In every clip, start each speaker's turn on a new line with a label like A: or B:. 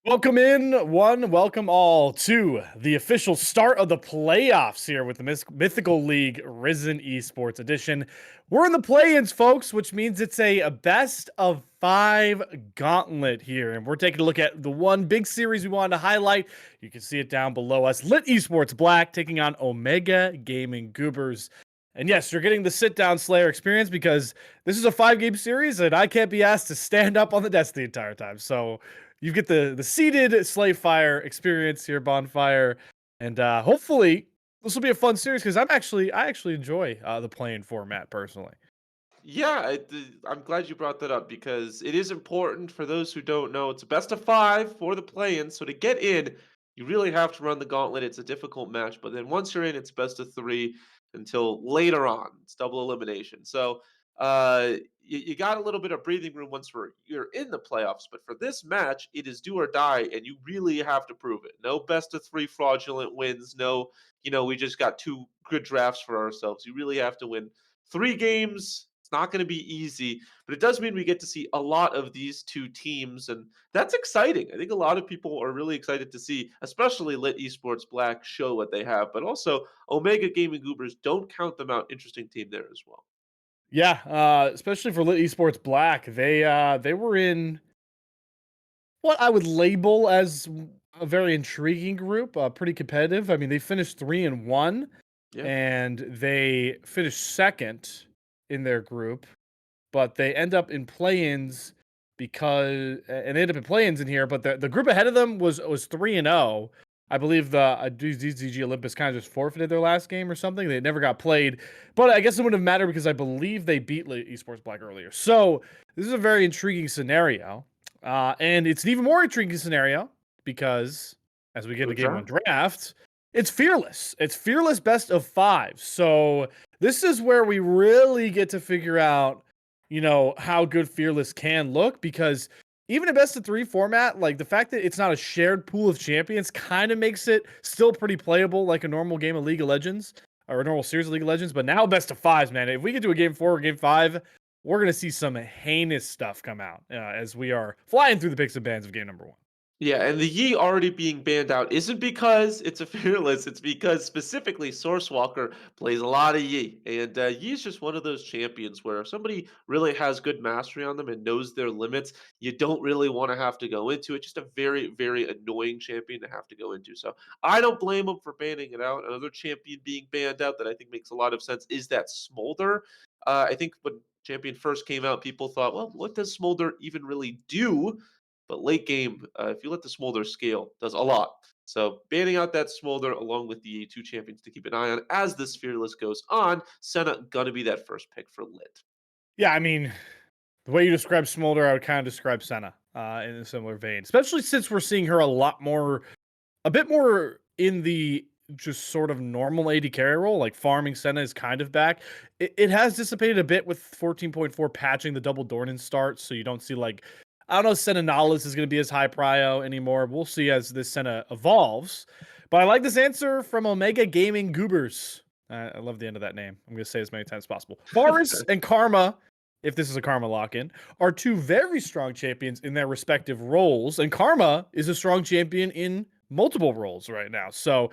A: Welcome all to the official start of the playoffs here with the Mythical League Risen Esports Edition. We're in the play-ins, folks, which means it's a best of 5 gauntlet here. And we're taking a look at the one big series we wanted to highlight. You can see it down below us. LiT Esports Black taking on Omega Gaming Goobers. And yes, you're getting the sit-down Slayer experience because this is a 5-game series and I can't be asked to stand up on the desk the entire time. So you get the seated Slay Fire experience here, Bonfire, and hopefully this will be a fun series because I actually enjoy the playing format personally.
B: Yeah, I'm glad you brought that up because it is important for those who don't know. It's a best of five for the play-in, so to get in, you really have to run the gauntlet. It's a difficult match, but then once you're in, it's best of three until later on. It's double elimination. So you got a little bit of breathing room once you're in the playoffs, but for this match, it is do or die, and you really have to prove it. No best of three fraudulent wins. No, we just got two good drafts for ourselves. You really have to win 3 games. It's not going to be easy, but it does mean we get to see a lot of these two teams, and that's exciting. I think a lot of people are really excited to see, especially LiT Esports Black show what they have, but also Omega Gaming Goobers. Don't count them out. Interesting team there as well.
A: Yeah, especially for LiT Esports Black, they were in what I would label as a very intriguing group, pretty competitive. I mean, they finished 3-1,
B: Yeah.
A: and they finished second in their group. But they end up in play-ins and they end up in play-ins in here, but the group ahead of them was 3-0. I believe the DZG Olympus kind of just forfeited their last game or something. They never got played, but I guess it wouldn't have mattered because I believe they beat Esports Black earlier. So this is a very intriguing scenario, and it's an even more intriguing scenario because as we get into
B: Good
A: game one
B: job.
A: draft, it's fearless. It's fearless best of 5. So this is where we really get to figure out how good Fearless can look because even a best of 3 format, like the fact that it's not a shared pool of champions kind of makes it still pretty playable like a normal game of League of Legends or a normal series of League of Legends. But now best of 5s, man. If we get to a game 4 or game 5, we're going to see some heinous stuff come out as we are flying through the picks and bans of game number 1.
B: Yeah, and the Yi already being banned out isn't because it's a fearless. It's because specifically Source Walker plays a lot of Yi, and Yi is just one of those champions where if somebody really has good mastery on them and knows their limits, you don't really want to have to go into it. Just a very, very annoying champion to have to go into. So I don't blame him for banning it out. Another champion being banned out that I think makes a lot of sense is that Smolder. I think when champion first came out, people thought, well, what does Smolder even really do? But late game, if you let the Smolder scale, does a lot. So banning out that Smolder along with the two champions to keep an eye on as this Fearless goes on. Senna gonna be that first pick for LiT.
A: Yeah, I mean, the way you describe Smolder, I would kind of describe Senna in a similar vein, especially since we're seeing her a bit more in the just sort of normal AD carry role, like farming Senna is kind of back. It has dissipated a bit with 14.4 patching the double Dornan start, so you don't see like I don't know if Senna Nihilus is going to be as high prio anymore. We'll see as this Senna evolves. But I like this answer from Omega Gaming Goobers. I love the end of that name. I'm going to say as many times as possible. Forest and Karma, if this is a Karma lock-in, are two very strong champions in their respective roles, and Karma is a strong champion in multiple roles right now. So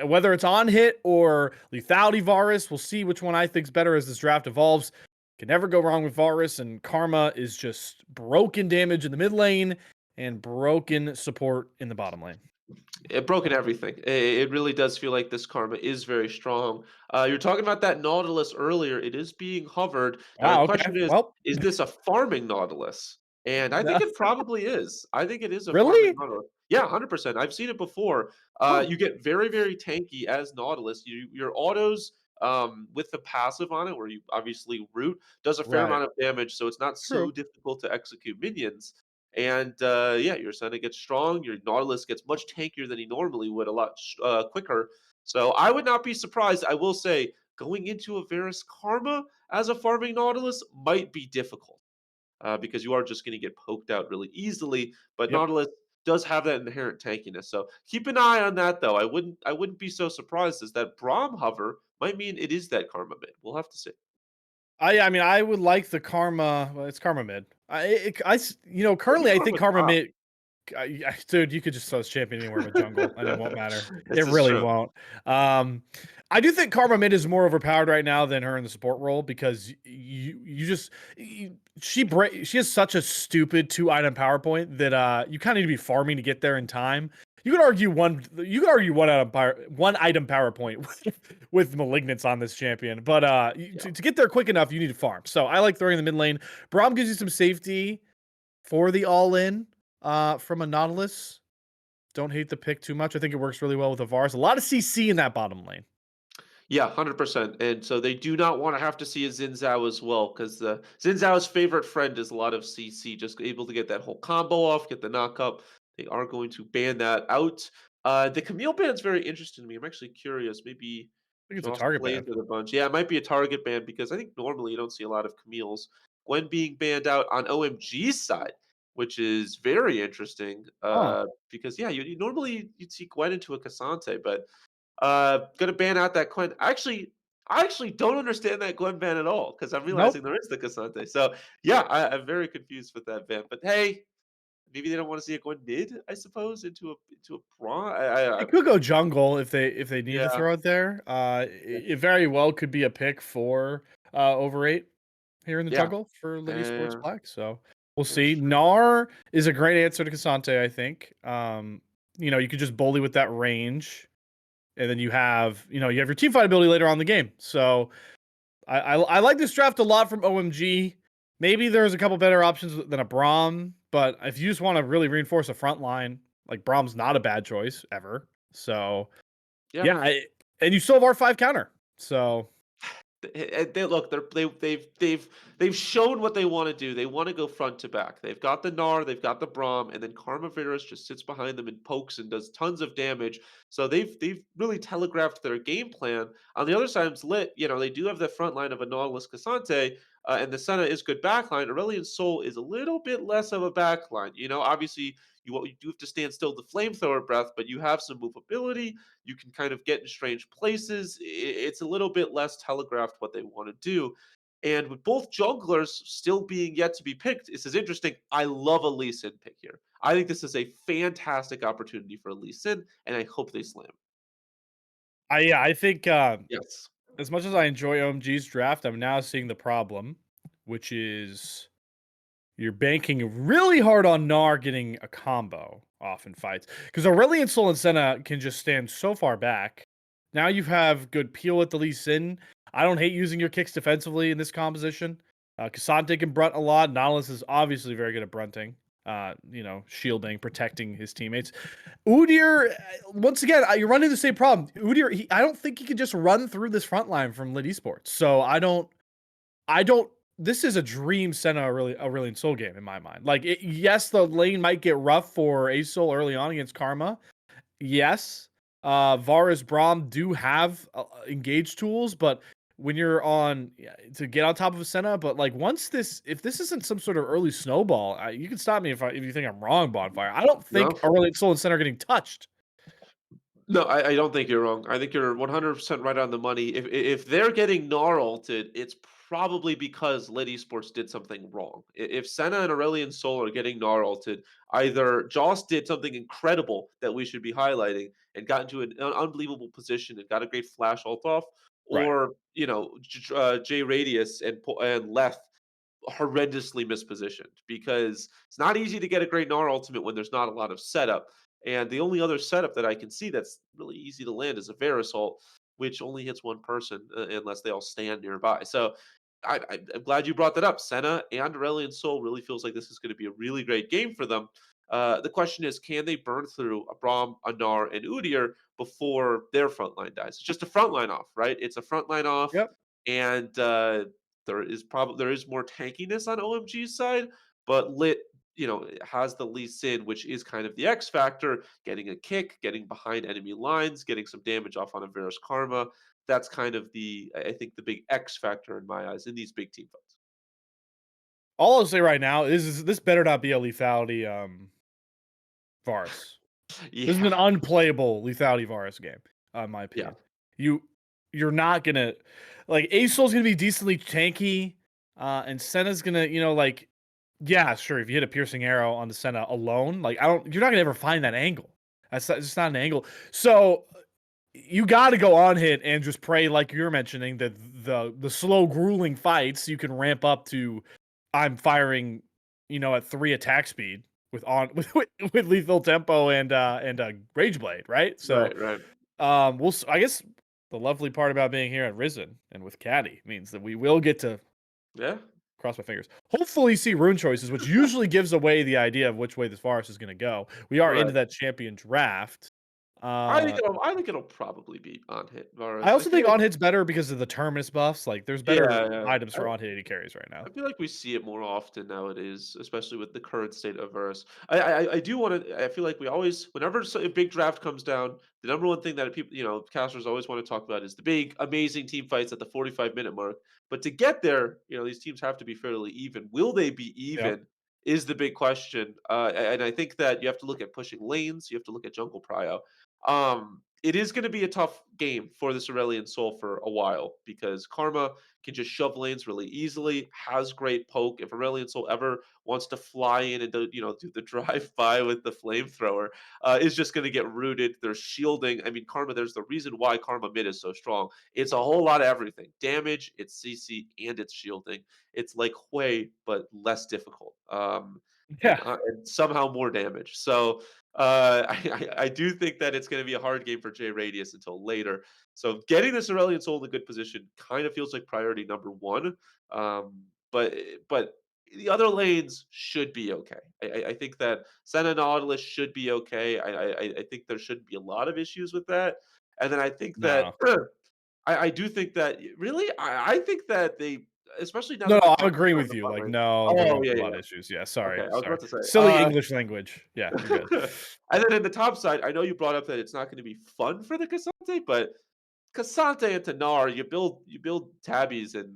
A: whether it's on hit or lethality Varus, we'll see which one I think's better as this draft evolves. Can never go wrong with Varus, and Karma is just broken damage in the mid lane and broken support in the bottom lane.
B: It broken everything. It really does feel like this Karma is very strong. You're talking about that Nautilus earlier. It is being hovered. Now the
A: Wow. Okay.
B: question
A: Well,
B: is this a farming Nautilus? And I think
A: no,
B: it probably is. I think it is a farming
A: really?
B: Nautilus. Yeah, 100%. I've seen it before.
A: Huh.
B: You get very, very tanky as Nautilus. Your autos with the passive on it, where you obviously root, does a fair
A: Right.
B: amount of damage, so it's not so
A: True.
B: difficult to execute minions. And yeah, your Senna gets strong. Your Nautilus gets much tankier than he normally would, a lot quicker. So I would not be surprised. I will say going into a Varus Karma as a farming Nautilus might be difficult because you are just going to get poked out really easily. But
A: Yep.
B: Nautilus does have that inherent tankiness. So keep an eye on that, though. I wouldn't be so surprised as that Braum hover might mean it is that Karma mid. We'll have to see.
A: I mean, I would like the Karma. Well, it's Karma mid. Currently, I think
B: Karma
A: Karma
B: top.
A: mid. Dude, you could just throw this champion anywhere but jungle, and it won't matter. It
B: This is
A: really
B: true.
A: won't. Um, I do think Karma Mid is more overpowered right now than her in the support role because you just she has such a stupid 2 item PowerPoint that you kind of need to be farming to get there in time. You could argue one item PowerPoint with Malignance on this champion, but
B: Yeah.
A: to get there quick enough, you need to farm. So I like throwing in the mid lane. Braum gives you some safety for the all in from a Nautilus. Don't hate the pick too much. I think it works really well with a Varus. A lot of CC in that bottom lane.
B: Yeah, 100%. And so they do not want to have to see a Xin Zhao as well, because Xin Zhao's favorite friend is a lot of CC, just able to get that whole combo off, get the knock up. They are going to ban that out. The Camille ban is very interesting to me. I'm actually curious. Maybe
A: I think it's a
B: Joss
A: target
B: plays
A: ban.
B: it a bunch. Yeah, it might be a target ban because I think normally you don't see a lot of Camille's. Gwen being banned out on OMG's side, which is very interesting.
A: Huh.
B: Because yeah, you normally you'd see Gwen into a Cassante, but gonna ban out that Gwen. I actually don't understand that Gwen ban at all because I'm
A: Nope.
B: realizing there is the Cassante. So yeah, I'm very confused with that ban. But hey, maybe they don't want to see a Gwen mid, I suppose, into a brawn.
A: It could go jungle if they need to
B: Yeah,
A: throw it there.
B: yeah,
A: It very well could be a pick for over 8 here in the
B: yeah,
A: jungle for
B: yeah,
A: LiT
B: yeah,
A: Esports
B: yeah,
A: Black. So we'll
B: that's
A: see.
B: true.
A: Gnar is a great answer to Cassante, I think. You could just bully with that range, and then you have your team fight ability later on in the game. So I like this draft a lot from OMG. Maybe there's a couple better options than a Braum, but if you just want to really reinforce a front line, like Braum's not a bad choice ever. So
B: Yeah.
A: yeah, and you still have R5 counter. So
B: They look, they've shown what they want to do. They want to go front to back. They've got the Gnar, they've got the Braum, and then Karma Virus just sits behind them and pokes and does tons of damage. So they've really telegraphed their game plan. On the other side, it's LiT. They do have the front line of a Nautilus Cassante, and the Senna is good backline. Aurelion Sol is a little bit less of a backline. Obviously you do have to stand still the flamethrower breath, but you have some movability. You can kind of get in strange places. It's a little bit less telegraphed what they want to do. And with both junglers still being yet to be picked, this is interesting. I love a Lee Sin pick here. I think this is a fantastic opportunity for a Lee Sin, and I hope they slam.
A: I think
B: Yes.
A: as much as I enjoy OMG's draft, I'm now seeing the problem, which is you're banking really hard on Gnar getting a combo off in fights. Because Aurelion Sol and Senna can just stand so far back. Now you have good peel at the Lee Sin. I don't hate using your kicks defensively in this composition. Cassante can brunt a lot. Nautilus is obviously very good at brunting. Shielding, protecting his teammates. Udyr, once again, you're running the same problem. Udyr, I don't think he can just run through this front line from LiT Esports. So I don't. This is a dream Senna Aurelion Soul game in my mind. Like, yes, the lane might get rough for Soul early on against Karma. Yes, Varus Braum do have engaged tools, but when you're on to get on top of a Senna, but like if this isn't some sort of early snowball, you can stop me if you think I'm wrong, Bonfire. I don't think
B: No.
A: Aurelion Soul and Senna are getting touched.
B: No, I don't think you're wrong. I think you're 100% right on the money. If they're getting gnarled, it's probably because LiT Esports did something wrong. If Senna and Aurelion Sol are getting gnarled, either Joss did something incredible that we should be highlighting and got into an unbelievable position and got a great flash ult off,
A: Right.
B: or J Radius and Leth horrendously mispositioned because it's not easy to get a great Gnar ultimate when there's not a lot of setup. And the only other setup that I can see that's really easy to land is a Verisalt, which only hits one person unless they all stand nearby. So I'm glad you brought that up. Senna and Aurelion Sol really feels like this is going to be a really great game for them. The question is, can they burn through a Braum, a Gnar, and Udyr before their front line dies? It's just a front line off, right? It's a front line off,
A: Yep.
B: and there is more tankiness on OMG's side, but LiT has the Lee Sin, which is kind of the X factor, getting a kick, getting behind enemy lines, getting some damage off on a Varus Karma. That's kind of I think the big X factor in my eyes in these big team fights.
A: All I'll say right now is this better not be a lethality Varus. This is
B: Yeah,
A: an unplayable lethality Varus game, in my
B: yeah,
A: opinion. You you're not gonna like Asol's gonna be decently tanky, and Senna's gonna, Yeah, sure. If you hit a piercing arrow on the Senna alone, like you're not gonna ever find that angle. It's just not an angle. So you got to go on hit and just pray, like you're mentioning, that the slow, grueling fights you can ramp up to. I'm firing, at 3 attack speed with lethal tempo and rage blade, right? So
B: Right, right.
A: I guess the lovely part about being here at Risen and with Caddy means that we will get to
B: Yeah.
A: cross my fingers. Hopefully, see rune choices, which usually gives away the idea of which way this forest is going to go. We are into
B: Right.
A: that champion draft.
B: I think
A: Uh,
B: it'll probably be on hit
A: I
B: Varus. I
A: also
B: feel
A: think
B: like
A: on hit's better because of the terminus buffs. Like, there's better
B: yeah, yeah.
A: items for on hit AD carries right now.
B: I feel like we see it more often nowadays, especially with the current state of Verse. I do want to. I feel like we always, whenever a big draft comes down, the number one thing that people, casters always want to talk about is the big, amazing team fights at the 45-minute mark. But to get there, these teams have to be fairly even. Will they be
A: Yep.
B: even? Is the big question. And I think that you have to look at pushing lanes. You have to look at jungle prio. It is going to be a tough game for the Aurelion Soul for a while because Karma can just shove lanes really easily, has great poke. If Aurelion Soul ever wants to fly in and do the drive by with the flamethrower, is just going to get rooted. There's shielding. I mean, Karma. There's the reason why Karma mid is so strong. It's a whole lot of everything: damage, it's CC, and it's shielding. It's like Hui, but less difficult.
A: Yeah.
B: And somehow more damage. So I do think that it's going to be a hard game for J Radius until later. So getting this Aurelion Soul in a good position kind of feels like priority number one. But the other lanes should be okay. I think that Senna Nautilus should be okay. I think there shouldn't be a lot of issues with that. And then I think that
A: No.
B: I do think that really I think that they, especially now
A: No,
B: that the
A: no, I'm
B: Karma's
A: agreeing
B: on
A: with
B: the
A: you.
B: bot
A: Like,
B: lane.
A: no, there
B: Oh
A: won't
B: yeah,
A: be a
B: yeah,
A: lot
B: yeah.
A: of issues. Yeah,
B: Okay,
A: sorry,
B: I was
A: sorry.
B: about to say.
A: Silly English language. Yeah, you're good.
B: And then in the top side, I know you brought up that it's not going to be fun for the Cassante, but Cassante and Tanar, you build tabbies, and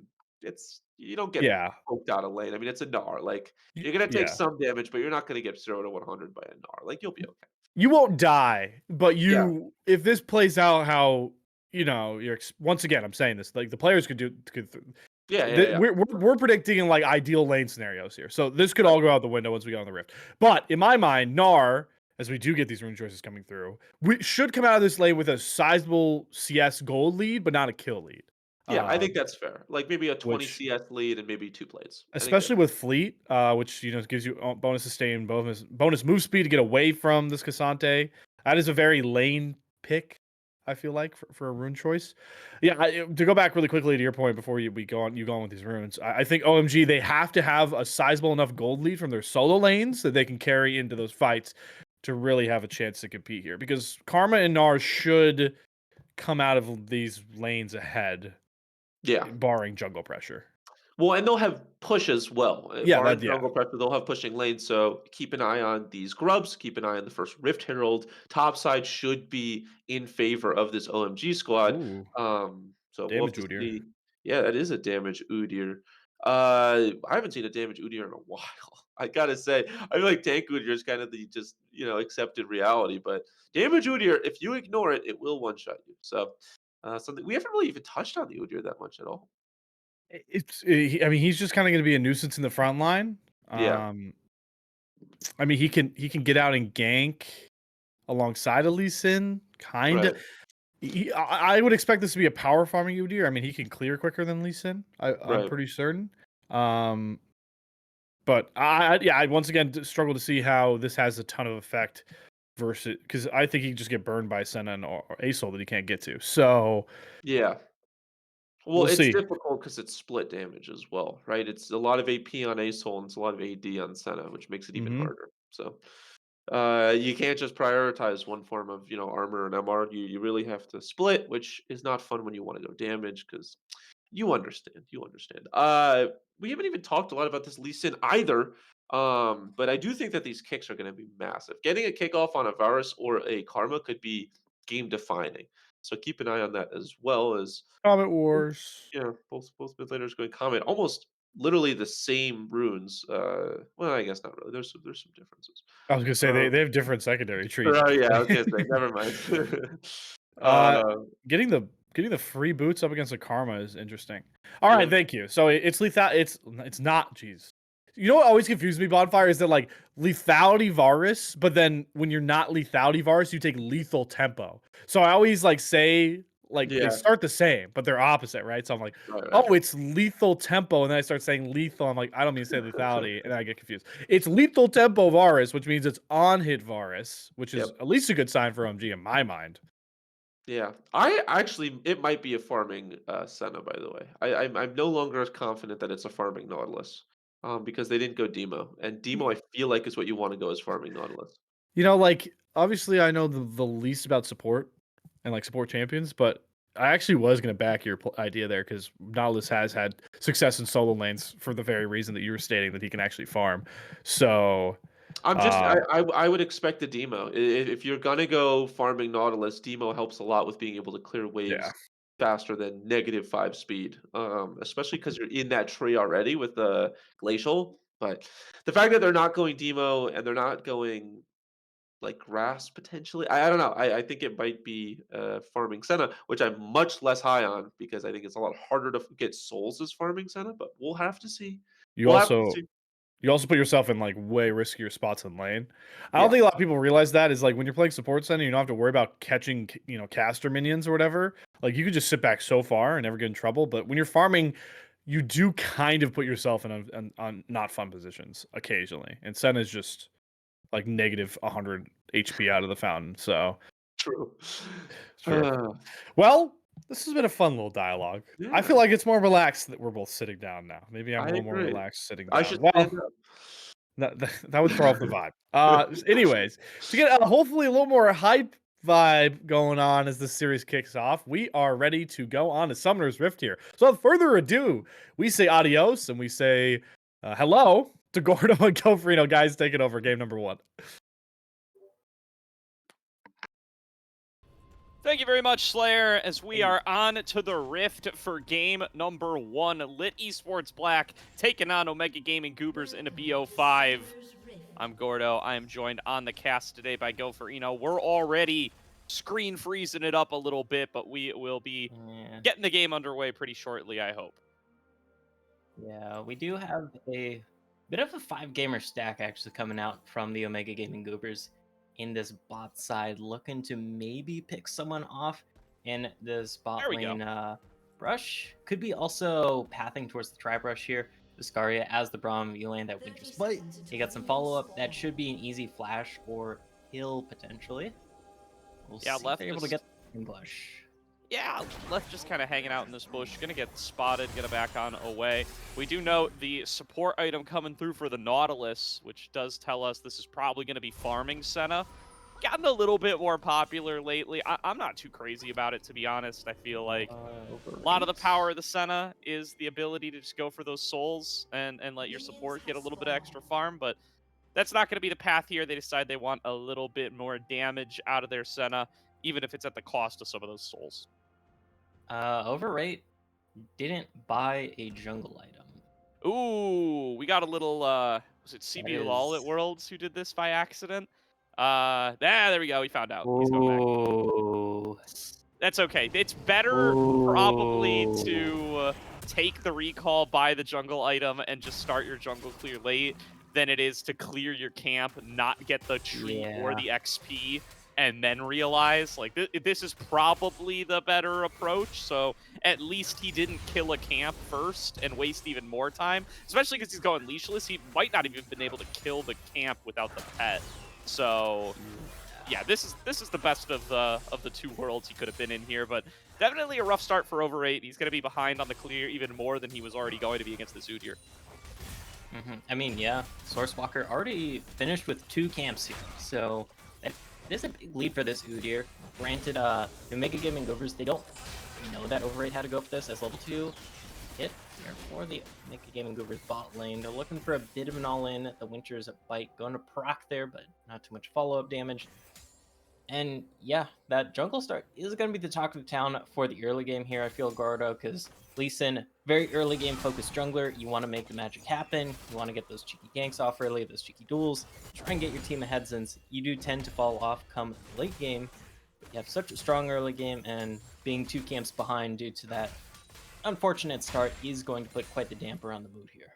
B: you don't get
A: Yeah.
B: poked out of lane. I mean, it's a Gnar. Like you're gonna take
A: Yeah.
B: some damage, but you're not gonna get 0 to 100 by a Gnar. Like you'll be okay.
A: You won't die, but
B: Yeah,
A: if this plays out how, once again, I'm saying this, like the players
B: yeah, yeah, yeah.
A: we're predicting in like ideal lane scenarios here. So this could
B: Right.
A: all go out the window once we get on the rift. But in my mind, Gnar, as we do get these rune choices coming through, we should come out of this lane with a sizable CS gold lead, but not a kill lead.
B: Yeah, I think
A: Um,
B: that's fair. Like maybe a 20
A: which
B: CS lead and maybe two plates. I think
A: especially
B: that's
A: with Fleet, which gives you bonus sustain, bonus move speed to get away from this Cassante. That is a very lane pick. I feel like for a rune choice. Yeah, to go back really quickly to your point before we go on with these runes. I think OMG they have to have a sizable enough gold lead from their solo lanes that they can carry into those fights to really have a chance to compete here. Because Karma and Nar should come out of these lanes ahead,
B: yeah.
A: barring jungle pressure.
B: Well, and they'll have push as well.
A: Yeah,
B: Barring
A: that yeah.
B: jungle pressure, they'll have pushing lanes. So keep an eye on these grubs. Keep an eye on the first Rift Herald. Top side should be in favor of this OMG squad.
A: Ooh.
B: So we'll have
A: Damage
B: to
A: Udyr.
B: see. Yeah, that is a damage Udyr. I haven't seen a damage Udyr in a while. I gotta say, I feel like tank Udyr is kind of the just accepted reality. But damage Udyr, if you ignore it, it will one shot you. So something we haven't really even touched on the Udyr that much at all.
A: I mean, he's just kind of going to be a nuisance in the front line.
B: Yeah.
A: I mean, he can get out and gank alongside of Lee Sin, kind of.
B: Right.
A: I would expect this to be a power farming Udyr. I mean, he can clear quicker than Lee Sin. I'm
B: Right.
A: pretty certain. Um, but yeah, I once again struggle to see how this has a ton of effect versus because I think he can just get burned by Senna or Asol that he can't get to. So
B: Yeah. Well,
A: we'll
B: it's
A: see.
B: difficult because it's split damage as well, right? It's a lot of AP on Asol and it's a lot of AD on Senna, which makes it even
A: Hmm.
B: harder. So you can't just prioritize one form of armor and MR. You really have to split, which is not fun when you want to go damage because you understand. You understand. We haven't even talked a lot about this Lee Sin either. But I do think that these kicks are going to be massive. Getting a kickoff on a Varus or a Karma could be game defining. So keep an eye on that as well as
A: Comet Wars.
B: yeah, both mid laners going comment. Almost literally the same runes. Well, I guess not really. There's some differences.
A: I was gonna say they
B: Um,
A: have different secondary trees.
B: yeah, I was gonna say, never mind.
A: Uh,
B: uh,
A: getting the free boots up against the Karma is interesting. All right,
B: yeah,
A: thank you. So it's lethal. It's not. Jeez. You know what always confused me, Bonfire, is that like lethality Varus, but then when you're not lethality Varus, you take lethal tempo. So I always like say like they
B: Yeah.
A: start the same, but they're opposite, right? So I'm like,
B: Right, right.
A: oh, it's lethal tempo, and then I start saying lethal. I'm like, I don't mean to say lethality, and then I get confused. It's lethal tempo Varus, which means it's on hit Varus, which is
B: Yep.
A: at least a good sign for MG in my mind.
B: Yeah. I actually it might be a farming Senna, by the way. I'm no longer as confident that it's a farming Nautilus. Because they didn't go Demo. And Demo I feel like is what you want to go as farming Nautilus.
A: You know, like obviously I know the least about support and like support champions, but I actually was gonna back your idea there because Nautilus has had success in solo lanes for the very reason that you were stating that he can actually farm. So,
B: I'm just
A: uh,
B: I would expect a demo. If you're gonna go farming Nautilus, demo helps a lot with being able to clear
A: yeah,
B: waves faster than -5 speed, especially because you're in that tree already with the glacial. But the fact that they're not going demo and they're not going like grass potentially, I don't know. I think it might be farming Senna, which I'm much less high on because I think it's a lot harder to get souls as farming Senna. But we'll have to see.
A: you
B: We'll have to
A: also
B: see.
A: you also put yourself in like way riskier spots in lane. I don't
B: Yeah,
A: think a lot of people realize that is like when you're playing support center, you don't have to worry about catching caster minions or whatever. Like you could just sit back so far and never get in trouble. But when you're farming, you do kind of put yourself in on not fun positions occasionally. And Senna is just like negative 100 HP out of the fountain. So
B: true.
A: sure.
B: Uh,
A: Well, this has been a fun little dialogue. I feel
B: yeah.
A: like it's more relaxed that we're both sitting down now. Maybe I'm
B: I
A: a little more
B: agree.
A: relaxed sitting
B: I
A: down.
B: should stand
A: Well, that would throw off the vibe. Anyways, to get hopefully a little more hype vibe going on as this series kicks off, we are ready to go on to Summoner's Rift here. So without further ado, we say adios and we say hello to Gordo and Gofrino. Guys, taking over game number 1.
C: Thank you very much, Slayer, as we are on to the Rift for game number 1. LiT Esports Black taking on Omega Gaming Goobers in a BO5. I'm Gordo. I am joined on the cast today by Gopherino. We're already screen freezing it up a little bit, but we will be getting the game underway pretty shortly, I hope.
D: Yeah, we do have a bit of a 5-gamer stack actually coming out from the Omega Gaming Goobers in this bot side, looking to maybe pick someone off in this bot
C: There we
D: lane
C: go.
D: brush. Could be also pathing towards the tri-brush here. Viscaria as the Braum view lane that we just played. He got some follow-up. That should be an easy flash or kill potentially. We'll
C: Yeah,
D: see if
C: left
D: they're able to
C: is...
D: get in bush.
C: Yeah, left just kind of hanging out in this bush. Gonna get spotted, get it back on away. We do note the support item coming through for the Nautilus, which does tell us this is probably going to be farming Senna. Gotten a little bit more popular lately. I'm not too crazy about it, to be honest. I feel like a lot of the power of the Senna is the ability to just go for those souls and let your support get a little bit of extra farm, but that's not going to be the path here. They decide they want a little bit more damage out of their Senna, even if it's at the cost of some of those souls.
D: Overrate didn't buy a jungle item.
C: Ooh, we got a little, was it CB Lol at Worlds who did this by accident? There we go. He found out. He's coming back.
D: Ooh.
C: That's okay. It's better probably
D: Ooh.
C: to take the recall, buy the jungle item, and just start your jungle clear late than it is to clear your camp, not get the treat or the XP, and then realize, like, this is probably the better approach. So at least he didn't kill a camp first and waste even more time, especially because he's going leashless. He might not even been able to kill the camp without the pet. So yeah, this is the best of the two worlds he could have been in here, but definitely a rough start for Over8. He's going to be behind on the clear even more than he was already going to be against the Zood here.
D: I mean, yeah, Sourcewalker already finished with 2 camps here, so that is a big lead for this Udyr. Granted, the Omega Gaming Goobers, they don't know that Over8 had to go for this as level 2 hit here for the Omega Gaming Goobers bot lane. They're looking for a bit of an all-in. The Winter's bite going to proc there, but not too much follow-up damage. And yeah, that jungle start is going to be the talk of the town for the early game here, I feel, Gordo, because Lee Sin, very early game focused jungler. You want to make the magic happen. You want to get those cheeky ganks off early, those cheeky duels. Try and get your team ahead, since you do tend to fall off come late game. But you have such a strong early game, and being 2 camps behind due to that unfortunate start is going to put quite the damper on the mood here.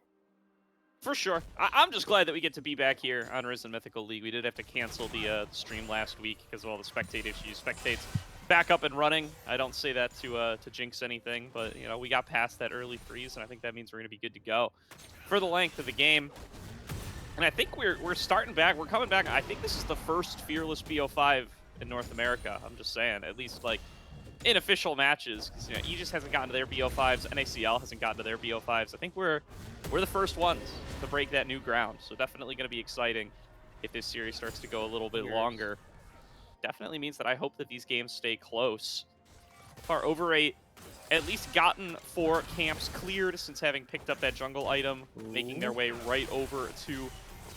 C: For sure. I'm just glad that we get to be back here on Risen Mythical League. We did have to cancel the stream last week because of all the spectate issues. Spectate's back up and running. I don't say that to jinx anything, but you know, we got past that early freeze, and I think that means we're going to be good to go for the length of the game. And I think we're starting back. We're coming back. I think this is the first Fearless BO5 in North America. I'm just saying, at least like in official matches. 'Cause, you know, Aegis hasn't gotten to their BO5s. NACL hasn't gotten to their BO5s. I think we're the first ones to break that new ground. So definitely going to be exciting if this series starts to go a little bit longer. Definitely means that I hope that these games stay close. So far, over 8, at least gotten 4 camps cleared since having picked up that jungle item, making their way right over to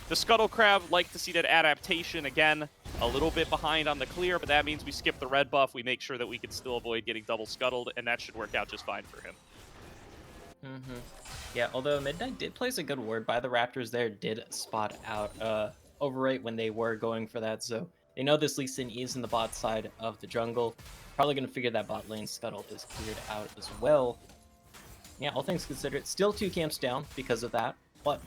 C: the Scuttle Crab. Like to see that adaptation again. A little bit behind on the clear, but that means we skip the red buff. We make sure that we can still avoid getting double scuttled, and that should work out just fine for him.
D: Yeah, although Midnight did place a good word by the Raptors there, did spot out Overrate when they were going for that, so they know this Lee Sin is in the bot side of the jungle. Probably going to figure that bot lane scuttle is cleared out as well. Yeah, all things considered, still 2 camps down because of that, but,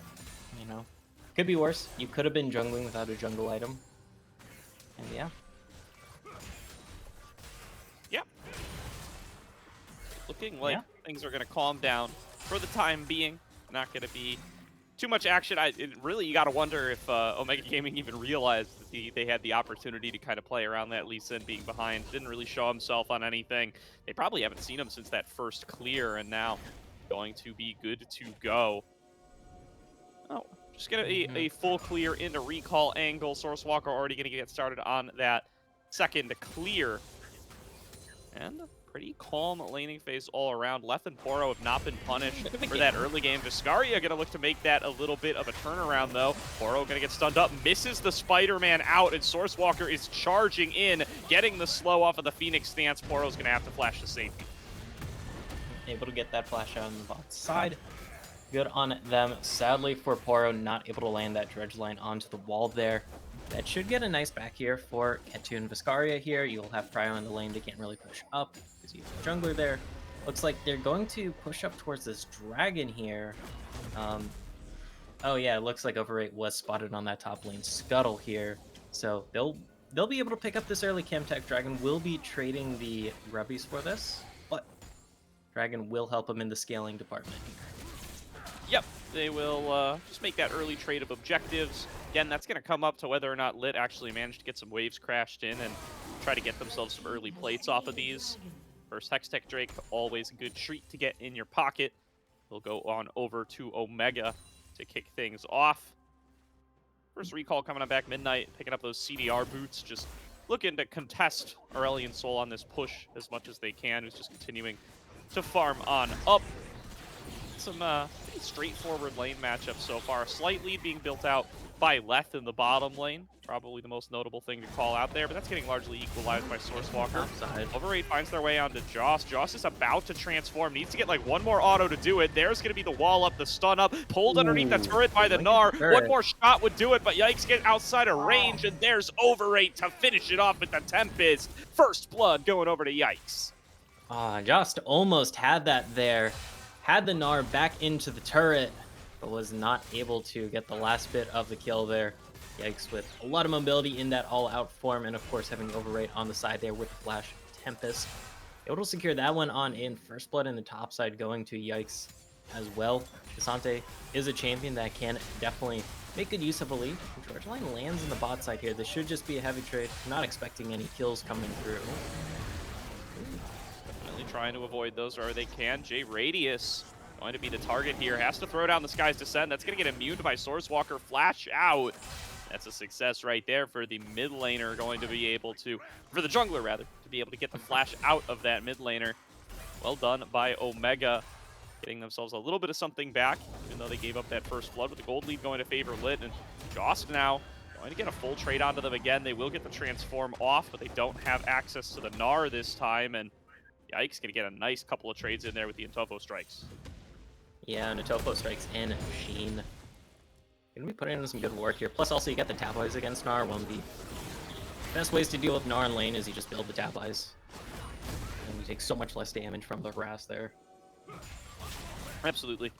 D: you know, could be worse. You could have been jungling without a jungle item. And yeah.
C: Yeah. Looking like things are going to calm down for the time being. Not going to be too much action. Really, you got to wonder if Omega Gaming even realized that they had the opportunity to kind of play around that Lee Sin being behind. Didn't really show himself on anything. They probably haven't seen him since that first clear, and now going to be good to go. Oh, just get a full clear into recall angle. Source Walker already going to get started on that second clear. And pretty calm laning phase all around. Leth and Poro have not been punished for that early game. Viscaria going to look to make that a little bit of a turnaround, though. Poro going to get stunned up, misses the Spider-Man out, and Source Walker is charging in, getting the slow off of the Phoenix stance. Poro's going to have to flash to safety.
D: Able to get that flash out on the bot side. Good on them. Sadly for Poro, not able to land that dredge line onto the wall there. That should get a nice back here for Ketu and Viscaria here. You'll have Cryo in the lane. They can't really push up because you have a jungler there. Looks like they're going to push up towards this dragon here. Oh yeah, it looks like Overrate was spotted on that top lane scuttle here. So they'll be able to pick up this early Chemtech. Dragon will be trading the Grubbies for this, but Dragon will help him in the scaling department here.
C: Yep, they will just make that early trade of objectives. Again, that's going to come up to whether or not LiT actually managed to get some waves crashed in and try to get themselves some early plates off of these. First Hextech Drake, always a good treat to get in your pocket. We'll go on over to Omega to kick things off. First recall coming on back Midnight, picking up those CDR boots, just looking to contest Aurelion Sol on this push as much as they can, who's just continuing to farm on up. Some pretty straightforward lane matchup so far. A slight lead being built out by Leth in the bottom lane. Probably the most notable thing to call out there, but that's getting largely equalized by Source Walker. Overrate finds their way onto Joss. Joss is about to transform. Needs to get like one more auto to do it. There's going to be the wall up, the stun up. Pulled underneath the turret by the Gnar. One more shot would do it, but Yikes get outside of range, and there's Overrate to finish it off with the Tempest. First blood going over to Yikes.
D: Joss almost had that there. Had the Gnar back into the turret, but was not able to get the last bit of the kill there. Yikes, with a lot of mobility in that all-out form, and of course having Overrate on the side there with the Flash Tempest. Able to secure that one on in. First blood in the top side going to Yikes as well. Desante is a champion that can definitely make good use of a lead. George Line lands in the bot side here. This should just be a heavy trade. Not expecting any kills coming through.
C: Trying to avoid those where they can. J Radius going to be the target here. Has to throw down the Sky's Descent. That's going to get immune by Source Walker. Flash out. That's a success right there for the mid laner, going to be able to, for the jungler rather, to be able to get the flash out of that mid laner. Well done by Omega, getting themselves a little bit of something back, even though they gave up that first blood, with the gold lead going to favor LiT. And Joss now going to get a full trade onto them again. They will get the transform off, but they don't have access to the Gnar this time. And Yikes gonna get a nice couple of trades in there with the Intofo strikes.
D: Yeah, Intofo strikes and Machine. Gonna be putting in some good work here. Plus also you got the tap eyes against Gnar. One of the best ways to deal with Gnar in lane is you just build the tap eyes. And you take so much less damage from the harass there.
C: Absolutely.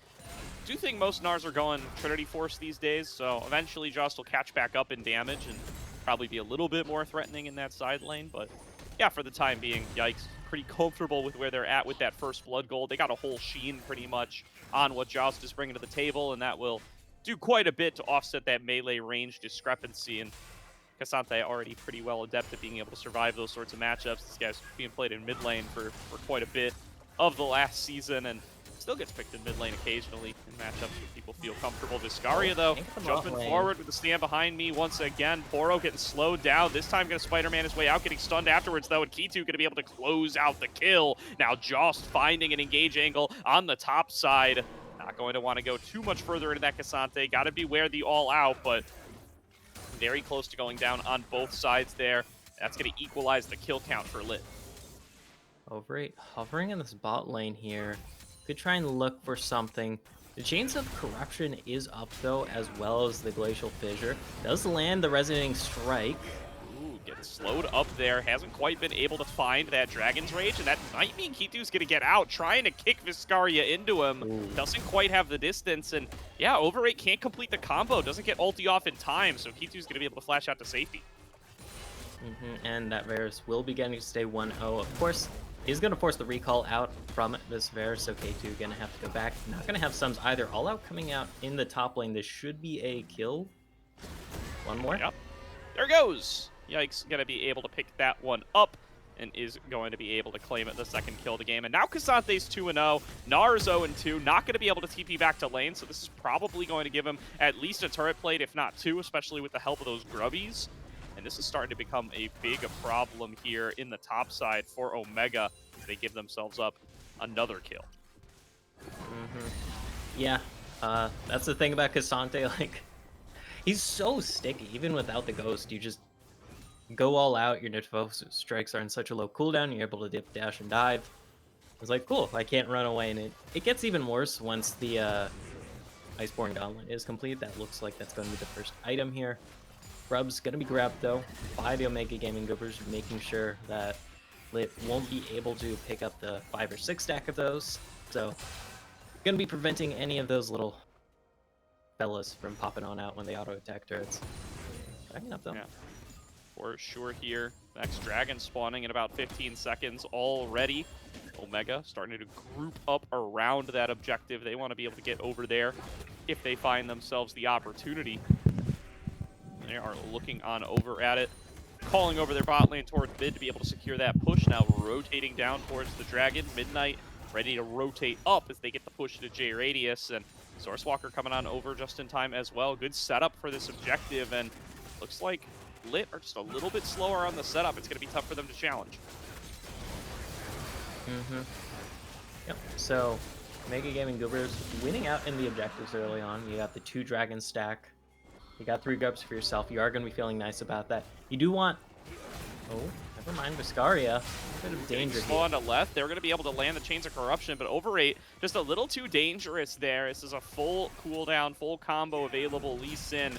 C: do think most Nars are going Trinity Force these days, so eventually Just will catch back up in damage and probably be a little bit more threatening in that side lane. But yeah, for the time being, Yikes, pretty comfortable with where they're at with that first blood gold. They got a whole sheen pretty much on what Joust is bringing to the table, and that will do quite a bit to offset that melee range discrepancy. And Cassante already pretty well adept at being able to survive those sorts of matchups. This guy's being played in mid lane for quite a bit of the last season, and still gets picked in mid lane occasionally in matchups where people feel comfortable. Viscaria, though, jumping forward with the stand behind me once again. Poro getting slowed down. This time going to Spider-Man his way out, getting stunned afterwards, though, and Kitu going to be able to close out the kill. Now Jost finding an engage angle on the top side. Not going to want to go too much further into that Cassante. Got to beware the all-out, but very close to going down on both sides there. That's going to equalize the kill count for LiT.
D: Overate hovering in this bot lane here. Could try and look for something. The Chains of Corruption is up, though, as well as the Glacial Fissure. Does land the Resonating Strike.
C: Ooh, getting slowed up there. Hasn't quite been able to find that Dragon's Rage, and that might mean Kitu's going to get out, trying to kick Viscaria into him.
D: Ooh.
C: Doesn't quite have the distance, and yeah, Overate can't complete the combo. Doesn't get ulti off in time, so Kitu's going to be able to flash out to safety.
D: And that Varus will be getting to stay 1-0. Of course, he's going to force the recall out from this Varus, so K2 going to have to go back. Not going to have Sums either. All out coming out in the top lane. This should be a kill. One more.
C: Yep. There goes. Yikes, going to be able to pick that one up and is going to be able to claim it the second kill of the game. And now Cassante's 2-0. Nars 0-2. Not going to be able to TP back to lane, so this is probably going to give him at least a turret plate, if not two, especially with the help of those grubbies. And this is starting to become a big problem here in the top side for Omega. They give themselves up another kill.
D: Yeah, that's the thing about Cassante. Like, he's so sticky. Even without the ghost, you just go all out. Your Nitro strikes are in such a low cooldown. You're able to dip, dash, and dive. It's like, cool, I can't run away. And it gets even worse once the Iceborne Gauntlet is complete. That looks like that's going to be the first item here. Grub's going to be grabbed, though, by the Omega Gaming Goobers, making sure that LiT won't be able to pick up the 5 or 6 stack of those. So, going to be preventing any of those little fellas from popping on out when they auto-attack turrets. Backing up, though.
C: Yeah, for sure here. Next dragon spawning in about 15 seconds already. Omega starting to group up around that objective. They want to be able to get over there if they find themselves the opportunity. They are looking on over at it, calling over their bot lane towards mid to be able to secure that push. Now rotating down towards the dragon. Midnight ready to rotate up as they get the push to J Radius, and Sourcewalker coming on over just in time as well. Good setup for this objective, and looks like LiT are just a little bit slower on the setup. It's going to be tough for them to challenge.
D: Yep. So Mega Gaming Goobers winning out in the objectives early on. You got the 2 dragon stack. You got 3 grubs for yourself. You are going to be feeling nice about that. You do want... Oh, never mind. Viscaria. A bit of danger
C: slow on the left. They're going to be able to land the Chains of Corruption, but Overate just a little too dangerous there. This is a full cooldown, full combo available. Lee Sin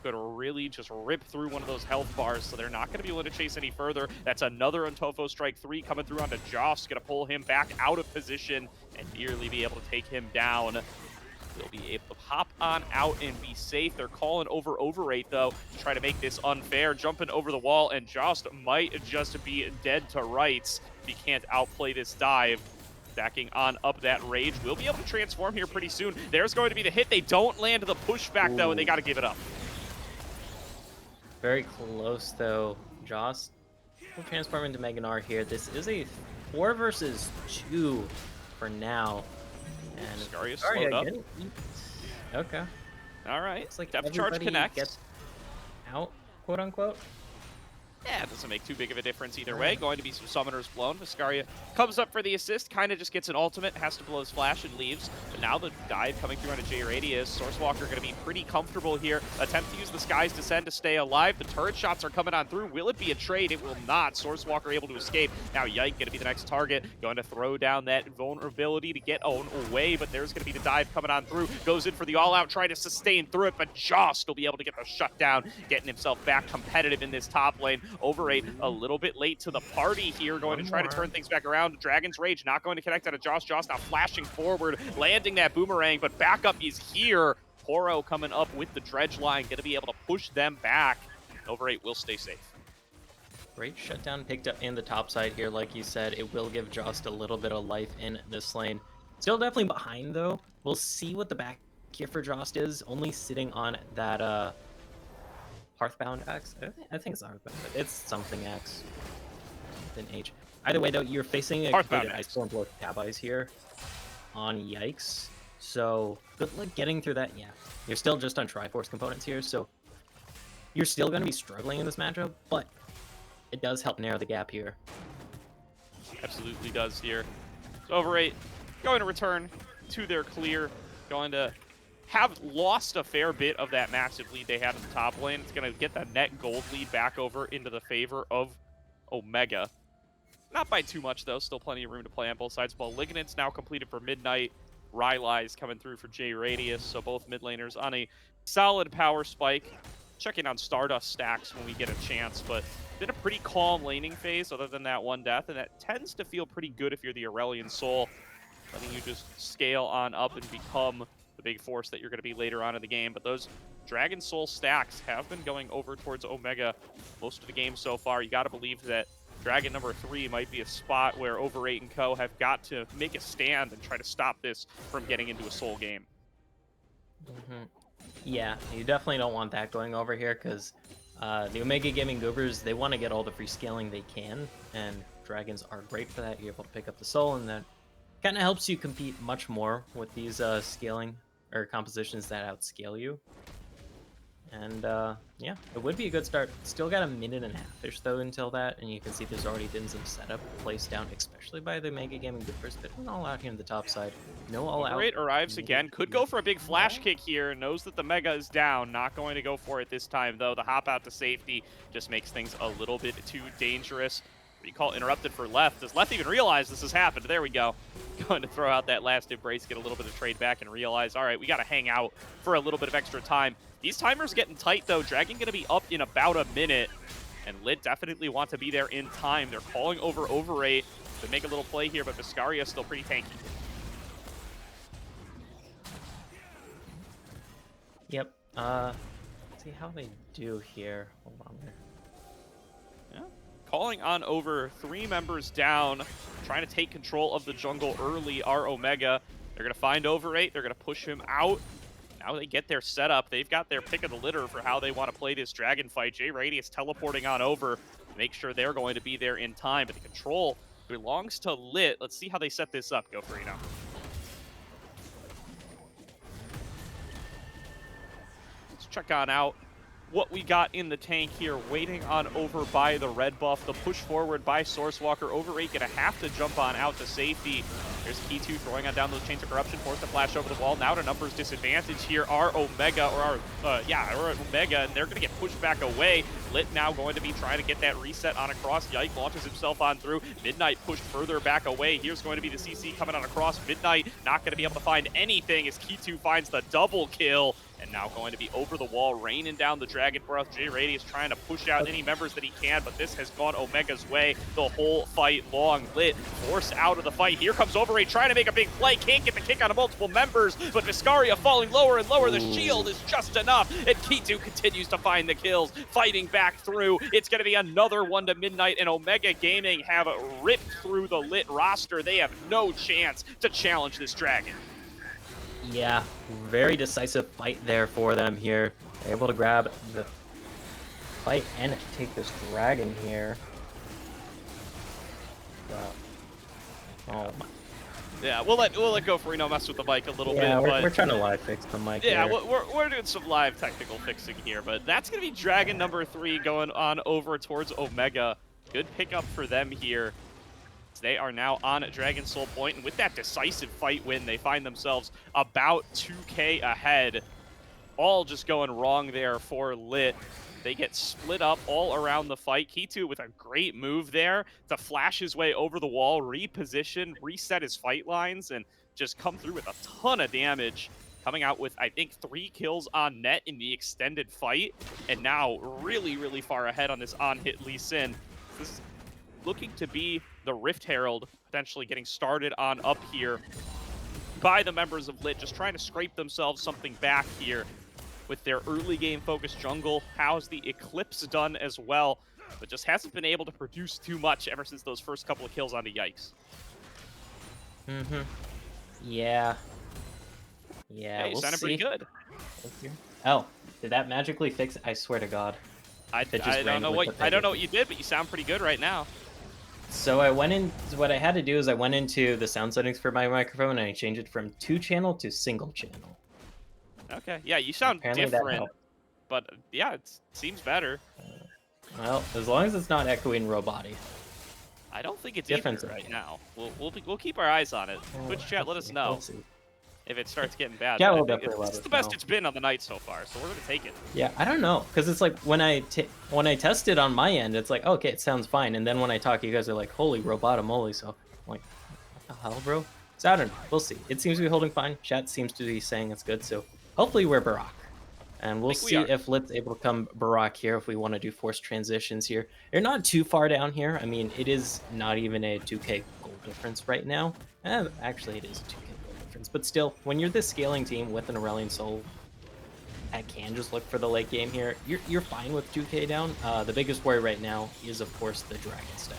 C: could really just rip through one of those health bars, so they're not going to be able to chase any further. That's another Untofo Strike 3 coming through onto Joss. Going to pull him back out of position and nearly be able to take him down. They'll be able to hop on out and be safe. They're calling over Overate, though, to try to make this unfair. Jumping over the wall, and Jost might just be dead to rights if he can't outplay this dive. Stacking on up that Rage. We'll be able to transform here pretty soon. There's going to be the hit. They don't land the pushback, though, and they got to give it up.
D: Very close, though. Jost will transform into Meganar here. This is a 4 versus 2 for now. And
C: Viscaria slowed up.
D: Okay.
C: All right.
D: It's like
C: Depth charge connects.
D: Gets out, quote unquote.
C: Yeah, it doesn't make too big of a difference either way. Going to be some summoners blown. Viscaria comes up for the assist, kind of just gets an ultimate, has to blow his flash and leaves. But now the dive coming through onto J Radius. Sourcewalker going to be pretty comfortable here. Attempt to use the Sky's Descend to stay alive. The turret shots are coming on through. Will it be a trade? It will not. Sourcewalker able to escape. Now Yike going to be the next target. Going to throw down that vulnerability to get own away, but there's going to be the dive coming on through. Goes in for the all-out, trying to sustain through it, but Jost will be able to get the shutdown, getting himself back competitive in this top lane. Overrate a little bit late to the party here, going to try to turn things back around. Dragon's Rage not going to connect out of Josh. Josh now flashing forward, landing that boomerang, but backup is here. Poro coming up with the dredge line, going to be able to push them back. Overrate will stay safe.
D: Great shutdown picked up in the top side here. Like you said, it will give Jost a little bit of life in this lane. Still definitely behind, though. We'll see what the back here for Jost is. Only sitting on that Hearthbound X. I think it's Hearthbound, but it's something X. Then H. Either way, though, you're facing a
C: Hearthbound
D: good
C: X.
D: Ice both Tab Eyes here on Yikes. So good luck getting through that. Yeah, you're still just on Triforce components here, so you're still going to be struggling in this matchup, but it does help narrow the gap here.
C: Absolutely does here. So Overrate going to return to their clear, going to have lost a fair bit of that massive lead they had in the top lane. It's going to get the net gold lead back over into the favor of Omega. Not by too much, though. Still plenty of room to play on both sides. Malignant's now completed for Midnight. Rylai's coming through for J Radius, so both mid laners on a solid power spike. Checking on Stardust stacks when we get a chance, but been a pretty calm laning phase other than that one death, and that tends to feel pretty good if you're the Aurelion Soul, letting you just scale on up and become the big force that you're going to be later on in the game. But those Dragon Soul stacks have been going over towards Omega most of the game so far. You got to believe that Dragon number 3 might be a spot where Overrate and Co. have got to make a stand and try to stop this from getting into a Soul game.
D: Yeah, you definitely don't want that going over here, because the Omega Gaming Goobers, they want to get all the free scaling they can, and Dragons are great for that. You're able to pick up the Soul, and that kind of helps you compete much more with these scaling or compositions that outscale you. And yeah, it would be a good start. Still got a minute and a half-ish though until that, and you can see there's already been some setup placed down, especially by the Mega Gaming Goobers. But we're all out here on the top side. No all out.
C: Overrate arrives again. Could go for a big flash kick here. Knows that the Mega is down. Not going to go for it this time though. The hop out to safety just makes things a little bit too dangerous. Recall interrupted for Left. Does Left even realize this has happened? There we go. Going to throw out that last embrace, get a little bit of trade back, and realize, all right, we got to hang out for a little bit of extra time. These timers getting tight, though. Dragon going to be up in about a minute, and LiT definitely want to be there in time. They're calling over Overrate to make a little play here, but Viscaria still pretty tanky.
D: Yep. Let's see how they do here. Hold on there.
C: Calling on over 3 members down, trying to take control of the jungle early are Omega. They're going to find Overrate. They're going to push him out. Now they get their setup. They've got their pick of the litter for how they want to play this dragon fight. J Radius teleporting on over to make sure they're going to be there in time. But the control belongs to LiT. Let's see how they set this up. Go Frino. Let's check on out what we got in the tank here, waiting on over by the red buff. The push forward by Sourcewalker. Overrate gonna have to jump on out to safety. There's Key2 throwing on down those Chains of Corruption, forced to flash over the wall. Now to numbers disadvantage here are Omega, or Omega, and they're gonna get pushed back away. LiT now going to be trying to get that reset on across. Yike launches himself on through. Midnight pushed further back away. Here's going to be the CC coming on across. Midnight not gonna be able to find anything as Key2 finds the double kill. And now going to be over the wall, raining down the Dragon Breath. J Radius trying to push out any members that he can, but this has gone Omega's way the whole fight long. LiT forced out of the fight. Here comes Overrate trying to make a big play. Can't get the kick on multiple members, but Viscaria falling lower and lower. The shield is just enough, and Key2 continues to find the kills, fighting back through. It's going to be another one to Midnight, and Omega Gaming have ripped through the LiT roster. They have no chance to challenge this Dragon.
D: Yeah, very decisive fight there for them here. They're able to grab the fight and take this dragon here. Oh my.
C: Yeah, we'll let go Frino mess with the mic a little bit.
D: We're trying to live fix the mic.
C: Yeah,
D: here.
C: we're doing some live technical fixing here, but that's gonna be Dragon number 3 going on over towards Omega. Good pickup for them here. They are now on Dragon Soul Point, and with that decisive fight win, they find themselves about 2K ahead. All just going wrong there for LiT. They get split up all around the fight. Key2 with a great move there to flash his way over the wall, reposition, reset his fight lines, and just come through with a ton of damage. coming out with, I think, 3 kills on net in the extended fight, and now really, really far ahead on this on-hit Lee Sin. This is looking to be the Rift Herald potentially getting started on up here by the members of LiT, just trying to scrape themselves something back here with their early game focused jungle. How's the Eclipse done as well, but just hasn't been able to produce too much ever since those first couple of kills onto Yikes.
D: Yeah. Yeah,
C: Hey,
D: we'll
C: sounded
D: see.
C: pretty good.
D: Oh, did that magically fix it? I swear to God.
C: I don't know what you did, but you sound pretty good right now.
D: So I went in. What I had to do is I went into the sound settings for my microphone and I changed it from 2-channel to single channel.
C: Okay, yeah, you sound
D: Apparently that
C: different,
D: helped.
C: but yeah, it seems better.
D: Well, as long as it's not echoing roboty.
C: I don't think it's
D: Difference
C: either right
D: okay.
C: now. We'll keep our eyes on it. Twitch chat, let us know
D: We'll see.
C: if it starts getting bad.
D: Yeah,
C: but I
D: we'll
C: think
D: definitely let
C: it's
D: us
C: the best
D: know.
C: it's been on the night so far, so we're gonna take it.
D: Yeah, I don't know, because it's like when I tested on my end, it's like, okay, it sounds fine, and then when I talk, you guys are like, holy robotomoli, so I'm like, what the hell, bro? So I don't know, we'll see. It seems to be holding fine. Chat seems to be saying it's good, so hopefully we're Barak. And we'll see if LiT's able to come Barak here if we want to do forced transitions here. They're not too far down here. I mean, it is not even a 2k gold difference right now. Actually, it is a 2k gold difference. But still, when you're this scaling team with an Aurelion Soul, I can just look for the late game here. You're fine with 2k down. The biggest worry right now is, of course, the Dragon stack.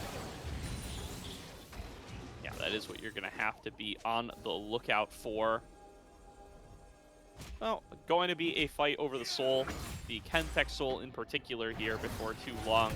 C: Yeah, that is what you're gonna have to be on the lookout for. Well, going to be a fight over the soul, the Kentech soul in particular here before too long.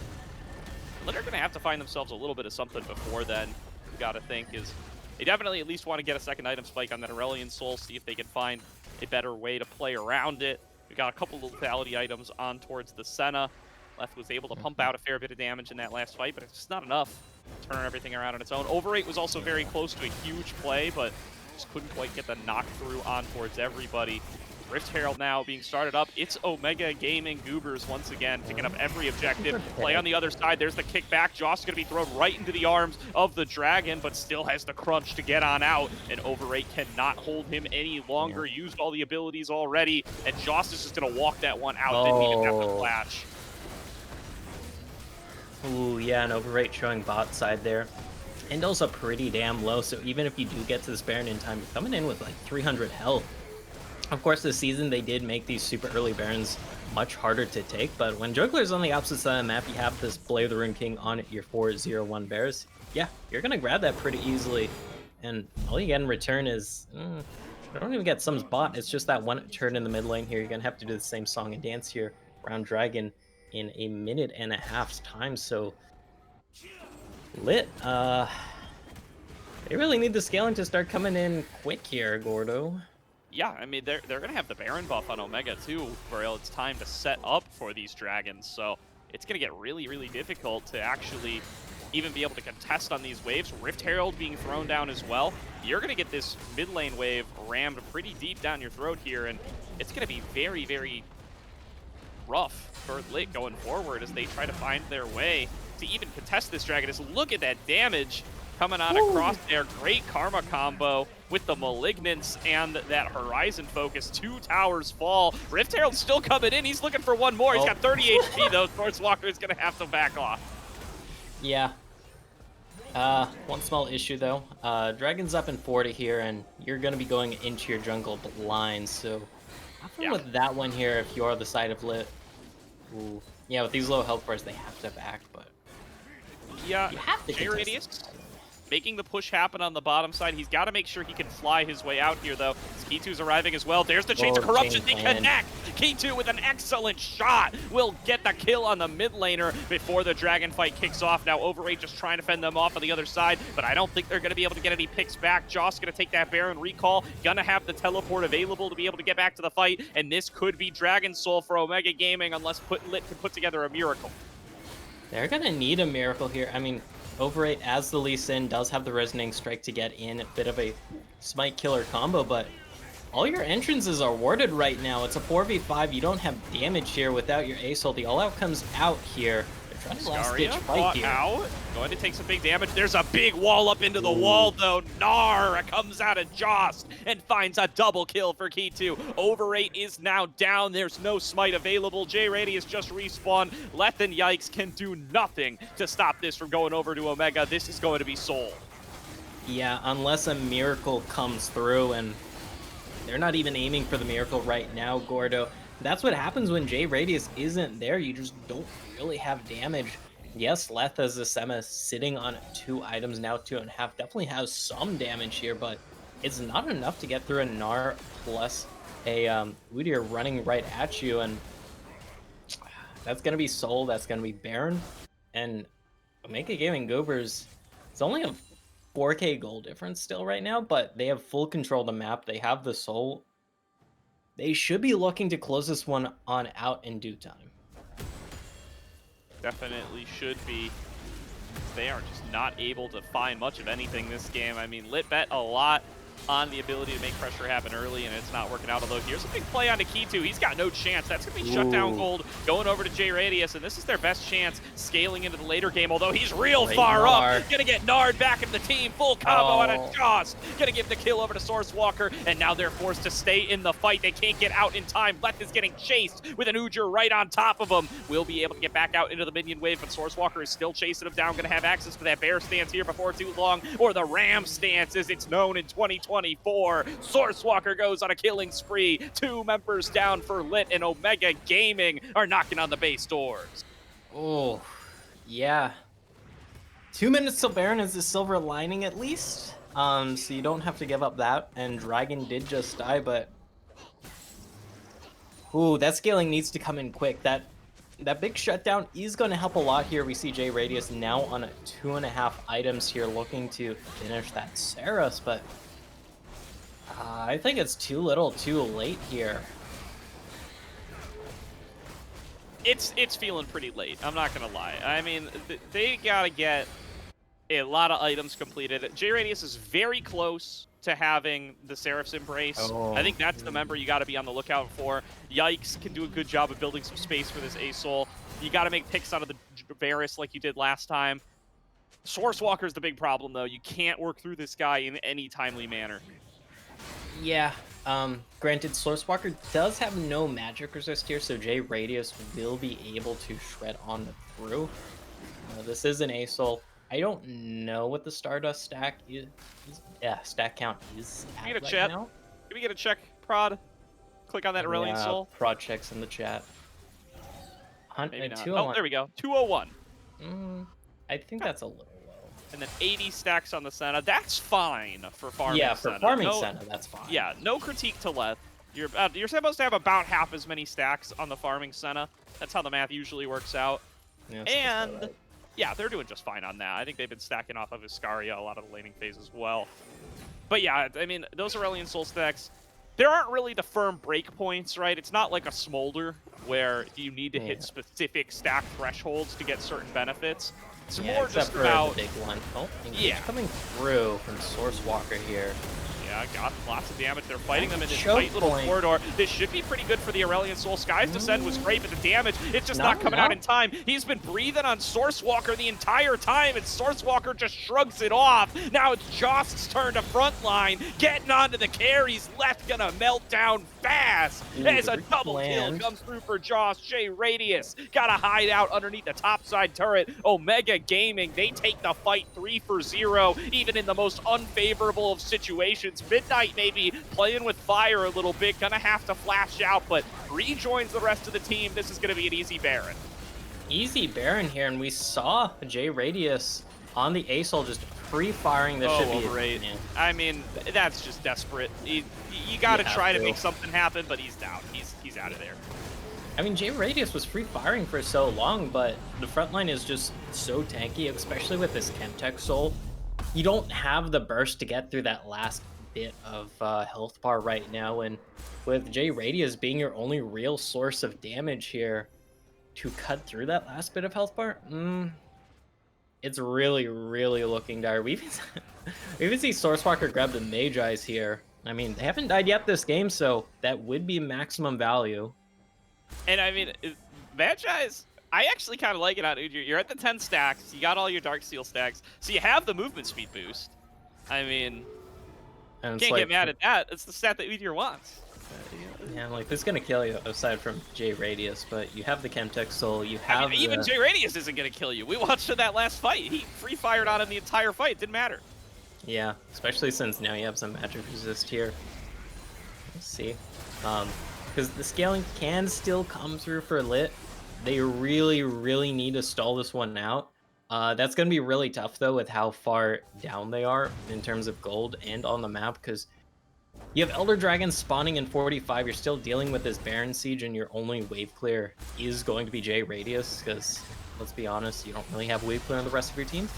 C: LiT are going to have to find themselves a little bit of something before then, you got to think, is they definitely at least want to get a second item spike on that Aurelion soul, see if they can find a better way to play around it. We got a couple of lethality items on towards the Senna. Left was able to pump out a fair bit of damage in that last fight, but it's just not enough to turn everything around on its own. Overrate was also very close to a huge play, but just couldn't quite get the knock through on towards everybody. Rift Herald now being started up. It's Omega Gaming Goobers once again, picking up every objective. Play on the other side. There's the kickback. Joss is going to be thrown right into the arms of the Dragon, but still has the crunch to get on out. And Overrate cannot hold him any longer. Used all the abilities already, and Joss is just going to walk that one out. Didn't even have to flash.
D: Ooh, yeah, an Overrate showing bot side there. And also pretty damn low, so even if you do get to this Baron in time, you're coming in with like 300 health. Of course, this season they did make these super early Barons much harder to take, but when Juggler's on the opposite side of the map, you have this Blade of the Rune King on your 4-0-1 Bears. Yeah, you're gonna grab that pretty easily, and all you get in return is... I don't even get Sum's bot, it's just that one turn in the mid lane here. You're gonna have to do the same song and dance here around Dragon in 1.5 minutes time, so... LiT, they really need the scaling to start coming in quick here, Gordo.
C: Yeah, I mean, they're going to have the Baron buff on Omega, too, where it's time to set up for these Dragons. So it's going to get really, really difficult to actually even be able to contest on these waves. Rift Herald being thrown down as well. You're going to get this mid lane wave rammed pretty deep down your throat here, and it's going to be very, very rough for LiT going forward as they try to find their way to even contest this Dragon. Just look at that damage coming on across there. Great Karma combo with the Malignance and that Horizon focus. 2 towers fall. Rift Herald's still coming in. He's looking for one more. He's got 30 HP though. Swordswalker is going to have to back off.
D: Yeah. One small issue though. Dragon's up in 40 here, and you're going to be going into your jungle blind. So have fun with that one here if you're the side of LiT. Ooh. Yeah, with these low health bars, they have to back, but
C: yeah,
D: you have to
C: Radius making the push happen on the bottom side. He's got to make sure he can fly his way out here, though. K2's arriving as well. There's the Chains of Corruption. They connect. K2 with an excellent shot will get the kill on the mid laner before the Dragon fight kicks off. Now Overrate just trying to fend them off on the other side, but I don't think they're going to be able to get any picks back. Joss going to take that Baron recall. Gonna have the teleport available to be able to get back to the fight, and this could be Dragon Soul for Omega Gaming unless LiT can put together a miracle.
D: They're going to need a miracle here. I mean, Overrate, as the Lee Sin, does have the Resonating Strike to get in. A bit of a Smite killer combo, but all your entrances are warded right now. It's a 4v5. You don't have damage here without your Ace ult. The all-out comes out here. They're Trying to last ditch
C: Scaria
D: fight
C: caught
D: here.
C: out. Going to take some big damage. There's a big wall up into the wall, though. Gnar comes out of Jost and finds a double kill for K2. Overrate is now down. There's no smite available. J-Radius just respawned. LiT and Yikes can do nothing to stop this from going over to Omega. This is going to be Soul.
D: Yeah, unless a miracle comes through, and they're not even aiming for the miracle right now, Gordo. That's what happens when J-Radius isn't there. You just don't really have damage. Yes, LiT as a Sema sitting on 2 items now, 2.5, definitely has some damage here, but it's not enough to get through a Gnar plus a Udyr running right at you, and that's going to be Soul, that's going to be Baron, and Omega Gaming Goobers, it's only a 4K goal difference still right now, but they have full control of the map, they have the Soul. They should be looking to close this one on out in due time.
C: Definitely should be. They are just not able to find much of anything this game. I mean, LiT bet a lot on the ability to make pressure happen early, and it's not working out. Although here's a big play onto K2. He's got no chance. That's going to be shut down gold going over to J-Radius, and this is their best chance scaling into the later game, although he's real far up. Going to get Nard back into the team. Full combo out of Jost. Going to give the kill over to Sourcewalker, and now they're forced to stay in the fight. They can't get out in time. LiT is getting chased with an Udyr right on top of him. Will be able to get back out into the minion wave, but Sourcewalker is still chasing him down. Going to have access to that bear stance here before too long, or the ram stance as it's known in 2024. Sourcewalker goes on a killing spree. 2 members down for LiT, and Omega Gaming are knocking on the base doors.
D: Oh, yeah. 2 minutes till Baron is the silver lining at least. So you don't have to give up that. And Dragon did just die, but ooh, that scaling needs to come in quick. That big shutdown is going to help a lot here. We see J-Radius now on 2.5 items here, looking to finish that Saras, but I think it's too little, too late here.
C: It's feeling pretty late. I'm not gonna lie. I mean, they gotta get a lot of items completed. J-Radius is very close to having the Seraph's Embrace. I think that's the member you got to be on the lookout for. Yikes can do a good job of building some space for this A-Soul. You got to make picks out of the Varus like you did last time. Sourcewalker is the big problem, though. You can't work through this guy in any timely manner.
D: Yeah, granted, Sourcewalker does have no magic resist here, so J-Radius will be able to shred on through. This is an A-Soul. I don't know what the Stardust stack is. Yeah, stack count is at
C: Can we get a
D: right
C: chat?
D: now.
C: Can we get a check, Prod? Click on that Aurelion Soul.
D: Prod checks in the chat.
C: Maybe not.
D: 201.
C: Oh, there we go. 201.
D: I think that's a little low.
C: And then 80 stacks on the Senna. That's fine for farming
D: Yeah, for
C: Senna.
D: farming
C: No,
D: Senna, that's fine.
C: Yeah, no critique to LiT. You're supposed to have about half as many stacks on the farming Senna. That's how the math usually works out.
D: Yeah,
C: And yeah, they're doing just fine on that. I think they've been stacking off of Iscaria a lot of the laning phase as well. But yeah, I mean, those Aurelion Soul stacks, there aren't really the firm breakpoints, right? It's not like a Smolder where you need to hit specific stack thresholds to get certain benefits. It's more just about
D: the big one. Oh, coming through from Sourcewalker here.
C: Yeah, got lots of damage. They're fighting them in this
D: Choke
C: tight little
D: point.
C: corridor. This should be pretty good for the Aurelion Soul. Sky's Descent was great, but the damage, it's just not coming out in time. He's been breathing on Sourcewalker the entire time, and Sourcewalker just shrugs it off. Now it's Jost's turn to frontline, getting onto the carries. Left gonna melt down fast as a double kill comes through for Jost. J-Radius gotta hide out underneath the topside turret. Omega Gaming, they take the fight 3-0, even in the most unfavorable of situations. Midnight maybe playing with fire a little bit, gonna have to flash out, but rejoins the rest of the team. This is gonna be an easy Baron.
D: Easy Baron here, and we saw J-Radius on the A-Soul just free-firing. This should be
C: overrate. I mean, that's just desperate. You gotta try to make something happen, but he's down. He's out of there.
D: I mean, J-Radius was free-firing for so long, but the front line is just so tanky, especially with this Chemtech Soul. You don't have the burst to get through that last bit of health bar right now, and with J-Radius being your only real source of damage here, to cut through that last bit of health bar, it's really, really looking dire. We even see Sourcewalker grab the Mage Eyes here. I mean, they haven't died yet this game, so that would be maximum value.
C: And I mean, Magi Eyes, I actually kind of like it on Udyr. You're at the 10 stacks. You got all your Darksteel stacks. So you have the movement speed boost. I mean,
D: And it's
C: can't
D: like,
C: get mad at that. It's the stat that Udyr wants.
D: yeah, like this is gonna kill you aside from J Radius, but you have the Chemtech Soul, you have
C: I mean, even
D: the...
C: J Radius isn't going to kill you. We watched in that last fight. He free fired on him the entire fight. Didn't matter.
D: Yeah, especially since now you have some magic resist here. Let's see. Because the scaling can still come through for LiT. They really, really need to stall this one out. That's going to be really tough, though, with how far down they are in terms of gold and on the map, because you have Elder Dragons spawning in 45, you're still dealing with this Baron Siege, and your only wave clear is going to be J Radius, because, let's be honest, you don't really have wave clear on the rest of your team.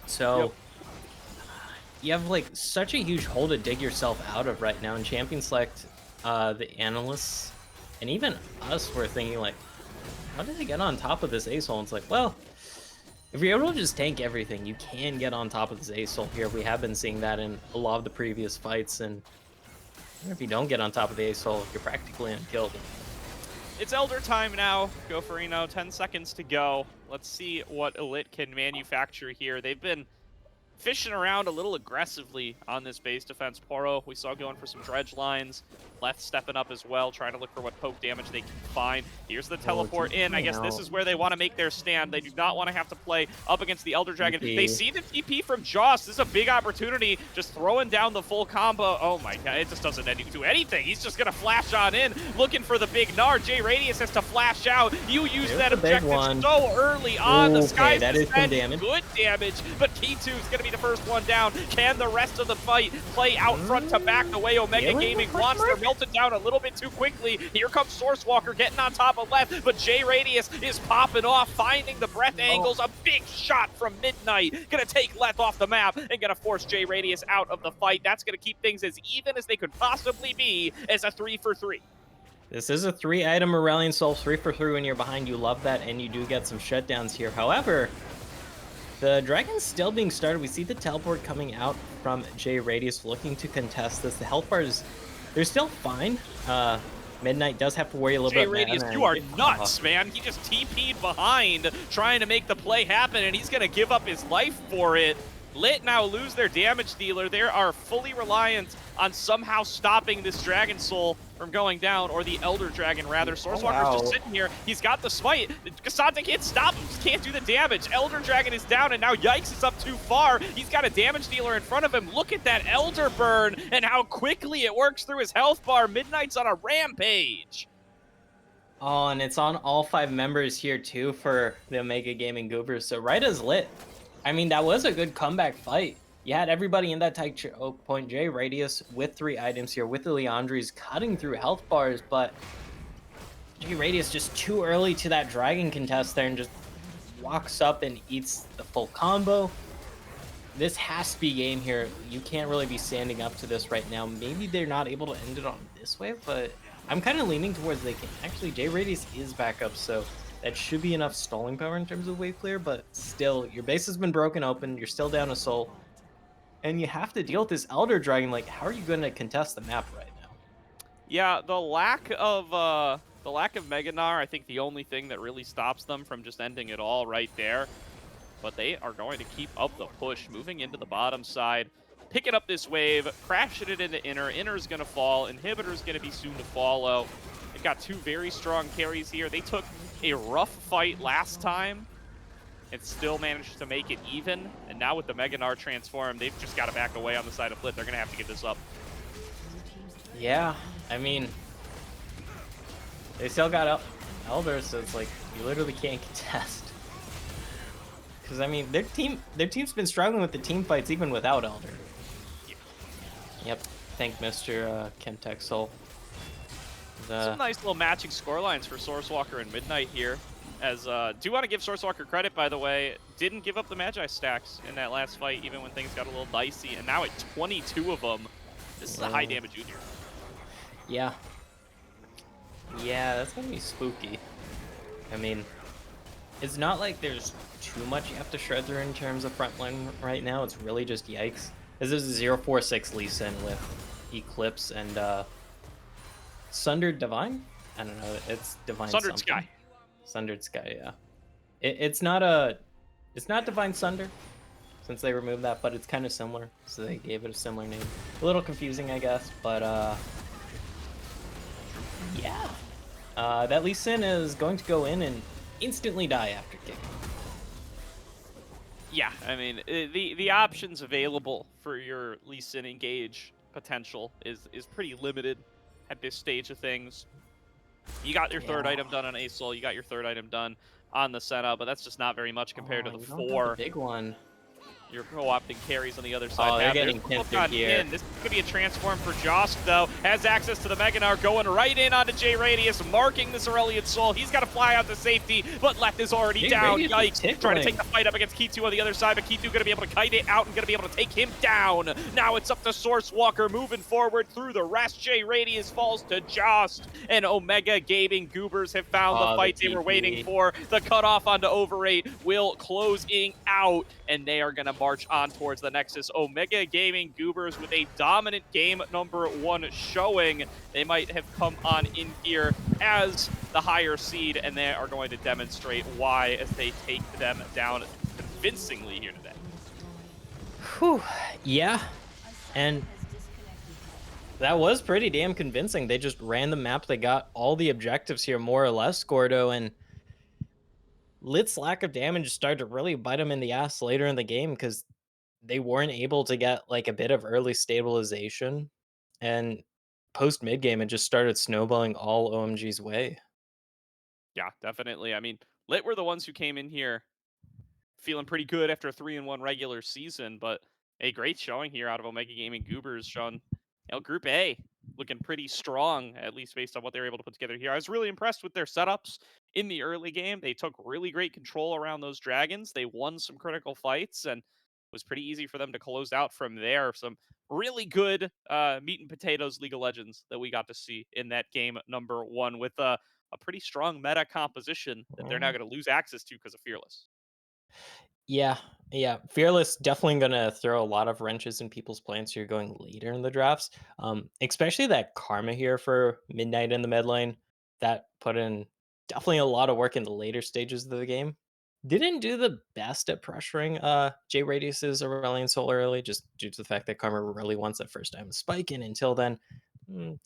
D: So... Yep. You have like such a huge hole to dig yourself out of right now, and Champion Select, the analysts, and even us were thinking like, how did they get on top of this ace hole? And it's like, well, if you're able to just tank everything, you can get on top of this ace hole here. We have been seeing that in a lot of the previous fights, and if you don't get on top of the ace hole, you're practically unkillable.
C: It's Elder time now. Go for Reno, 10 seconds to go. Let's see what LiT can manufacture here. They've been fishing around a little aggressively on this base defense. Poro, we saw going for some dredge lines. Left stepping up as well, trying to look for what poke damage they can find. Here's the teleport in. I guess this is where they want to make their stand. They do not want to have to play up against the Elder Dragon. They see the TP from Joss. This is a big opportunity. Just throwing down the full combo. Oh my god, it just doesn't do anything. He's just going to flash on in, looking for the big Nard. J Radius has to flash out. You use that objective so early on. The Sky's
D: that is some damage.
C: Good damage, but K2 is going to be the first one down. Can the rest of the fight play out front to back the way Omega Gaming wants? They're melted down a little bit too quickly. Here comes Source Walker getting on top of left, but J Radius is popping off, finding the breath angles. A big shot from Midnight. Gonna take Leth off the map and gonna force J Radius out of the fight. That's gonna keep things as even as they could possibly be as a 3-for-3.
D: This is a 3-item Aurelion Soul, 3-for-3 when you're behind. You love that, and you do get some shutdowns here. However, the Dragon's still being started. We see the teleport coming out from J Radius looking to contest this. The health bars, they're still fine. Midnight does have to worry a little bit.
C: J Radius, you are nuts, man. He just TP'd behind trying to make the play happen, and he's going to give up his life for it. LiT now lose their damage dealer. They are fully reliant on somehow stopping this Dragon Soul from going down, or the Elder Dragon, rather. Sourcewalker's just sitting here. He's got the smite. Cassandra can't stop him. Just can't do the damage. Elder Dragon is down, and now Yikes is up too far. He's got a damage dealer in front of him. Look at that Elder Burn and how quickly it works through his health bar. Midnight's on a rampage.
D: Oh, and it's on all 5 members here, too, for the Omega Gaming Goobers. So right as LiT. I mean, that was a good comeback fight. You had everybody in that tight choke point. J Radius with 3 items here, with the Leandries cutting through health bars, but J Radius just too early to that dragon contest there and just walks up and eats the full combo. This has to be game here. You can't really be standing up to this right now. Maybe they're not able to end it on this way, but I'm kind of leaning towards they can. Actually, J Radius is back up, so that should be enough stalling power in terms of wave clear, but still, your base has been broken open. You're still down a soul. And you have to deal with this Elder Dragon. Like, how are you going to contest the map right now?
C: Yeah, the lack of Meganar, I think the only thing that really stops them from just ending it all right there. But they are going to keep up the push, moving into the bottom side, picking up this wave, crashing it into Inner. Inner's going to fall. Inhibitor's going to be soon to follow. They've got 2 very strong carries here. They took a rough fight last time and still managed to make it even. And now with the Meganar transform, they've just got to back away on the side of LiT. They're going to have to get this up.
D: Yeah, I mean, they still got Elder, so it's like, you literally can't contest. Because, I mean, their team's been struggling with the team fights even without Elder.
C: Yeah.
D: Yep, thank Mr. Chemtech Soul.
C: Some nice little matching scorelines for Sourcewalker and Midnight here. As do want to give Sourcewalker credit, by the way, didn't give up the Magi stacks in that last fight, even when things got a little dicey, and now at 22 of them, this is a high damage Udyr.
D: Yeah. Yeah, that's gonna be spooky. I mean, it's not like there's too much you have to shred through in terms of frontline right now. It's really just Yikes. This is a 0-4-6 Lee Sin with Eclipse and Sundered Divine? I don't know, it's Divine
C: Sundered
D: something.
C: Sky.
D: Sundered Sky, yeah. It's not Divine Sunder, since they removed that, but it's kind of similar, so they gave it a similar name. A little confusing, I guess, but yeah. That Lee Sin is going to go in and instantly die after kicking.
C: Yeah, I mean, the options available for your Lee Sin engage potential is pretty limited at this stage of things. You got your third
D: Yeah.
C: item done on Aesol, you got your third item done on the Senna, but that's just not very much compared to the
D: You don't have
C: four
D: the big one.
C: you're co-opting carries on the other side.
D: Oh, they're
C: Now,
D: getting
C: there's
D: pinned
C: Hook
D: through
C: on
D: here.
C: in. This could be a transform for Josk, though. Has access to the Meganar, going right in onto J Radius, marking this Aurelian Soul. He's got to fly out to safety, but LiT is already
D: J
C: down.
D: Radius is
C: Yikes. Trying to take
D: tickling.
C: the fight up against Kitu on the other side, but Kitu going to be able to kite it out and going to be able to take him down. Now it's up to Source Walker moving forward through the rest. J Radius falls to Jost, and Omega Gaming Goobers have found the
D: Oh,
C: fight
D: the
C: they were
D: TP.
C: waiting for. The cutoff onto Overrate will closing out, and they are going to march on towards the Nexus. Omega Gaming Goobers with a dominant game number 1 showing. They might have come on in here as the higher seed, and they are going to demonstrate why as they take them down convincingly here today.
D: Whew. Yeah, and that was pretty damn convincing. They just ran the map. They got all the objectives here, more or less, Gordo, and LiT's lack of damage started to really bite them in the ass later in the game because they weren't able to get like a bit of early stabilization, and post mid game it just started snowballing all OMG's way.
C: Yeah, definitely. I mean, LiT were the ones who came in here feeling pretty good after a 3-1 regular season, but a great showing here out of Omega Gaming Goobers, Sean. Group A looking pretty strong, at least based on what they were able to put together here. I was really impressed with their setups in the early game. They took really great control around those dragons. They won some critical fights, and it was pretty easy for them to close out from there. Some really good meat and potatoes League of Legends that we got to see in that game number 1 with a pretty strong meta composition that they're now going to lose access to because of Fearless.
D: Yeah, yeah. Fearless definitely gonna throw a lot of wrenches in people's plans here going later in the drafts. Especially that Karma here for Midnight in the mid lane. That put in definitely a lot of work in the later stages of the game. Didn't do the best at pressuring J Radius's Aurelion Soul early, just due to the fact that Karma really wants that first time spike, and until then,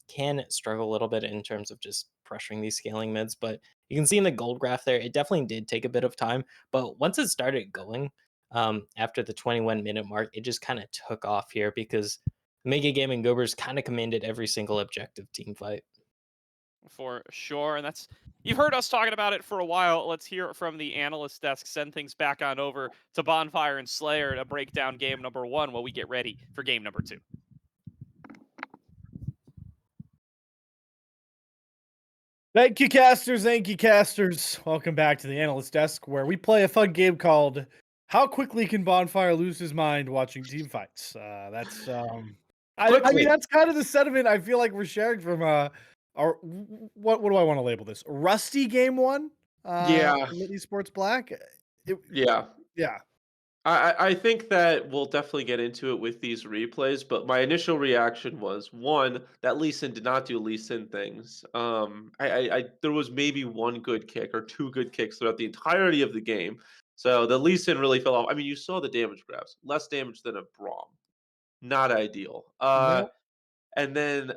D: can struggle a little bit in terms of just pressuring these scaling mids. But you can see in the gold graph there, it definitely did take a bit of time. But once it started going, after the 21-minute mark, it just kind of took off here because Mega Gaming Goobers kind of commanded every single objective team fight.
C: For sure, and that's you've heard us talking about it for a while. Let's hear it from the analyst desk. Send things back on over to Bonfire and Slayer to break down game number 1 while we get ready for game number 2.
A: Thank you, casters. Thank you, casters. Welcome back to the analyst desk, where we play a fun game called "How Quickly Can Bonfire Lose His Mind Watching Team Fights?" I mean, that's kind of the sentiment I feel like we're sharing from our what do I want to label this? Rusty game 1.
B: Yeah.
A: LiT Esports Black.
B: Yeah.
A: Yeah.
B: I think that we'll definitely get into it with these replays, but my initial reaction was one that Lee Sin did not do Lee Sin things. I there was maybe one good kick or two good kicks throughout the entirety of the game, so the Lee Sin really fell off. I mean, you saw the damage graphs, less damage than a Braum, not ideal.
A: No.
B: And then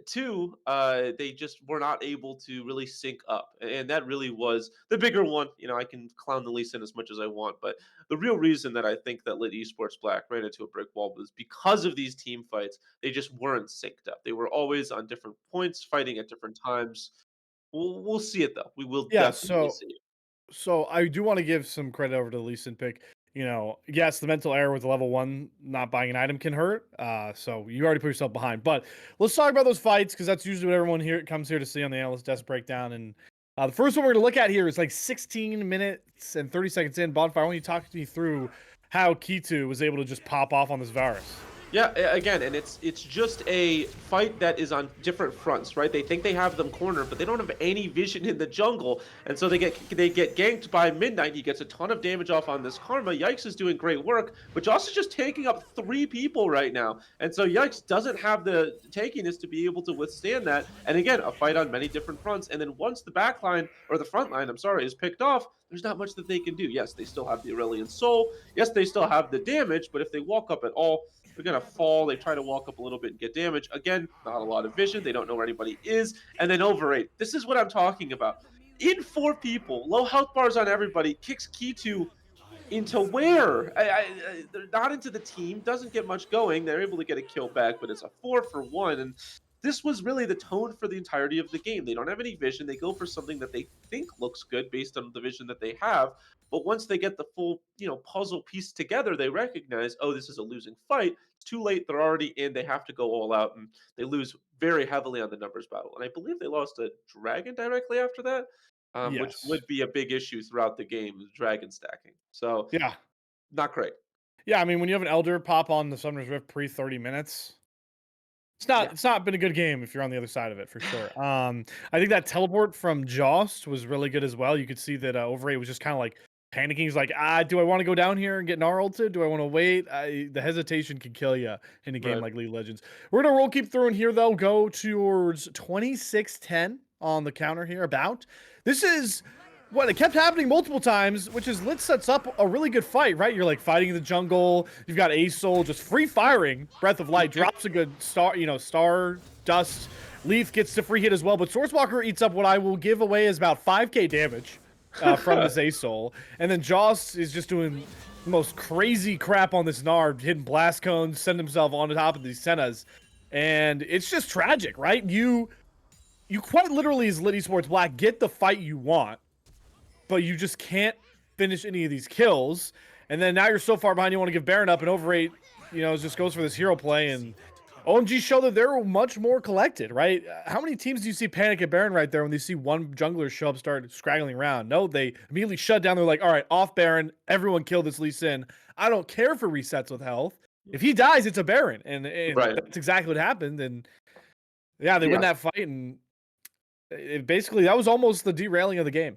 B: two, they just were not able to really sync up, and that really was the bigger one. You know, I can clown the Lee Sin as much as I want, but the real reason that I think that LiT Esports Black ran into a brick wall was because of these team fights. They just weren't synced up. They were always on different points, fighting at different times. We'll see it though. We will
A: Yeah.
B: definitely see it.
A: So I do want to give some credit over to the Lee Sin pick. You know, yes, the mental error with level 1 not buying an item can hurt. So you already put yourself behind. But let's talk about those fights, because that's usually what everyone here comes here to see on the analyst desk breakdown. And the first one we're going to look at here is like 16 minutes and 30 seconds in. Bonfire, why don't you talk me through how Kitu was able to just pop off on this Varus?
B: Yeah, again, and it's just a fight that is on different fronts, right? They think they have them cornered, but they don't have any vision in the jungle, and so they get ganked by Midnight. He gets a ton of damage off on this Karma. Yikes is doing great work, but Joss is just taking up 3 people right now, and so Yikes doesn't have the tankiness to be able to withstand that. And again, a fight on many different fronts, and then once the back line or the front line, I'm sorry, is picked off, there's not much that they can do. Yes, they still have the Aurelion Soul. Yes, they still have the damage, but if they walk up at all, they're going to fall. They try to walk up a little bit and get damage. Again, not a lot of vision. They don't know where anybody is. And then overrate. This is what I'm talking about. In 4 people, low health bars on everybody, kicks Key2 into where? They're not into the team. Doesn't get much going. They're able to get a kill back, but it's a 4-for-1. And this was really the tone for the entirety of the game. They don't have any vision. They go for something that they think looks good based on the vision that they have. But once they get the full, puzzle piece together, they recognize, oh, this is a losing fight. It's too late. They're already in. They have to go all out, and they lose very heavily on the numbers battle. And I believe they lost a dragon directly after that, which
A: Yes.
B: would be a big issue throughout the game, dragon stacking. So
A: Yeah.
B: not great.
A: Yeah, I mean, when you have an Elder pop on the Summoner's Rift pre 30 minutes,
B: Yeah.
A: it's not been a good game if you're on the other side of it for sure. I think that teleport from Jost was really good as well. You could see that Overrate was just kind of like panicking. He's like, do I want to go down here and get gnarled? Do I want to wait? The hesitation can kill you in a game
B: Right.
A: like League of Legends. We're gonna roll keep throwing here though. Go towards 26-10 on the counter here. About this is what it kept happening multiple times, which is LiT sets up a really good fight, right? You're like fighting in the jungle. You've got Soul just free firing. Breath of Light drops a good star dust. Leaf gets the free hit as well, but Sourcewalker eats up what I will give away as about 5k damage from this Soul. And then Joss is just doing the most crazy crap on this Nard, hitting blast cones, send himself on the top of these Sennas. And it's just tragic, right? You quite literally as LiT Esports Black get the fight you want, but you just can't finish any of these kills. And then now you're so far behind, you want to give Baron up, and Overrate, just goes for this hero play. And OMG show that they're much more collected, right? How many teams do you see panic at Baron right there when they see one jungler show up, start scraggling around? No, they immediately shut down. They're like, all right, off Baron, everyone kill this Lee Sin. I don't care for resets with health. If he dies, it's a Baron. And
B: Right.
A: that's exactly what happened. And yeah, they win
B: Yeah.
A: that fight. And basically, that was almost the derailing of the game.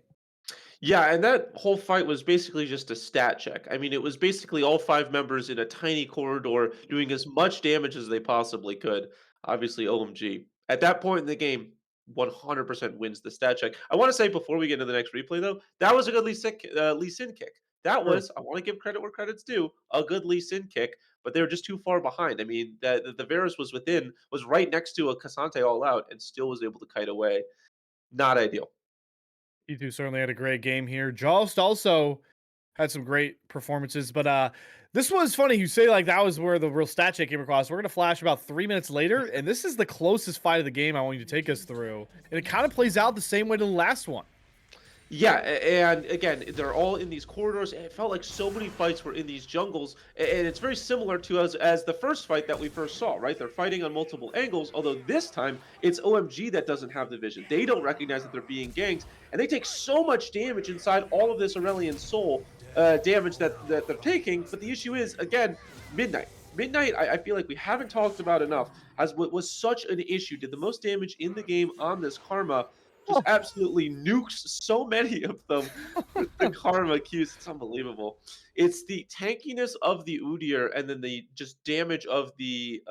B: Yeah, and that whole fight was basically just a stat check. I mean, it was basically all 5 members in a tiny corridor doing as much damage as they possibly could. Obviously, OMG. At that point in the game, 100% wins the stat check. I want to say before we get into the next replay, though, that was a good Lee Sin kick. That
A: True.
B: was, I want to give credit where credit's due, a good Lee Sin kick, but they were just too far behind. I mean, the Varus was right next to a Cassante all out and still was able to kite away. Not ideal.
A: You two certainly had a great game here. Jost also had some great performances, but this was funny. You say like that was where the real stat check came across. We're gonna flash about 3 minutes later, and this is the closest fight of the game I want you to take us through, and it kind of plays out the same way to the last one.
B: Yeah, and again, they're all in these corridors. And it felt like so many fights were in these jungles, and it's very similar to as the first fight that we first saw. Right, they're fighting on multiple angles. Although this time it's OMG that doesn't have the vision. They don't recognize that they're being ganked, and they take so much damage inside all of this Aurelion Soul damage that they're taking. But the issue is again, Midnight. Midnight, I feel like we haven't talked about enough, as what was such an issue. Did the most damage in the game on this Karma. Just absolutely nukes so many of them with the Karma Qs. It's unbelievable. It's the tankiness of the Udyr and then the just damage of the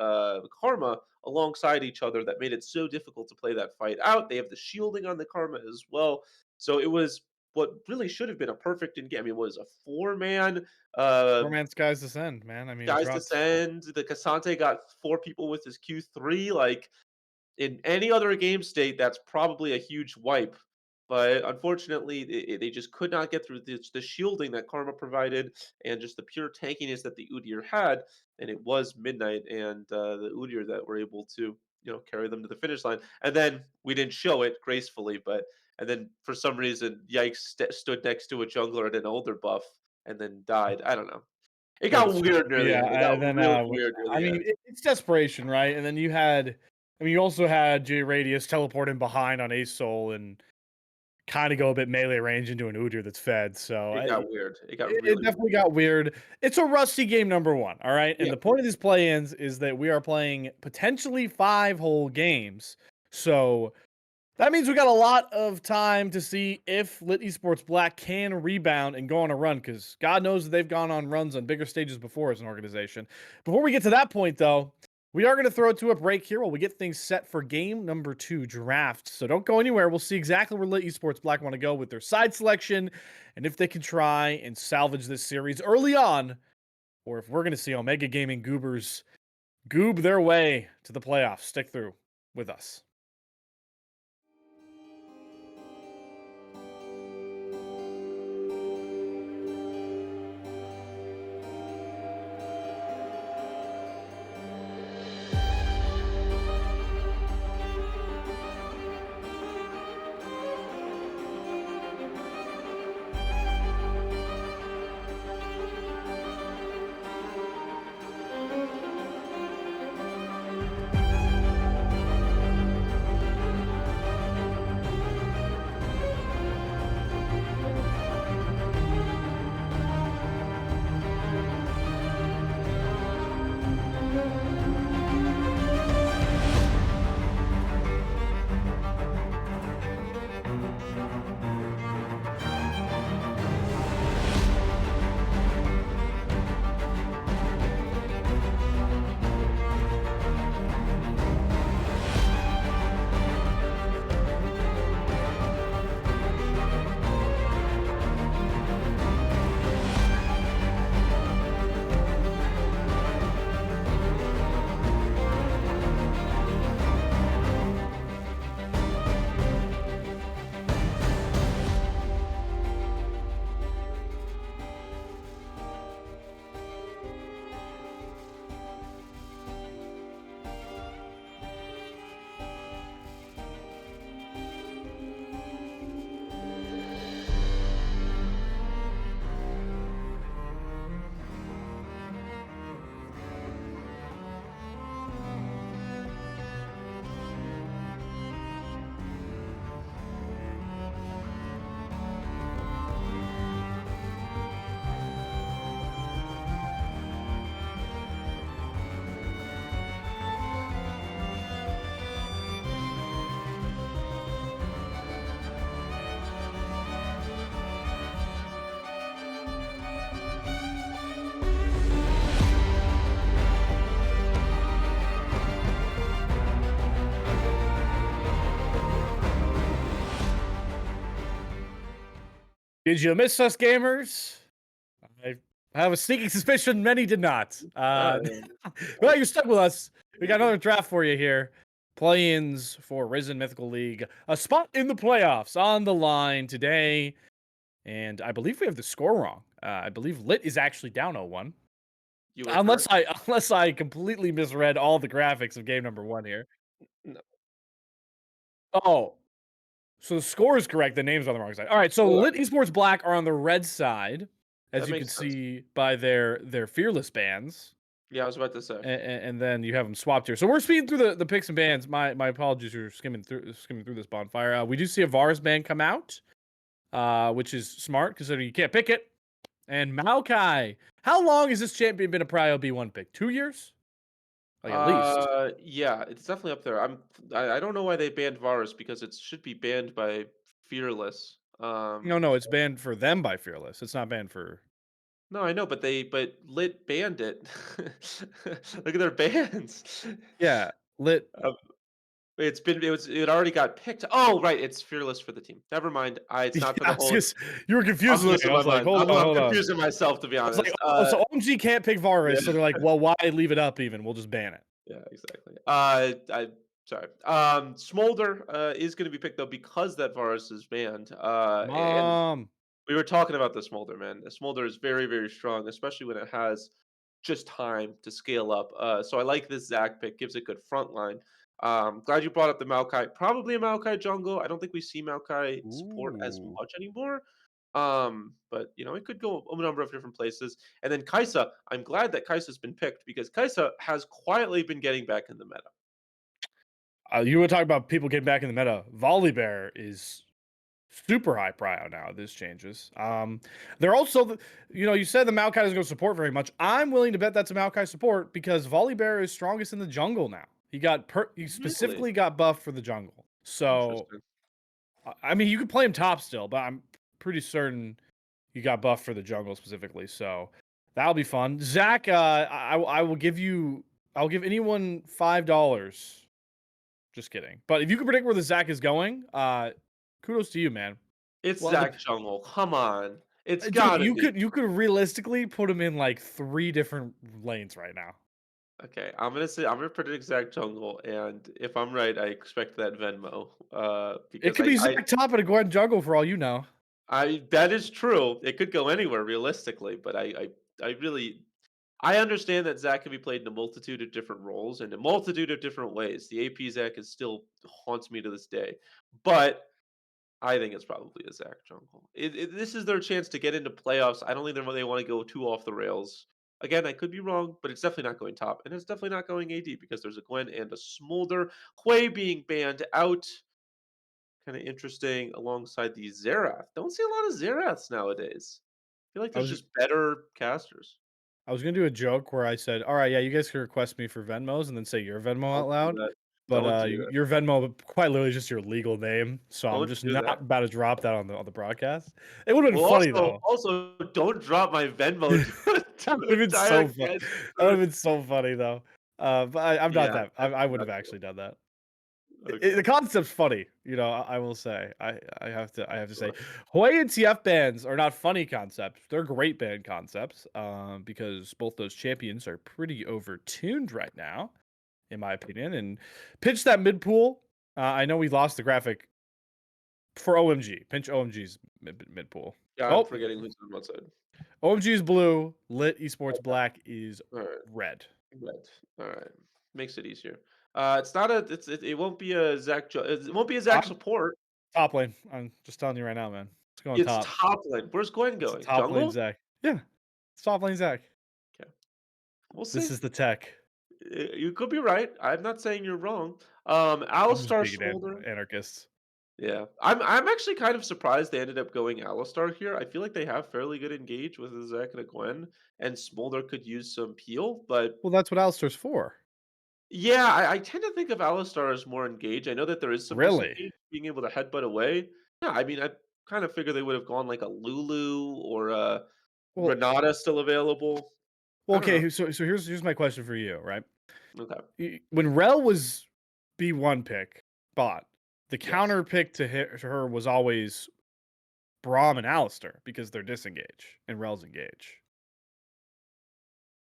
B: Karma alongside each other that made it so difficult to play that fight out. They have the shielding on the Karma as well. So it was what really should have been a perfect in game. I mean, it was a 4-man
A: Romance Skies Descend, man. I mean,
B: guys
A: dropped.
B: descend. The Cassante got 4 people with his Q3. Like, in any other game state, that's probably a huge wipe. But unfortunately, they just could not get through the shielding that Karma provided and just the pure tankiness that the Udyr had. And it was Midnight and the Udyr that were able to, carry them to the finish line. And then we didn't show it gracefully, and then for some reason, Yikes stood next to a jungler at an older buff and then died. I don't know. It
A: Yeah,
B: got weird near the
A: yeah,
B: end. It got
A: and then
B: really weird near
A: I
B: the
A: mean,
B: end.
A: it's desperation, right? And then you also had J Radius teleporting behind on Ace Soul, and kind of go a bit melee range into an Udyr that's fed. So
B: It got weird. It got
A: it
B: really
A: definitely got weird. It's a rusty game number one. All right. And
B: Yeah.
A: the point of these play-ins is that we are playing potentially 5 whole games. So that means we got a lot of time to see if LiT Esports Black can rebound and go on a run, because God knows that they've gone on runs on bigger stages before as an organization. Before we get to that point, though, we are going to throw it to a break here while we get things set for game number 2, draft. So don't go anywhere. We'll see exactly where LiT Esports Black want to go with their side selection and if they can try and salvage this series early on, or if we're going to see Omega Gaming Goobers goob their way to the playoffs. Stick through with us. Did you miss us, gamers? I have a sneaking suspicion many did not. Well, you're stuck with us. We got another draft for you here. Play-ins for Risen Mythical League. A spot in the playoffs on the line today. And I believe we have the score wrong. I believe LiT is actually down 0-1.
B: You were
A: Unless
B: correct.
A: I completely misread all the graphics of game number 1 here.
B: No.
A: Oh, so the score is correct. The name's on the wrong side. All right, so
B: Well,
A: LiT Esports Black are on the red side, as
B: that
A: you can
B: makes sense.
A: see by their fearless bands,
B: Yeah, I was about to say.
A: and then you have them swapped here. So we're speeding through the picks and bans. My apologies for skimming through this bonfire. We do see a Vars band come out, which is smart considering you can't pick it. And Maokai, how long has this champion been a Prio B1 pick? 2 years, like at least.
B: Yeah, it's definitely up there. I don't know why they banned Varus because it should be banned by Fearless.
A: No, it's banned for them by Fearless. It's not banned for.
B: No, I know, but LiT banned it. Look at their bans.
A: Yeah, LiT.
B: Um, it already got picked. Oh, right, it's Fearless for the team. Never mind. It's not for
A: Yeah,
B: the whole.
A: you were
B: I'm
A: confusing me.
B: losing
A: I
B: my
A: was like,
B: mind.
A: hold
B: I'm
A: on.
B: confusing myself, to be
A: I was like,
B: honest.
A: oh, so OMG can't pick Varus,
B: yeah.
A: so they're like, well, why leave it up even? We'll just ban it.
B: Yeah, exactly. Sorry. Smolder is going to be picked though because that Varus is banned. And
A: Mom.
B: we were talking about the Smolder, man. The Smolder is very, very strong, especially when it has just time to scale up. So I like this Zac pick. Gives it good front line. Glad you brought up the Maokai. Probably a Maokai jungle. I don't think we see Maokai support as
A: Ooh.
B: much anymore. But it could go a number of different places. And then Kaisa, I'm glad that Kaisa's been picked because Kaisa has quietly been getting back in the meta.
A: You were talking about people getting back in the meta. Volibear is super high prio now. This changes. They're also, you said the Maokai doesn't go support very much. I'm willing to bet that's a Maokai support because Volibear is strongest in the jungle now. He
B: Really?
A: specifically got buffed for the jungle. So,
B: Interesting.
A: I mean, you could play him top still, but I'm pretty certain you got buffed for the jungle specifically. So that'll be fun. Zach, I will give you. I'll give anyone $5. Just kidding. But if you can predict where the Zach is going, kudos to you, man.
B: It's
A: Well,
B: Zach Jungle. Come on. It's
A: dude,
B: gotta be.
A: you could realistically put him in like 3 different lanes right now.
B: Okay, I'm gonna predict Zach Jungle, and if I'm right, I expect that Venmo.
A: It
B: Because
A: could be Zach top and a Gwen jungle for all you know.
B: I that is true. It could go anywhere realistically, but I really I understand that Zach can be played in a multitude of different roles and a multitude of different ways. The AP Zach is still haunts me to this day, but I think it's probably a Zach Jungle. This is their chance to get into playoffs. I don't think they want to go too off the rails. Again, I could be wrong, but it's definitely not going top, and it's definitely not going AD because there's a Gwen and a Smolder. Quay being banned out, kind of interesting alongside the Xerath. Don't see a lot of Xeraths nowadays. I feel like
A: I
B: there's
A: was
B: just better casters.
A: I was gonna do a joke where I said, "All right, yeah, you guys can request me for Venmos and then say your Venmo out
B: Don't do
A: loud."
B: that.
A: But
B: Don't do that.
A: your Venmo quite literally is just your legal name, so I'm
B: Don't
A: just
B: do
A: not
B: that.
A: about to drop that on the broadcast. It would have been
B: Well,
A: funny though.
B: also, don't drop my Venmo
A: That
B: to
A: would have
B: a
A: been so
B: direct
A: fun.
B: cash
A: That would have
B: transfer.
A: been so funny though. But I'm not
B: Yeah,
A: that. I
B: definitely
A: would
B: not
A: have
B: cool.
A: actually done that.
B: Okay,
A: The concept's funny, I will say. I have to say,
B: sure.
A: Hoi and TF bans are not funny concepts. They're great ban concepts. Because both those champions are pretty overtuned right now, in my opinion. And pitch that mid pool. I know we lost the graphic for OMG. Pinch OMG's mid pool.
B: Yeah, I'm
A: Oh,
B: forgetting who's on what side.
A: OMG is blue. Lit Esports
B: Okay,
A: black is
B: alright,
A: red.
B: red. Alright, makes it easier. It's not a it won't be a it won't be a Zach
A: I'm
B: support.
A: top lane. I'm just telling you right now, man. It's going
B: It's
A: top.
B: top lane. Where's Gwen
A: It's a
B: going?
A: top lane
B: Jungle?
A: Zach. Yeah, it's top lane Zach.
B: Okay, we'll
A: This
B: see.
A: is the tech.
B: You could be right. I'm not saying you're wrong.
A: I'm just
B: Alistar
A: being an
B: Smolder.
A: anarchist.
B: Yeah, I'm actually kind of surprised they ended up going Alistar here. I feel like they have fairly good engage with a Zac and a Gwen, and Smolder could use some peel. But
A: Well, that's what Alistar's for.
B: yeah, I tend to think of Alistar as more engaged. I know that there is some
A: Really?
B: disengage, being able to headbutt away. Yeah, I mean, I kind of figure they would have gone like a Lulu or a
A: Well,
B: Renata still available. I don't know.
A: okay. So here's my question for you, right?
B: Okay.
A: When Rel was B1 pick bot, the
B: Yes.
A: counter pick to her was always Braum and Alistar because they're disengage and Rel's engage.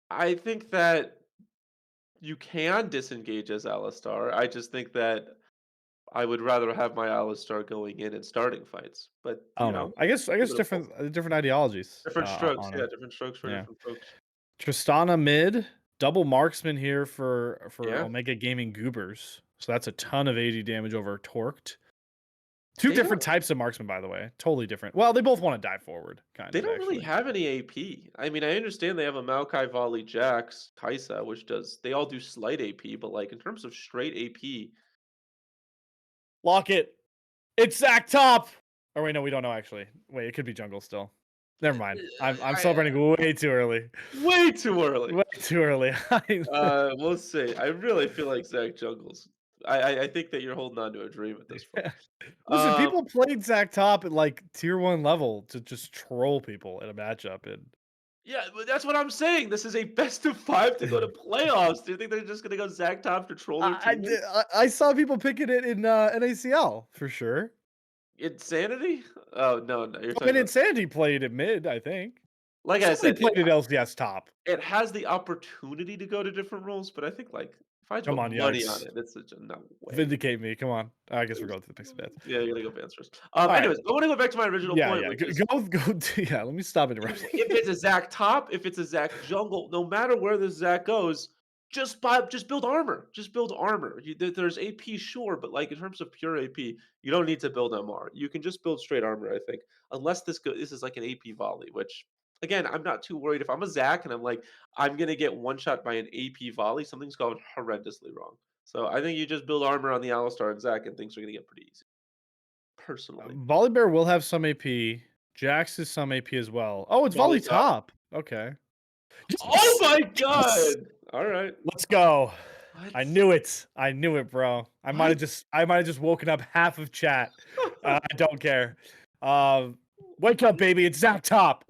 B: I think that you can disengage as Alistar. I just think that I would rather have my Alistar going in and starting fights, but,
A: I don't know. I guess different different ideologies
B: different strokes,
A: on
B: yeah,
A: them.
B: different strokes for
A: Yeah.
B: different folks.
A: Tristana mid, double marksman here for
B: Yeah,
A: Omega Gaming Goobers. So that's a ton of 80 damage over Torqued. Two
B: they
A: different
B: don't
A: types of marksman, by the way. Totally different. Well, they both want to dive forward, kind
B: they
A: of
B: don't really
A: actually.
B: have any AP. I mean, I understand they have a Maokai Volley Jax, Kaisa, which does they all do slight AP, but, like, in terms of straight AP,
A: Lock it. It's Zach Top. Or wait, no, we don't know actually. Wait, it could be jungle still. Never mind. I'm
B: I
A: celebrating way too early.
B: way too early.
A: Way too early.
B: We'll see. I really feel like Zach Jungles. I think that you're holding on to a dream at this point.
A: Listen,
B: Um
A: people played Zach Top at like tier 1 level to just troll people in a matchup, and
B: Yeah, but that's what I'm saying. This is a best of 5 to go to playoffs. Do you think they're just gonna go Zach Top to troll their teammates?
A: I saw people picking it in NACL for sure.
B: Insanity? Oh, no, no, you're
A: I
B: talking
A: mean,
B: about
A: Insanity played at mid, I think.
B: like I
A: Somebody
B: said,
A: played at LCS top.
B: it has the opportunity to go to different roles, but I think, like, if I had to
A: Come
B: put
A: on,
B: money on
A: Yikes.
B: it, it's such a no way.
A: Vindicate me. Come on. I guess we're going to the picks of bets.
B: Yeah, you gotta go Vans first.
A: All right.
B: Anyways, I wanna go back to my original
A: Yeah,
B: point,
A: yeah.
B: which is
A: Yeah, let me stop
B: if
A: interrupting.
B: it's a Zac top, if it's a Zac jungle, no matter where the Zac goes, just build armor. Just build armor. There's AP, sure, but like in terms of pure AP, you don't need to build MR. You can just build straight armor, I think, unless this is like an AP volley, which again, I'm not too worried. If I'm a Zac and I'm like, I'm gonna get one shot by an AP volley, something's gone horrendously wrong. So I think you just build armor on the Alistar and Zac, and things are gonna get pretty easy. personally.
A: Volibear will have some AP. Jax is some AP as well. Oh, it's
B: Volley
A: Volley top. Okay.
B: Oh
A: Yes!
B: my
A: Yes!
B: god! All right.
A: Let's go.
B: What?
A: I knew it. I knew it, bro. I might
B: What?
A: have just woken up half of chat. I don't care. Wake up, baby. It's Zach Top.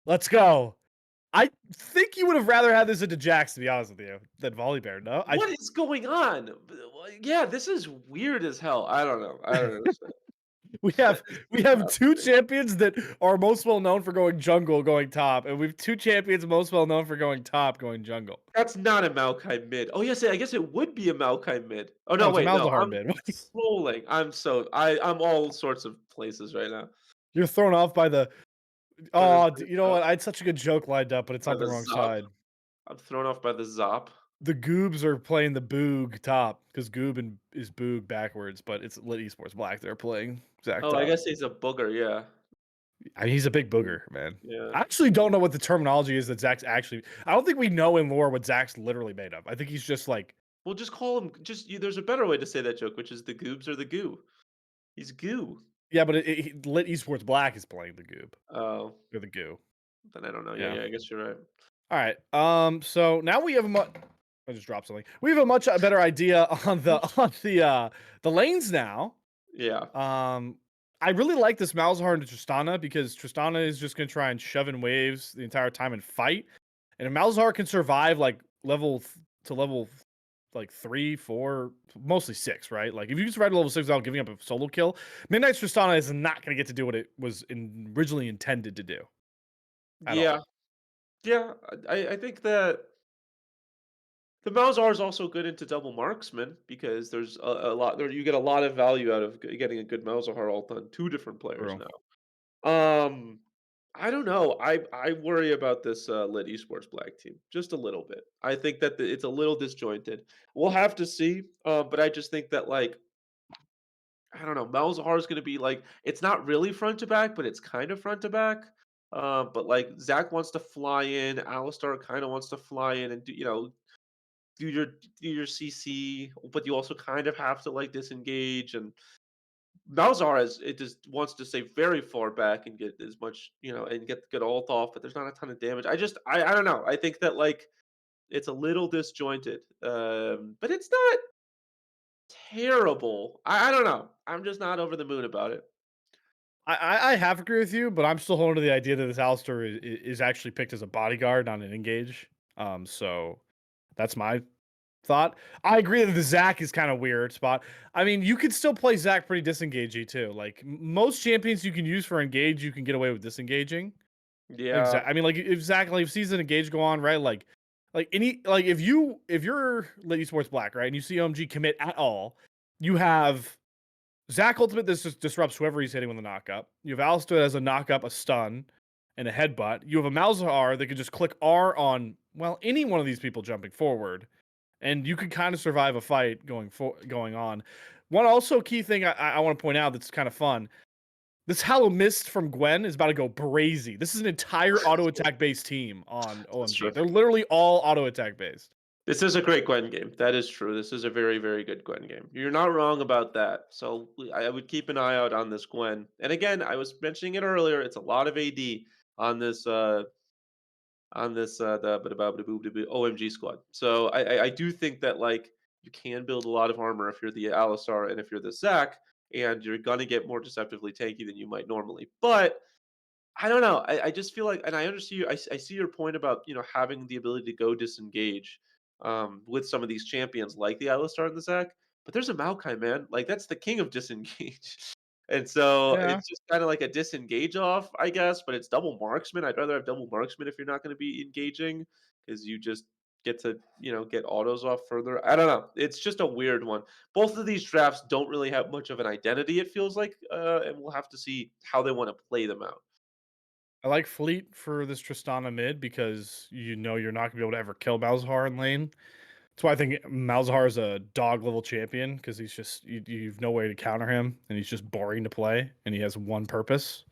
A: Let's go. I think you would have rather had this into Jax, to be honest with you, than Volibear. No,
B: What is going on? Yeah, this is weird as hell. I don't know. I don't understand.
A: we
B: That
A: have
B: is
A: we have two
B: fascinating.
A: champions that are most well known for going jungle, going top, and we have two champions most well known for going top, going jungle.
B: That's not a Maokai mid. Oh yes, I guess it would be a Maokai mid. Oh
A: No,
B: no,
A: it's a
B: wait, no,
A: Malzahar
B: I'm
A: mid.
B: trolling. I'm all sorts of places right now.
A: You're thrown off by the.
B: By the
A: Oh, you know what? I had such a good joke lined up, but it's
B: by
A: on the
B: the
A: wrong
B: Zop.
A: side.
B: I'm thrown off by the Zop.
A: The Goobs are playing the Boog top because is Boog backwards, but it's LiT Esports Black. They're playing Zach
B: Oh, I
A: top.
B: guess he's a booger. Yeah,
A: I mean, he's a big booger, man.
B: yeah.
A: I actually don't know what the terminology is that Zach's actually. I don't think we know in lore what Zach's literally made of. I think he's just like.
B: Well, just call him. There's a better way to say that joke, which is the Goobs or the Goo. He's Goo.
A: Yeah, but LiT Esports Black is playing the Goob
B: Oh,
A: or the Goo.
B: then I don't know.
A: Yeah.
B: Yeah, I guess you're right.
A: All right. So now we have a much. I just dropped something. We have a much better idea on the lanes now.
B: Yeah.
A: I really like this Malzahar into Tristana because Tristana is just gonna try and shove in waves the entire time and fight. And if Malzahar can survive like level like 3, 4, mostly 6, right? Like if you can survive to level 6 without giving up a solo kill, Midnight Tristana is not gonna get to do what it was originally intended to do. At all.
B: Yeah. Yeah. I think that the Malzahar is also good into double marksman because there's a lot there. You get a lot of value out of getting a good Malzahar ult on two different players
A: True.
B: now. I don't know. I worry about this LiT Esports Black team just a little bit. I think that it's a little disjointed. We'll have to see. But I just think that like I don't know. Malzahar is going to be like it's not really front to back, but it's kind of front to back. But like Zach wants to fly in, Alistar kind of wants to fly in and do your CC, but you also kind of have to like disengage. And Malzahar is it just wants to stay very far back and get as much and get good ult off, but there's not a ton of damage. I don't know. I think that like it's a little disjointed, but it's not terrible. I don't know. I'm just not over the moon about it.
A: I half agree with you, but I'm still holding to the idea that this Alistair is actually picked as a bodyguard, not an engage. So that's my thought. I agree that the Zac is kind of weird spot. I mean, you could still play Zac pretty disengagey too. Like most champions you can use for engage, you can get away with disengaging. Like
B: Yeah.
A: I mean, like if Zac, like if season engage go on, right? Like if you're Lady Sports Black, right, and you see OMG commit at all, you have Zac ultimate. This just disrupts whoever he's hitting with a knockup. You have Alistair as a knockup, a stun, and a headbutt. You have a Malzahar that can just click R on any one of these people jumping forward, and you can kind of survive a fight going on. One also key thing I want to point out that's kind of fun. This Hallow Mist from Gwen is about to go brazy. This is an entire auto attack based team on
B: That's true.
A: OMG. They're literally all auto attack based.
B: This is a great Gwen game. That is true. This is a very, very good Gwen game. You're not wrong about that. So I would keep an eye out on this Gwen. And again, I was mentioning it earlier. It's a lot of AD on this the OMG squad. So I do think that like you can build a lot of armor if you're the Alistar and if you're the Zac, and you're gonna get more deceptively tanky than you might normally. But I don't know. I just feel like, and I understand you. I see your point about having the ability to go disengage with some of these champions like the Alistar and the Zac. But there's a Maokai, man. Like that's the king of disengage. And so
A: Yeah.
B: it's just kind of like a disengage off, I guess, but it's double marksman. I'd rather have double marksman if you're not going to be engaging because you just get to, get autos off further. I don't know. It's just a weird one. Both of these drafts don't really have much of an identity, it feels like, and we'll have to see how they want to play them out.
A: I like Fleet for this Tristana mid because you're not gonna be able to ever kill Malzahar in lane. That's why I think Malzahar is a dog level champion because he's just you've no way to counter him and he's just boring to play and he has one purpose.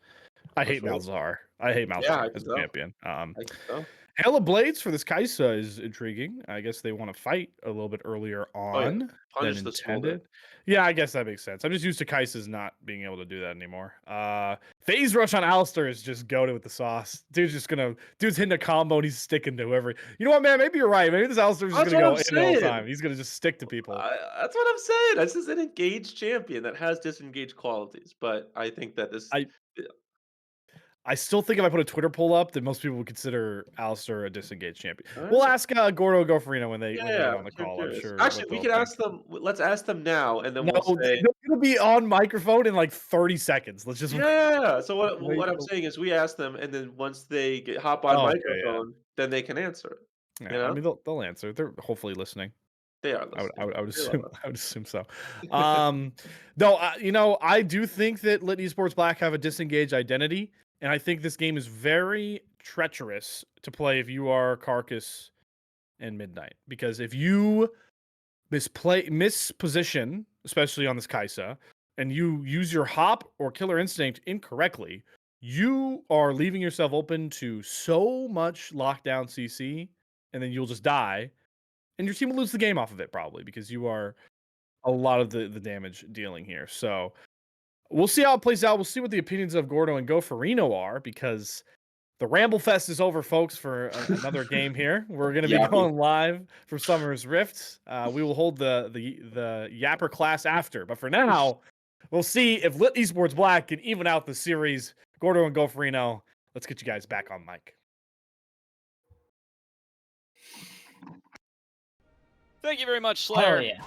A: I
B: For
A: hate
B: sure.
A: Malzahar. I hate
B: Yeah,
A: Malzahar
B: I
A: as
B: can
A: a
B: tell.
A: champion.
B: I can tell.
A: Hail of Blades for this Kaisa is intriguing. I guess they want to fight a little bit earlier
B: Oh, yeah.
A: on than
B: Punish the Smolder.
A: intended. Yeah, I guess that makes sense. I'm just used to Kaisa's not being able to do that anymore. Phase Rush on Alistar is just goated with the sauce. Dude's hitting a combo and he's sticking to whoever. You know what, man? Maybe you're right. Maybe this Alistar's just
B: That's
A: gonna
B: what
A: go
B: I'm
A: in all the
B: saying.
A: time. He's gonna just stick to people.
B: That's what I'm saying. This is an engaged champion that has disengaged qualities, but I think that this.
A: I still think if I put a Twitter poll up, that most people would consider Alistar a disengaged champion.
B: All
A: We'll
B: right.
A: ask Gordo Gofarino when they
B: Yeah,
A: get on the
B: sure,
A: call. I'm
B: curious.
A: sure
B: Actually,
A: what
B: we
A: they'll
B: can
A: think.
B: ask them. Let's ask them now, and then
A: No,
B: we'll say.
A: they're gonna be on microphone in like 30 seconds. Let's just
B: Yeah. So
A: wait.
B: what I'm saying is, we ask them, and then once they hop on
A: Oh, okay, yeah.
B: microphone, then they can answer it.
A: Yeah,
B: You know,
A: I mean they'll answer. They're hopefully listening.
B: they are listening.
A: I would
B: They love
A: assume
B: us.
A: I would assume so. No, I do think that LiT Esports Black have a disengaged identity, and I think this game is very treacherous to play if you are Carcass and Midnight, because if you miss position, especially on this Kaisa, and you use your hop or killer instinct incorrectly, you are leaving yourself open to so much lockdown CC, and then you'll just die, and your team will lose the game off of it probably because you are a lot of the damage dealing here. So we'll see how it plays out. We'll see what the opinions of Gordo and Gofarino are, because the Ramble Fest is over, folks, for another game here. We're going to be going live for Summer's Rift. We will hold the Yapper class after. But for now, we'll see if LiT Esports Black can even out the series. Gordo and Gofarino, let's get you guys back on mic.
C: Thank you very much, Slayer.
D: Oh yeah.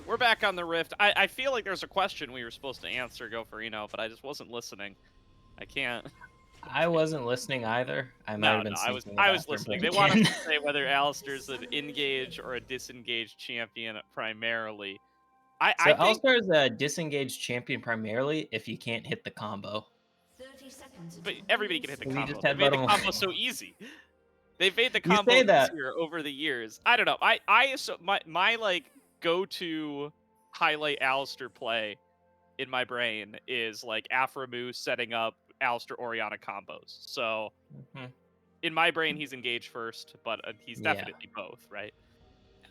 C: We're back on the Rift. I feel like there's a question we were supposed to answer, Gofarino, but I just wasn't listening. I can't.
D: I wasn't listening either. I might have been.
C: I was
D: sneaking it
C: listening.
D: after,
C: They
D: but
C: want us
D: again.
C: to say whether Alistar's an engaged or a disengaged champion primarily.
D: So
C: I think,
D: Alistar is a disengaged champion primarily if you can't hit the combo.
E: 30 seconds
C: but everybody can hit the
D: We
C: combo.
D: just
C: They
D: had
C: made the
D: bottom-
C: combo so easy. They've made the
D: You
C: combo
D: say that.
C: easier over the years. I don't know. So my like go-to highlight Alistar play in my brain is like Aframu setting up Alistar Oriana combos. So
D: Mhm.
C: in my brain, he's engaged first, but he's
D: Yeah.
C: definitely both, right?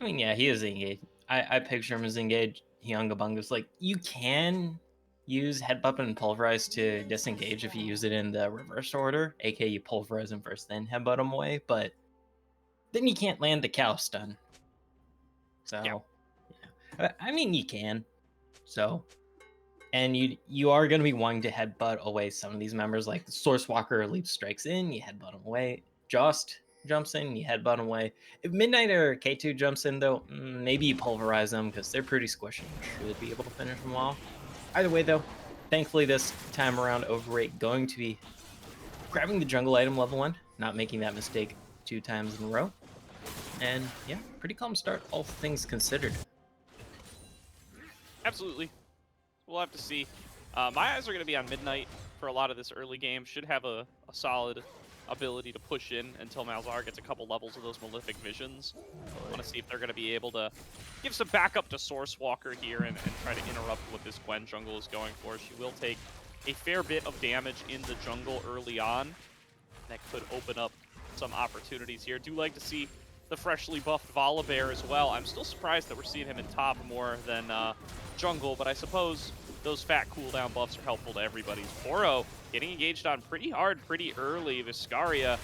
D: I mean, yeah, he is engaged. I picture him as engaged. Hyungabunga's like, you can use Headbutt and Pulverize to disengage if you use it in the reverse order, aka you Pulverize him first, then Headbutt him away, but then you can't land the cow stun. So, yeah. I mean, you can. So, and you are going to be wanting to Headbutt away some of these members, like Source Walker leaps strikes in, you Headbutt him away. Jost jumps in, you Headbutt him away. If Midnight or K2 jumps in, though, maybe you Pulverize them because they're pretty squishy. You should be able to finish them off. Either way, though, thankfully this time around, Overrate going to be grabbing the jungle item level 1, not making that mistake 2 times in a row. And yeah, pretty calm start, all things considered.
C: Absolutely. We'll have to see. My eyes are going to be on Midnight for a lot of this early game. Should have a solid ability to push in until Malzahar gets a couple levels of those Malefic Visions. I want to see if they're going to be able to give some backup to Source Walker here and try to interrupt what this Gwen jungle is going for. She will take a fair bit of damage in the jungle early on. That could open up some opportunities here. Do like to see the freshly buffed Volibear as well. I'm still surprised that we're seeing him in top more than jungle, but I suppose those fat cooldown buffs are helpful to everybody. Poro getting engaged on pretty hard, pretty early. Viscaria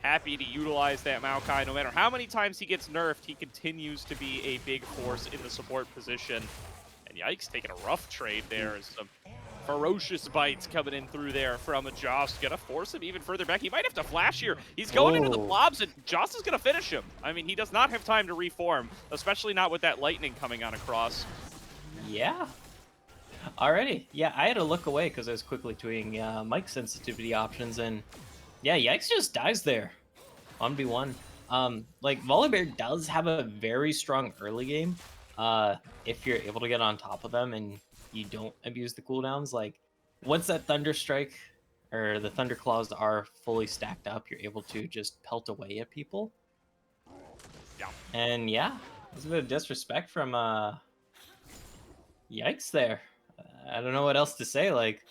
C: happy to utilize that Maokai. No matter how many times he gets nerfed, he continues to be a big force in the support position. And yikes, taking a rough trade there. Some ferocious bites coming in through there from Jost. Gonna force him even further back. He might have to flash here. He's going into the blobs, and Jost is gonna finish him. I mean, he does not have time to reform, especially not with that lightning coming on across.
D: Yeah. Alrighty. Yeah, I had to look away because I was quickly tweeting mic sensitivity options, and yeah, Yikes just dies there. 1v1. Like, Volibear does have a very strong early game. If you're able to get on top of them and you don't abuse the cooldowns, like, once that Thunder Strike or the Thunder Claws are fully stacked up, you're able to just pelt away at people.
C: Yeah.
D: And yeah, there's a bit of disrespect from Yikes there. I don't know what else to say, like...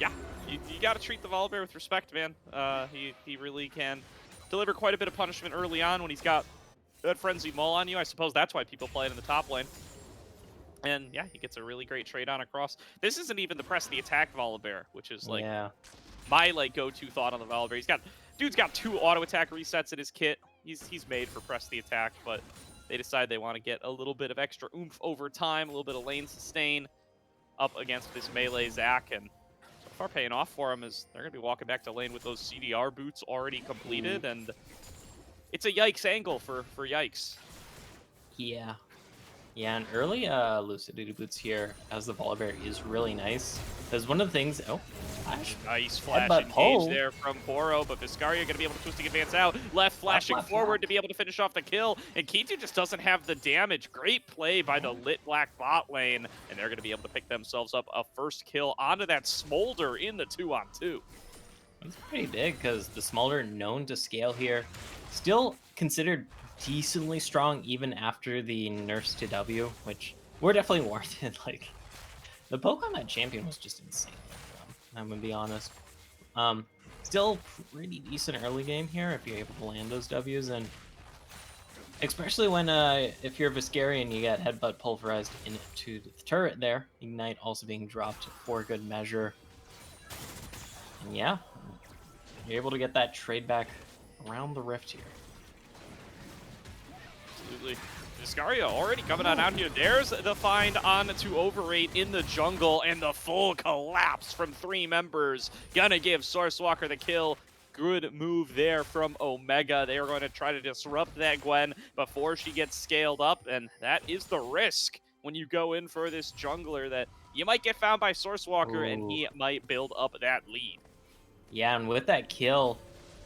C: Yeah, you got to treat the Volibear with respect, man. He really can deliver quite a bit of punishment early on when he's got that Frenzy Maul on you. I suppose that's why people play it in the top lane. And yeah, he gets a really great trade on across. This isn't even the press the attack Volibear, which is like my like go-to thought on the Volibear. Dude's got 2 auto attack resets in his kit. He's made for press the attack, but they decide they want to get a little bit of extra oomph over time, a little bit of lane sustain up against this melee Zac, and so far paying off for him is they're going to be walking back to lane with those CDR boots already completed, and it's a Yikes angle for Yikes.
D: Yeah. Yeah, and early Lucidity boots here as the Volibear is really nice. Because one of the things... Oh, flash.
C: Nice flash
D: Headbutt
C: engage
D: pole.
C: there from Poro, but Viscaria going to be able to twisting advance out. Left flashing forward to be able to finish off the kill. And Kitu just doesn't have the damage. Great play by the LiT Black bot lane. And they're going to be able to pick themselves up a first kill onto that Smolder in the 2-on-2.
D: That's pretty big because the Smolder known to scale here. Still considered decently strong even after the nerfs to W, which were definitely warranted. Like, the poke on that champion was just insane. I'm gonna be honest. Still pretty decent early game here if you're able to land those Ws, and especially when if you're Viscarian, you get headbutt pulverized into the turret there. Ignite also being dropped for good measure. And yeah, you're able to get that trade back around the rift here.
C: Absolutely. Viscaria already coming on out here. There's the find on to Overrate in the jungle, and the full collapse from 3 members. Gonna give Sourcewalker the kill. Good move there from Omega. They are going to try to disrupt that Gwen before she gets scaled up, and that is the risk when you go in for this jungler, that you might get found by Sourcewalker and he might build up that lead.
D: Yeah, and with that kill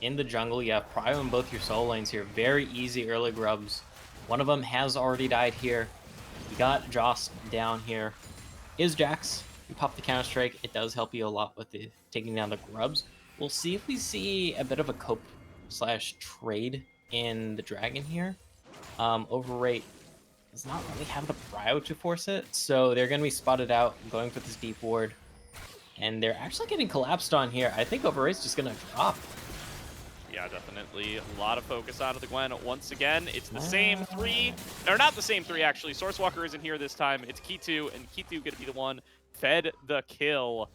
D: in the jungle, you have Prio in both your soul lanes here. Very easy early grubs. One of them has already died here. You got Joss down here. Is Jax. You pop the Counter-Strike. It does help you a lot with the taking down the grubs. We'll see if we see a bit of a cope/trade in the dragon here. Overrate does not really have the Prio to force it, so they're going to be spotted out going for this deep ward. And they're actually getting collapsed on here. I think Overrate's just going to drop.
C: Yeah, definitely a lot of focus out of the Gwen. Once again, it's the same 3. Or not the same 3, actually. Sourcewalker isn't here this time. It's Kitu, and Kitu going to be the one fed the kill.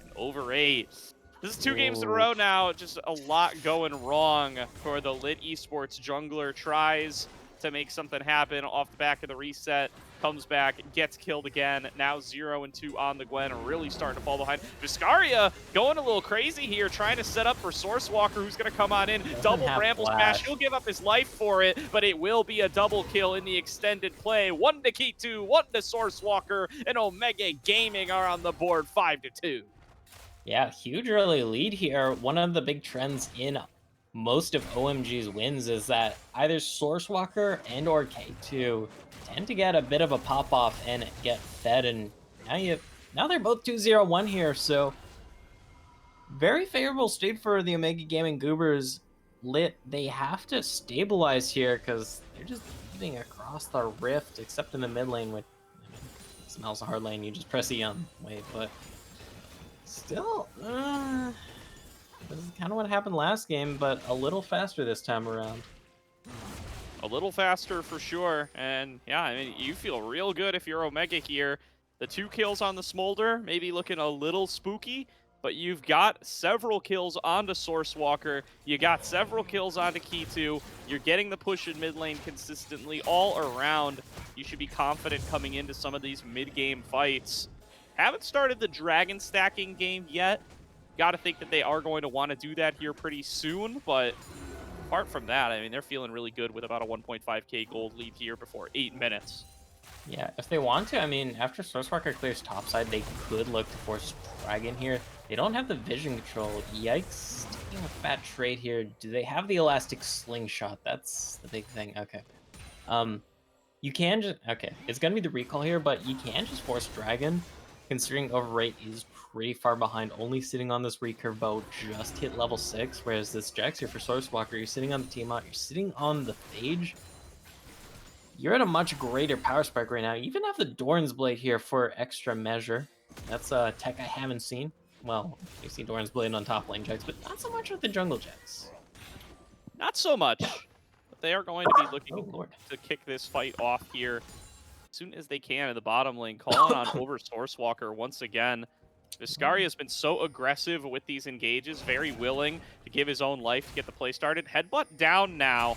C: And Overrate. This is 2 games in a row now. Just a lot going wrong for the LiT Esports jungler. Tries to make something happen off the back of the reset. Comes back, gets killed again. Now 0 and 2 on the Gwen, really starting to fall behind. Viscaria going a little crazy here, trying to set up for Sourcewalker, who's going to come on in. Double Bramble Smash. He'll give up his life for it, but it will be a double kill in the extended play. 1 to Kitu, 1 to Sourcewalker, and Omega Gaming are on the board 5-2.
D: Yeah, huge early lead here. One of the big trends in most of OMG's wins is that either Sourcewalker and or K2 tend to get a bit of a pop-off and get fed, and now they're both 2-0-1 here, so very favorable state for the Omega Gaming Goobers. LiT, they have to stabilize here because they're just moving across the rift, except in the mid lane, which smells a hard lane. You just press E on wave, but still, this is kind of what happened last game, but a little faster this time around.
C: A little faster for sure, and yeah, I mean, you feel real good if you're Omega here. The 2 kills on the Smolder, maybe looking a little spooky, but you've got several kills onto Sourcewalker, you got several kills onto Kitu, you're getting the push in mid lane consistently all around. You should be confident coming into some of these mid-game fights. Haven't started the dragon stacking game yet. Got to think that they are going to want to do that here pretty soon, but apart from that, I mean, they're feeling really good with about a 1.5k gold lead here before 8 minutes.
D: Yeah, if they want to, I mean, after Sourcewalker clears topside, they could look to force Dragon here. They don't have the vision control. Yikes, taking a fat trade here. Do they have the elastic slingshot? That's the big thing. Okay. You can just... Okay, it's going to be the recall here, but you can just force Dragon, considering Overrate is pretty far behind, only sitting on this recurve bow, just hit level 6, whereas this Jax here for Sourcewalker, you're sitting on the Tiamat, you're sitting on the Phage. You're at a much greater power spike right now. You even have the Doran's Blade here for extra measure. That's a tech I haven't seen. Well, you see Doran's Blade on top lane Jax, but not so much with the jungle Jax.
C: Not so much. But they are going to be looking
D: Oh, Lord.
C: to kick this fight off here as soon as they can in the bottom lane. Calling on over Sourcewalker once again. Viscaria has been so aggressive with these engages, very willing to give his own life to get the play started. Headbutt down now.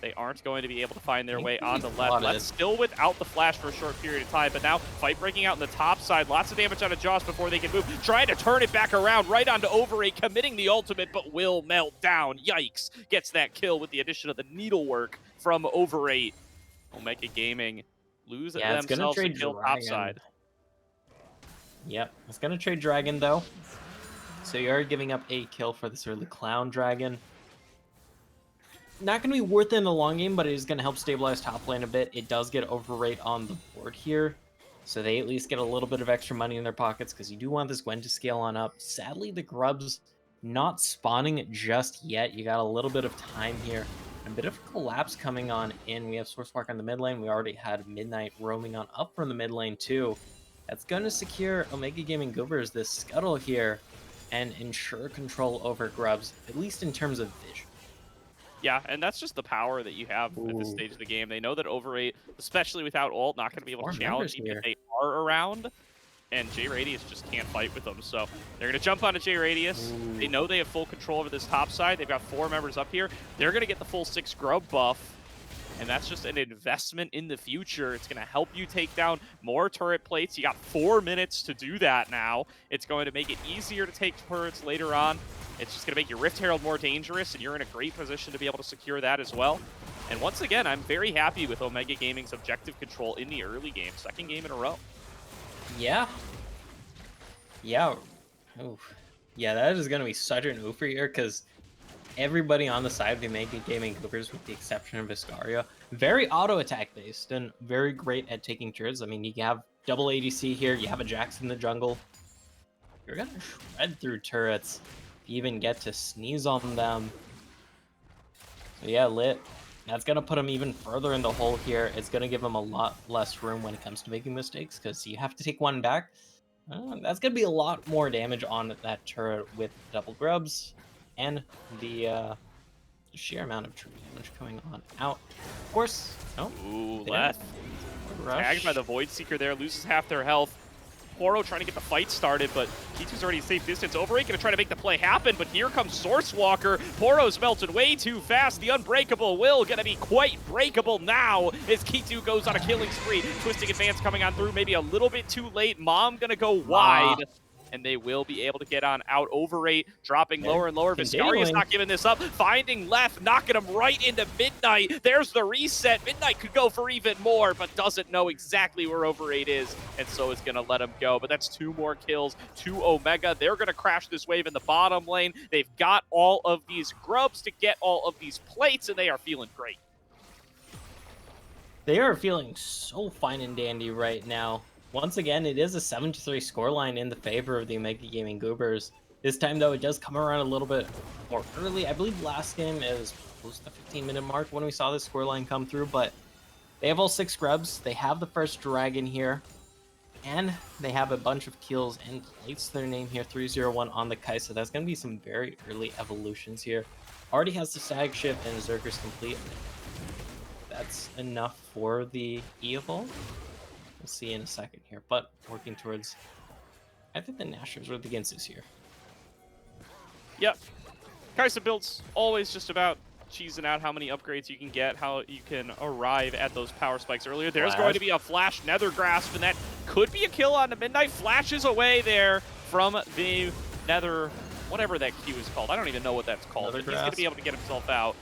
C: They aren't going to be able to find their way on the left. LiT still without the flash for a short period of time, but now fight breaking out on the top side. Lots of damage on a Joss before they can move. Trying to turn it back around right onto Overate, committing the ultimate, but will melt down. Yikes. Gets that kill with the addition of the needlework from Overate. Omega Gaming lose themselves a kill top side.
D: Yep, it's gonna trade Dragon though. So you are giving up a kill for this early Clown Dragon. Not going to be worth it in the long game, but it is going to help stabilize top lane a bit. It does get Overrate on the board here, so they at least get a little bit of extra money in their pockets because you do want this Gwen to scale on up. Sadly, the Grubs not spawning just yet. You got a little bit of time here. A bit of collapse coming on in. We have Sourcewalker on the mid lane. We already had Midnight roaming on up from the mid lane too. That's going to secure Omega Gaming Goobers this scuttle here and ensure control over Grubs, at least in terms of vision.
C: Yeah, and that's just the power that you have at this stage of the game. They know that Overate, especially without ult, not going to be able to challenge even if they are around. And J-Radius just can't fight with them. So they're going to jump onto J-Radius. They know they have full control over this top side. They've got 4 members up here. They're going to get the full 6 grub buff. And that's just an investment in the future. It's going to help you take down more turret plates. You got 4 minutes to do that now. It's going to make it easier to take turrets later on. It's just going to make your Rift Herald more dangerous, and you're in a great position to be able to secure that as well. And once again, I'm very happy with Omega Gaming's objective control in the early game. 2nd game in a row.
D: Yeah. Yeah. Oof. Yeah, that is going to be such an oofer here, because everybody on the side of the Omega Gaming Goobers, with the exception of Viscaria, very auto-attack based and very great at taking turrets. I mean, you have double ADC here. You have a Jax in the jungle. You're going to shred through turrets. Even get to sneeze on them. So yeah, LiT, that's going to put him even further in the hole here. It's going to give him a lot less room when it comes to making mistakes, because you have to take one back. That's going to be a lot more damage on that turret with double grubs and the sheer amount of true damage coming on out. Of course,
C: Ooh, left. Tagged by the Void Seeker there, loses half their health. Poro trying to get the fight started, but K2's already a safe distance. Overrate gonna try to make the play happen, but here comes Sourcewalker. Poro's melted way too fast. The Unbreakable will gonna be quite breakable now as K2 goes on a killing spree. Twisting Advance coming on through, maybe a little bit too late. Mom gonna go wide. And they will be able to get on out. Overrate dropping lower and lower. Viscaria's not giving this up. Finding left, knocking him right into Midnight. There's the reset. Midnight could go for even more, but doesn't know exactly where Overrate is, and so is going to let him go. But that's 2 more kills to Omega. They're going to crash this wave in the bottom lane. They've got all of these grubs to get all of these plates, and they are feeling great.
D: They are feeling so fine and dandy right now. Once again, it is a 7-3 scoreline in the favor of the Omega Gaming Goobers. This time, though, it does come around a little bit more early. I believe last game is close to the 15-minute mark when we saw this scoreline come through, but they have all 6 grubs. They have the first dragon here, and they have a bunch of kills and plates their name here, 301 on the Kai, so that's going to be some very early evolutions here. Already has the Stag Shift and Zerger's complete. That's enough for the Evolve. We'll see in a second here, but working towards, I think the Nashers are the Ginsus here.
C: Yep. Kaisa builds always just about cheesing out how many upgrades you can get, how you can arrive at those power spikes earlier. There's going to be a Flash Nether Grasp, and that could be a kill on the Midnight. Flashes away there from the Nether, whatever that Q is called. I don't even know what that's called, but he's going to be able to get himself out.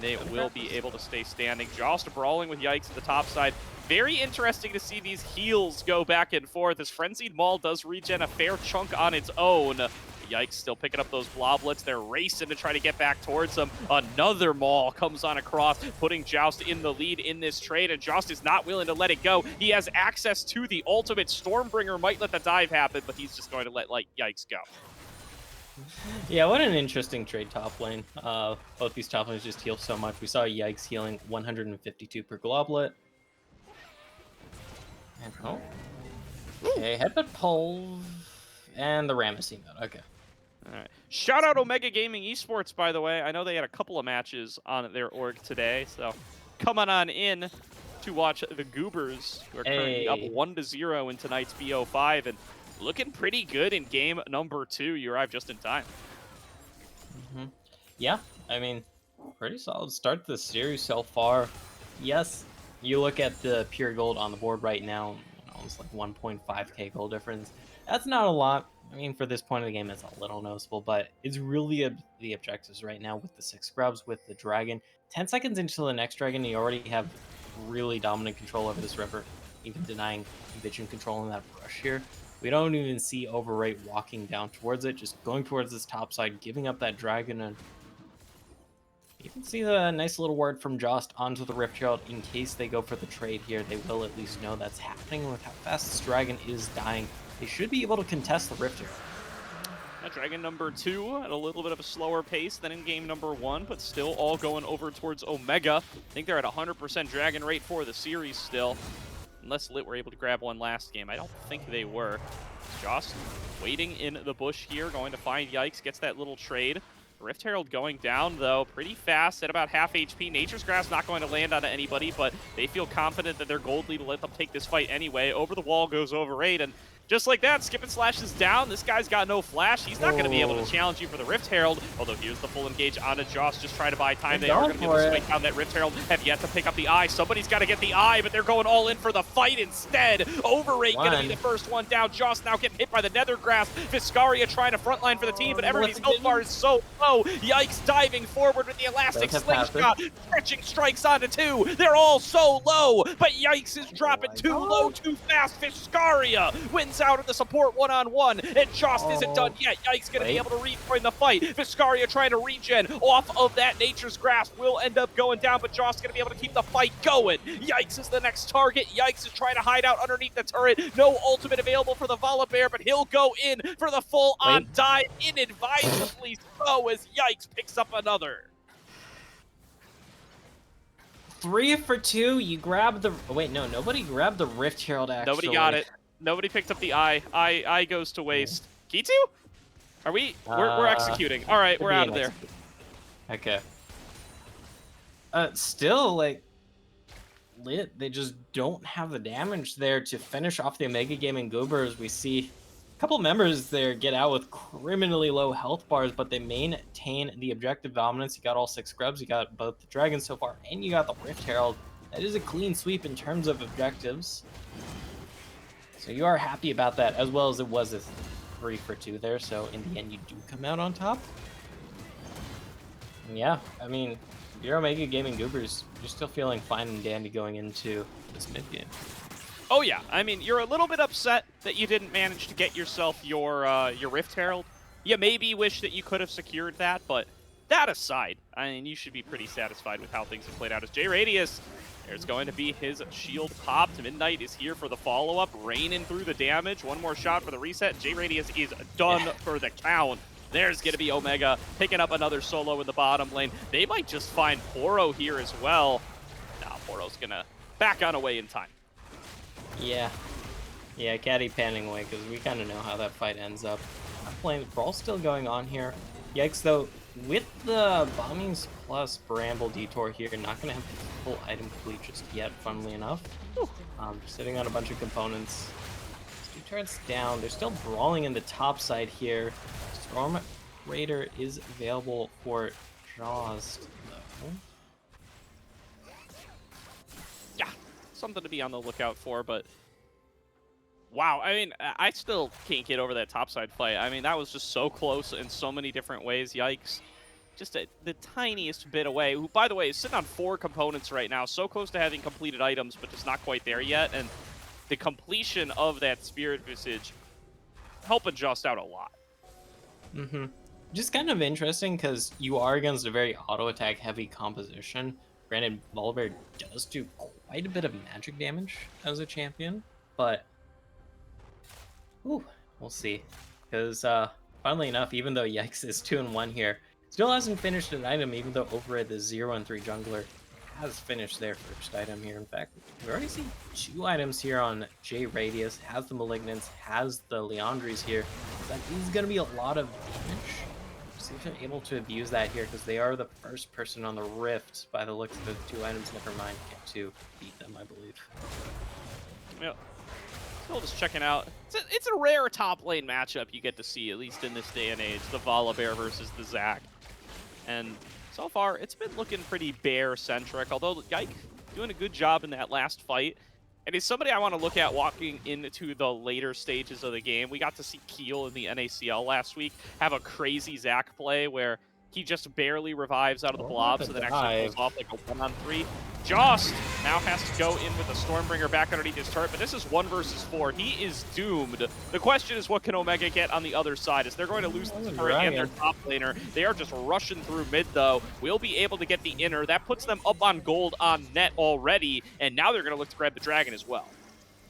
C: They will be able to stay standing. Jost brawling with Yikes at the top side. Very interesting to see these heals go back and forth as Frenzied Maul does regen a fair chunk on its own. Yikes still picking up those bloblets. They're racing to try to get back towards them. Another Maul comes on across, putting Joust in the lead in this trade, and Joust is not willing to let it go. He has access to the ultimate. Stormbringer might let the dive happen, but he's just going to let Yikes go.
D: Yeah, what an interesting trade top lane. Both these top lanes just heal so much. We saw Yikes healing 152 per globlet. And okay, headbutt pull. and the Ramesses emote. Okay.
C: All right. Shout out Omega Gaming Esports, by the way. I know they had a couple of matches on their org today, so coming on in to watch the Goobers, who are currently up
D: Hey.
C: 1-0 in tonight's BO5, and looking pretty good in game number 2. You arrived just in time.
D: Yeah, I mean, pretty solid start to the series so far. Yes, you look at the pure gold on the board right now, almost like 1.5k gold difference. That's not a lot. I mean, for this point of the game, it's a little noticeable, but it's really the objectives right now with the 6 scrubs, with the dragon. 10 seconds into the next dragon, you already have really dominant control over this river, even denying vision control in that brush here. We don't even see Overrate walking down towards it, just going towards this top side, giving up that dragon, and you can see the nice little word from Jost onto the Rift Herald in case they go for the trade here. They will at least know that's happening with how fast this dragon is dying. They should be able to contest the Rift Herald.
C: Dragon number 2 at a little bit of a slower pace than in game number 1, but still all going over towards Omega. I think they're at 100% dragon rate for the series still. Unless LiT were able to grab one last game. I don't think they were. Jost waiting in the bush here, going to find Yikes, gets that little trade. Rift Herald going down, though, pretty fast at about half HP. Nature's Grasp not going to land on anybody, but they feel confident that their gold lead will let them take this fight anyway. Over the wall goes Overrate, and just like that, Skip and Slash is down. This guy's got no flash. He's not going to be able to challenge you for the Rift Herald, although here's the full engage onto Jost, just trying to buy time. They are going to be able to spike down that Rift Herald, have yet to pick up the eye. Somebody's got to get the eye, but they're going all in for the fight instead. Overrate going to be the first one down. Jost now getting hit by the Nether Grasp. Viscaria trying to frontline for the team, but everybody's health bar is so low. Yikes diving forward with the elastic slingshot, stretching strikes onto 2. They're all so low, but Yikes is dropping too low, too fast. Viscaria wins out of the support one-on-one, and Jost isn't done yet. Yikes going to be able to rejoin the fight. Viscaria trying to regen off of that Nature's Grasp, will end up going down, but Jost going to be able to keep the fight going. Yikes is the next target. Yikes is trying to hide out underneath the turret. No ultimate available for the Volibear, but he'll go in for the full-on dive, inadvisably so, as Yikes picks up another.
D: 3 for 2. You grab the... Oh, wait, no, nobody grabbed the Rift Herald, actually.
C: Nobody got it. Nobody picked up the eye. Eye goes to waste. Kitu? Are we? We're executing. All right, we're out of there.
D: Okay. Still, like, LiT, they just don't have the damage there to finish off the Omega Gaming Goobers. We see a couple members there get out with criminally low health bars, but they maintain the objective dominance. You got all 6 scrubs, you got both the dragons so far, and you got the Rift Herald. That is a clean sweep in terms of objectives. So you are happy about that, as well as it was a 3 for 2 there, so in the end you do come out on top. And yeah, I mean, your Omega Gaming Goobers, you're still feeling fine and dandy going into this mid-game.
C: Oh yeah, I mean, you're a little bit upset that you didn't manage to get yourself your Rift Herald. You maybe wish that you could have secured that, but that aside, I mean, you should be pretty satisfied with how things have played out. As J-Radius, there's going to be his shield popped. Midnight is here for the follow-up, raining through the damage. One more shot for the reset. J-Radius is done for the count. There's going to be Omega picking up another solo in the bottom lane. They might just find Poro here as well. Now Poro's going to back on away in time.
D: Yeah, Caddy panning away, because we kind of know how that fight ends up. Playing Brawl still going on here. Yikes, though, with the Bombings plus Bramble Detour here, not going to have the full item complete just yet, funnily enough. Sitting on a bunch of components. 2 turrets down. They're still brawling in the top side here. Storm Raider is available for Jost, though.
C: Yeah, something to be on the lookout for, but wow, I mean, I still can't get over that topside fight. I mean, that was just so close in so many different ways. Yikes. Just the tiniest bit away, who, by the way, is sitting on 4 components right now, so close to having completed items, but just not quite there yet, and the completion of that Spirit Visage helping Jost out a lot.
D: Just kind of interesting, because you are against a very auto-attack heavy composition. Granted, Volibear does do quite a bit of magic damage as a champion, but we'll see. Because, funnily enough, even though Yikes is 2-1 here, still hasn't finished an item, even though over at the 0-3 jungler has finished their first item here. In fact, we've already seen 2 items here on J-Radius, has the Malignance, has the Leandries here. That is going to be a lot of damage. See if they're able to abuse that here, because they are the first person on the Rift, by the looks of the 2 items. Never mind, get to beat them, I believe.
C: Yeah. Still just checking out. It's a rare top lane matchup you get to see, at least in this day and age, the Volibear versus the Zac. And so far, it's been looking pretty bear-centric, although Yike doing a good job in that last fight. And he's somebody I want to look at walking into the later stages of the game. We got to see Keel in the NACL last week have a crazy Zac play where he just barely revives out of the blobs and then actually pulls off like a 1-on-3. Jost now has to go in with a Stormbringer back underneath his turret, but this is 1 versus 4. He is doomed. The question is, what can Omega get on the other side? Is they're going to lose the turret and their top laner. They are just rushing through mid, though. We'll be able to get the inner. That puts them up on gold on net already, and now they're going to look to grab the dragon as well.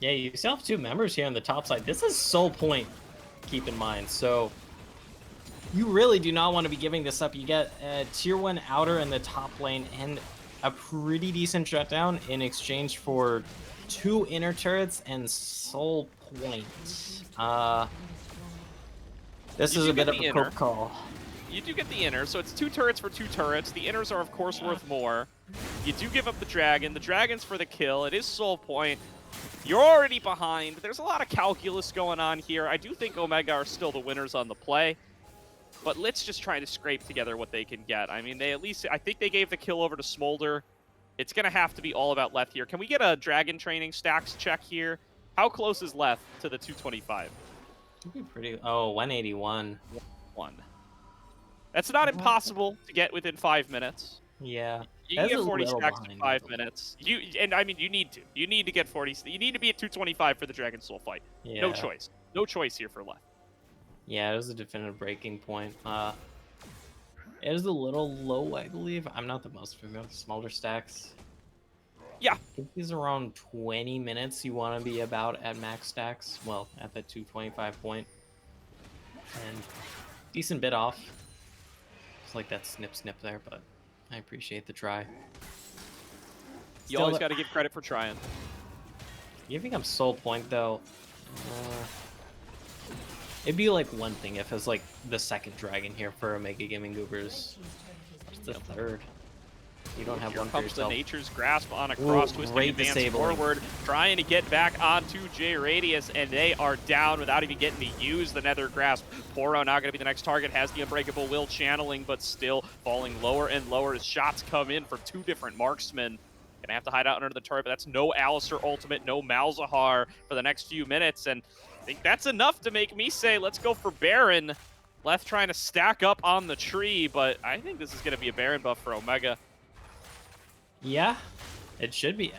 D: Yeah, you still have 2 members here on the top side. This is Soul Point, keep in mind. So you really do not want to be giving this up. You get a tier 1 outer in the top lane and a pretty decent shutdown in exchange for 2 inner turrets and Soul Point. This is a bit of a close call.
C: You do get the inner, so it's 2 turrets for 2 turrets. The inners are, of course, worth more. You do give up the dragon. The dragon's for the kill. It is Soul Point. You're already behind. There's a lot of calculus going on here. I do think Omega are still the winners on the play. But LiT's just trying to scrape together what they can get. I mean, they at least, I think they gave the kill over to Smolder. It's going to have to be all about Leth here. Can we get a dragon training stacks check here? How close is Leth to the 225?
D: Could be pretty, oh, 181.
C: 1. That's not impossible to get within 5 minutes.
D: Yeah.
C: You can get 40 stacks in 5 minutes. I mean, you need to. You need to get 40. You need to be at 225 for the Dragon Soul fight.
D: Yeah.
C: No choice. No choice here for Leth.
D: Yeah, it was a definitive breaking point. It was a little low, I believe. I'm not the most familiar with Smolder stacks.
C: Yeah.
D: I think these are around 20 minutes you want to be about at max stacks. Well, at the 225 point. And decent bit off. It's like that snip there, but I appreciate the try.
C: You always got to give credit for trying.
D: Giving up Soul Point, though, it'd be like one thing if it was like the 2nd dragon here for Omega Gaming Goobers. It's the 3rd. You don't have
C: Here
D: one for
C: comes
D: yourself.
C: the Nature's Grasp on a cross twisting advance forward, trying to get back onto J Radius, and they are down without even getting to use the Nether Grasp. Poro now going to be the next target, has the Unbreakable Will channeling, but still falling lower and lower as shots come in from 2 different marksmen. Gonna have to hide out under the turret, but that's no Alistair ultimate, no Malzahar for the next few minutes, and I think that's enough to make me say, let's go for Baron. Left trying to stack up on the tree, but I think this is going to be a Baron buff for Omega.
D: Yeah, it should be.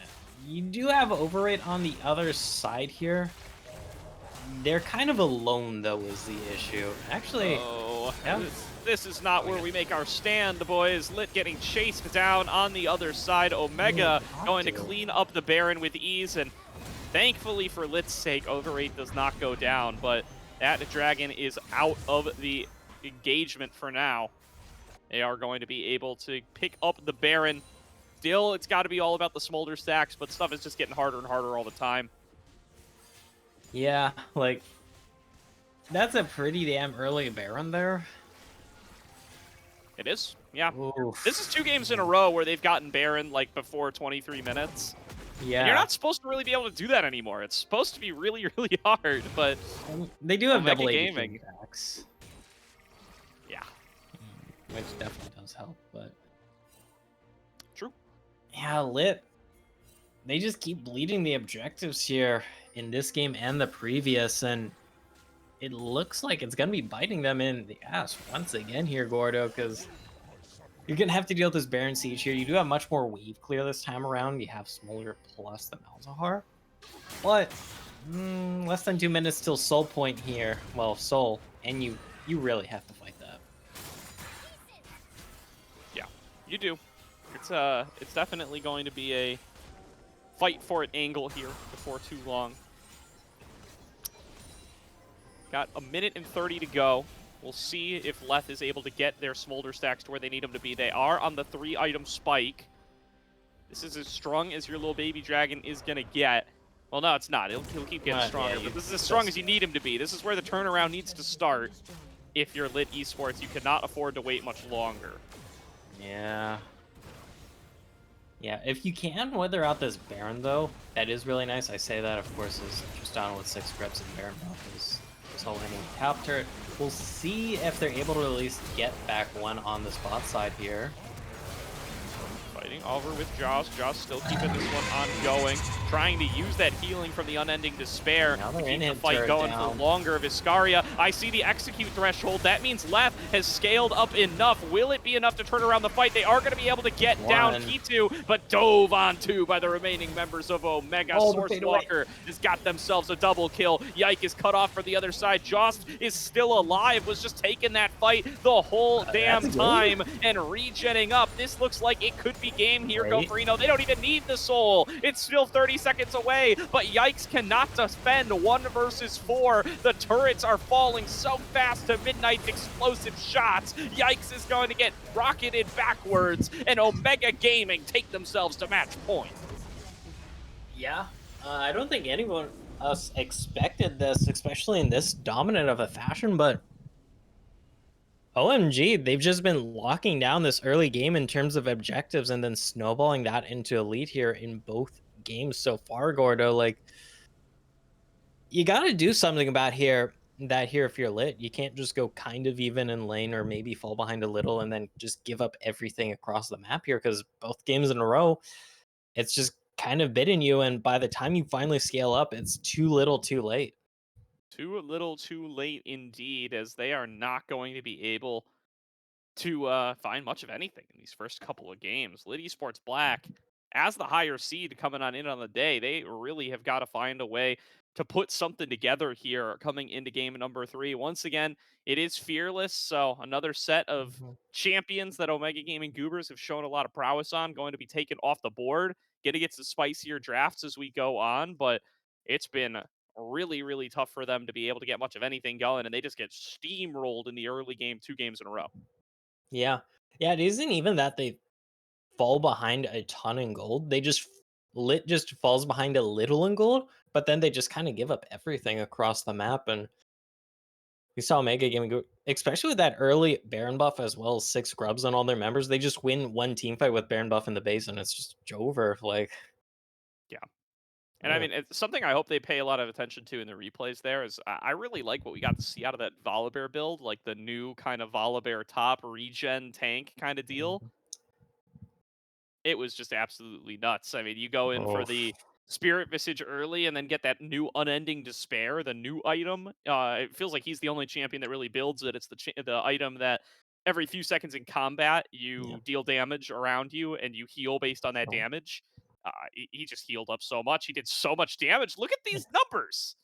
D: You do have Overrate on the other side here. They're kind of alone, though, is the issue. Actually, yeah.
C: This is not where we make our stand, boys. LiT getting chased down on the other side. Omega going to clean up the Baron with ease, and thankfully for LiT's sake, Overrate does not go down, but that dragon is out of the engagement for now. They are going to be able to pick up the Baron. Still, it's got to be all about the Smolder stacks, but stuff is just getting harder and harder all the time.
D: Yeah, like, that's a pretty damn early Baron there.
C: It is, yeah.
D: Oof.
C: This is 2 games in a row where they've gotten Baron, like, before 23 minutes.
D: Yeah.
C: And you're not supposed to really be able to do that anymore. It's supposed to be really, really hard, but
D: they do have
C: Omega
D: double
C: gaming
D: attacks.
C: Yeah.
D: Which definitely does help, but...
C: True.
D: Yeah, LiT. They just keep bleeding the objectives here in this game and the previous, and it looks like it's going to be biting them in the ass once again here, Gordo, because you're going to have to deal with this Baron Siege here. You do have much more wave clear this time around. You have Smolder plus the Malzahar. But less than 2 minutes till Soul Point here. Well, Soul, and you really have to fight that.
C: Yeah, you do. It's definitely going to be a fight for it angle here before too long. Got 1 minute and 30 to go. We'll see if Leth is able to get their Smolder stacks to where they need them to be. They are on the 3-item spike. This is as strong as your little baby dragon is going to get. Well, no, it's not. He'll keep getting stronger, but this is as strong as you need him to be. This is where the turnaround needs to start. If you're LiT Esports, you cannot afford to wait much longer.
D: Yeah. Yeah, if you can weather out this Baron, though, that is really nice. I say that, of course, is just down with 6 reps and Baron buff is all hitting the top turret. We'll see if they're able to at least get back one on the spot side here.
C: Fighting over with Joss. Joss still keeping this one ongoing. Trying to use that healing from the Unending Despair to keep the fight going for longer. Viscaria, I see the execute threshold. That means Left has scaled up enough. Will it be enough to turn around the fight? They are going to be able to get down P2, but dove onto by the remaining members of Omega. Sourcewalker has got themselves a double kill. Yike is cut off for the other side. Jost is still alive, was just taking that fight the whole damn time and regenning up. This looks like it could be game here, Gofrino. They don't even need the soul. It's still 30 seconds away, but Yikes cannot defend 1 versus 4. The turrets are falling so fast to Midnight's explosive shots. Yikes is going to get rocketed backwards, and Omega Gaming take themselves to match point.
D: Yeah, I don't think anyone else expected this, especially in this dominant of a fashion, but OMG, they've just been locking down this early game in terms of objectives and then snowballing that into elite here in both games so far, Gordo. Like, you got to do something about here if you're LiT. You can't just go kind of even in lane or maybe fall behind a little and then just give up everything across the map here, because both games in a row, it's just kind of bitten you, and by the time you finally scale up, it's too little too late.
C: Too little too late indeed, as they are not going to be able to find much of anything in these first couple of games. LiT Esports Black, as the higher seed coming on in on the day, they really have got to find a way to put something together here coming into game number 3. Once again, it is Fearless, so another set of champions that Omega Gaming Goobers have shown a lot of prowess on, going to be taken off the board. Going to get some spicier drafts as we go on, but it's been really, really tough for them to be able to get much of anything going, and they just get steamrolled in the early game, 2 games in a row.
D: Yeah. Yeah, it isn't even that they fall behind a ton in gold. They just LiT just falls behind a little in gold, but then they just kind of give up everything across the map. And we saw Omega Gaming go, especially with that early Baron buff as well as 6 scrubs on all their members. They just win one team fight with Baron buff in the base, and it's just over. Like,
C: yeah. And I mean, it's something I hope they pay a lot of attention to in the replays there is I really like what we got to see out of that Volibear build, like the new kind of Volibear top regen tank kind of deal. It was just absolutely nuts. I mean, you go in for the Spirit Visage early and then get that new Unending Despair, the new item. It feels like he's the only champion that really builds it. It's the item that every few seconds in combat, you deal damage around you and you heal based on that damage. He just healed up so much. He did so much damage. Look at these numbers.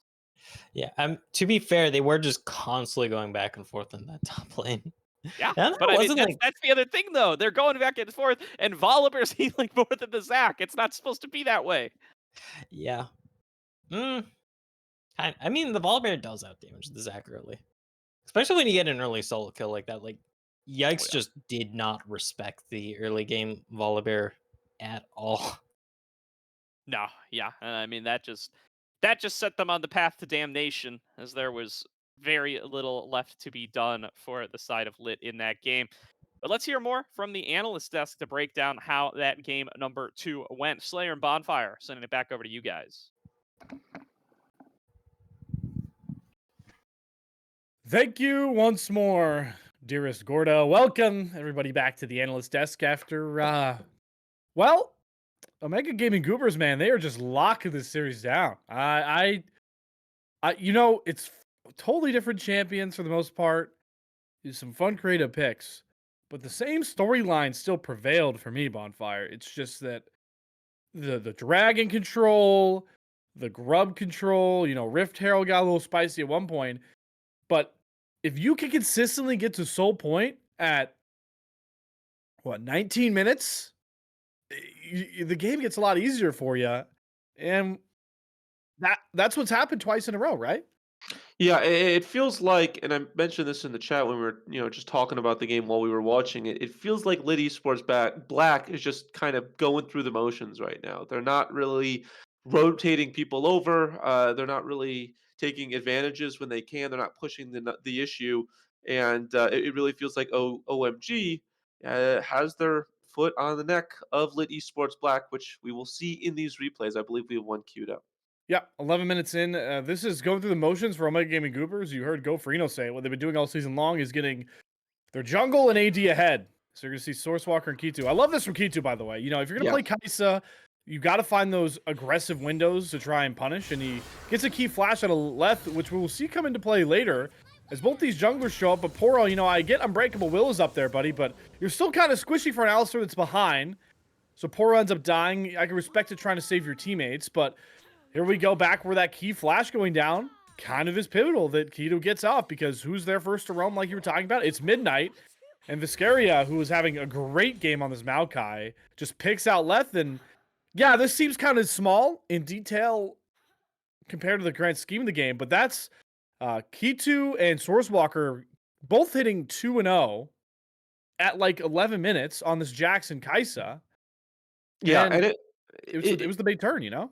D: Yeah, to be fair, they were just constantly going back and forth in that top lane.
C: Yeah,
D: And
C: but I mean, that's the other thing, though. They're going back and forth, and Volibear's healing more than the Zac. It's not supposed to be that way.
D: Yeah. I mean, the Volibear does outdamage the Zac early. Especially when you get an early solo kill like that. Like, Yikes just did not respect the early game Volibear at all.
C: No, yeah. I mean, that just set them on the path to damnation, as there was very little left to be done for the side of LiT in that game. But let's hear more from the analyst desk to break down how that game number 2 went. Slayer and Bonfire, sending it back over to you guys.
A: Thank you once more, dearest Gordo. Welcome everybody back to the analyst desk after well, Omega Gaming Goobers, man, they are just locking this series down. You know, it's totally different champions for the most part. There's some fun creative picks, but the same storyline still prevailed for me, Bonfire. It's just that the dragon control, the grub control, you know, Rift Herald got a little spicy at one point, but if you can consistently get to soul point at 19 minutes, the game gets a lot easier for you, and that's what's happened twice in a row, right?
B: Yeah, it feels like, and I mentioned this in the chat when we were, just talking about the game while we were watching it. It feels like LiT Esports Black is just kind of going through the motions right now. They're not really rotating people over. They're not really taking advantages when they can. They're not pushing the issue, and it really feels like OMG has their foot on the neck of LiT Esports Black, which we will see in these replays. I believe we have one queued up.
A: Yeah, 11 minutes in. This is going through the motions for Omega Gaming Goobers. You heard Gofrino say what they've been doing all season long is getting their jungle and AD ahead. So you're going to see Sourcewalker and Kitu. I love this from Kitu, by the way. You know, if you're going to play Kai'Sa, you got to find those aggressive windows to try and punish. And he gets a key flash out of LiT, which we will see come into play later as both these junglers show up. But Poro, you know, I get Unbreakable Will is up there, buddy, but you're still kind of squishy for an Alistar that's behind. So Poro ends up dying. I can respect it trying to save your teammates, but here we go back where that key flash going down kind of is pivotal that Kitu gets off, because who's there first to roam like you were talking about? It's Midnight. And Viscaria, who was having a great game on this Maokai, just picks out LiT. And yeah, this seems kind of small in detail compared to the grand scheme of the game, but that's Kitu and Sourcewalker both hitting 2-0 at like 11 minutes on this Jackson Kai'Sa.
B: Yeah,
A: and
B: and
A: it was the big turn, you know?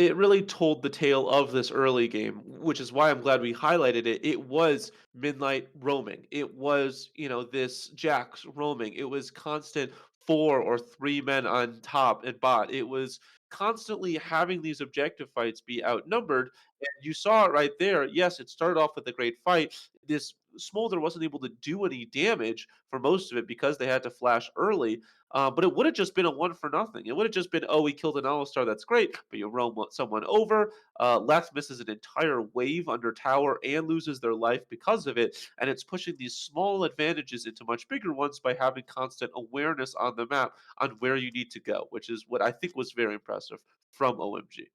B: it really told the tale of this early game, which is why I'm glad we highlighted it. It was Midnight roaming. It was, this Jax roaming. It was constant 4 or 3 men on top and bot. It was constantly having these objective fights be outnumbered. And you saw it right there. Yes, it started off with a great fight. This Smolder wasn't able to do any damage for most of it because they had to flash early. But it would have just been a 1-for-nothing. It would have just been, oh, we killed an Alistar, that's great, but you roam someone over. LiT misses an entire wave under tower and loses their life because of it, and it's pushing these small advantages into much bigger ones by having constant awareness on the map on where you need to go, which is what I think was very impressive from OMG.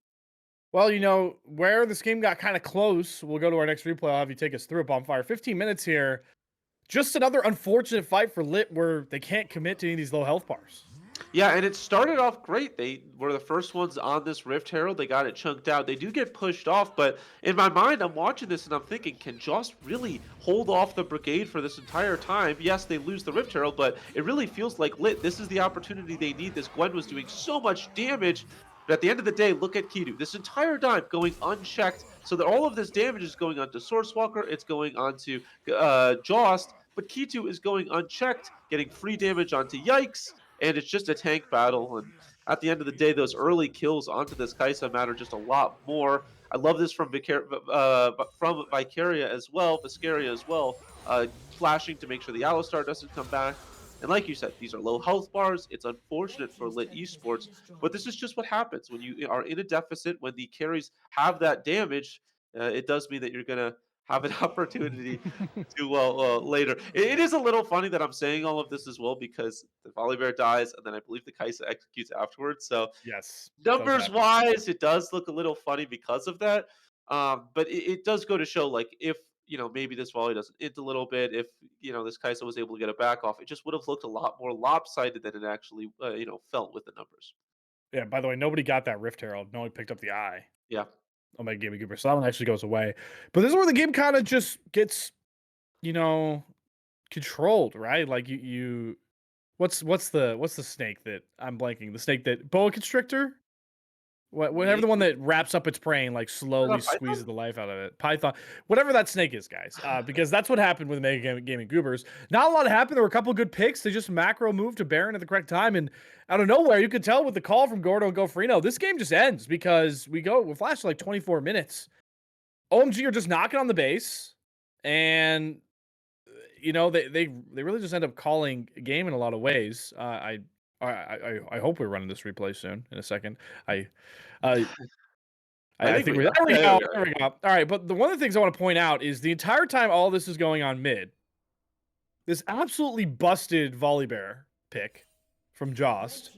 A: Well, you know, where this game got kind of close, we'll go to our next replay. I'll have you take us through it, Bonfire. 15 minutes here. Just another unfortunate fight for LiT where they can't commit to any of these low health bars.
B: Yeah, and it started off great. They were the first ones on this Rift Herald. They got it chunked out. They do get pushed off, but in my mind, I'm watching this and I'm thinking, can Joss really hold off the Brigade for this entire time? Yes, they lose the Rift Herald, but it really feels like LiT, this is the opportunity they need. This Gwen was doing so much damage. But at the end of the day, look at Kitu. This entire time going unchecked, so that all of this damage is going onto Sourcewalker, it's going onto Jost, but Kitu is going unchecked, getting free damage onto Yikes, and it's just a tank battle. And at the end of the day, those early kills onto this Kai'Sa matter just a lot more. I love this from Vicaria as well, Viscaria as well, flashing to make sure the Alistar doesn't come back. And like you said, these are low health bars. It's unfortunate for LiT Esports, but this is just what happens when you are in a deficit, when the carries have that damage. It does mean that you're going to have an opportunity to later. It is a little funny that I'm saying all of this as well, because the Volibear dies and then I believe the Kai'Sa executes afterwards. So
A: Yes.
B: numbers wise, it does look a little funny because of that. But it does go to show, like, if maybe this volley doesn't hit a little bit, if this Kai'Sa was able to get a back off, it just would have looked a lot more lopsided than it actually felt with the numbers.
A: Yeah, by the way, nobody got that Rift Herald. No one picked up the eye.
B: Yeah.
A: Omega Gaming Goober. So that one actually goes away. But this is where the game kind of just gets, controlled, right? Like you what's the snake that I'm blanking? The snake that boa constrictor? Whatever the one that wraps up its prey and like slowly squeezes the life out of it. Python. Whatever that snake is, guys. Because that's what happened with Omega Gaming Goobers. Not a lot happened. There were a couple good picks. They just macro moved to Baron at the correct time. And out of nowhere, you could tell with the call from Gordo and Gofrino, this game just ends because we flash like 24 minutes. OMG are just knocking on the base. And they really just end up calling a game in a lot of ways. I hope we're running this replay soon in a second. I think there we go. All right, but one of the things I want to point out is the entire time all this is going on mid, this absolutely busted Volibear pick from Jost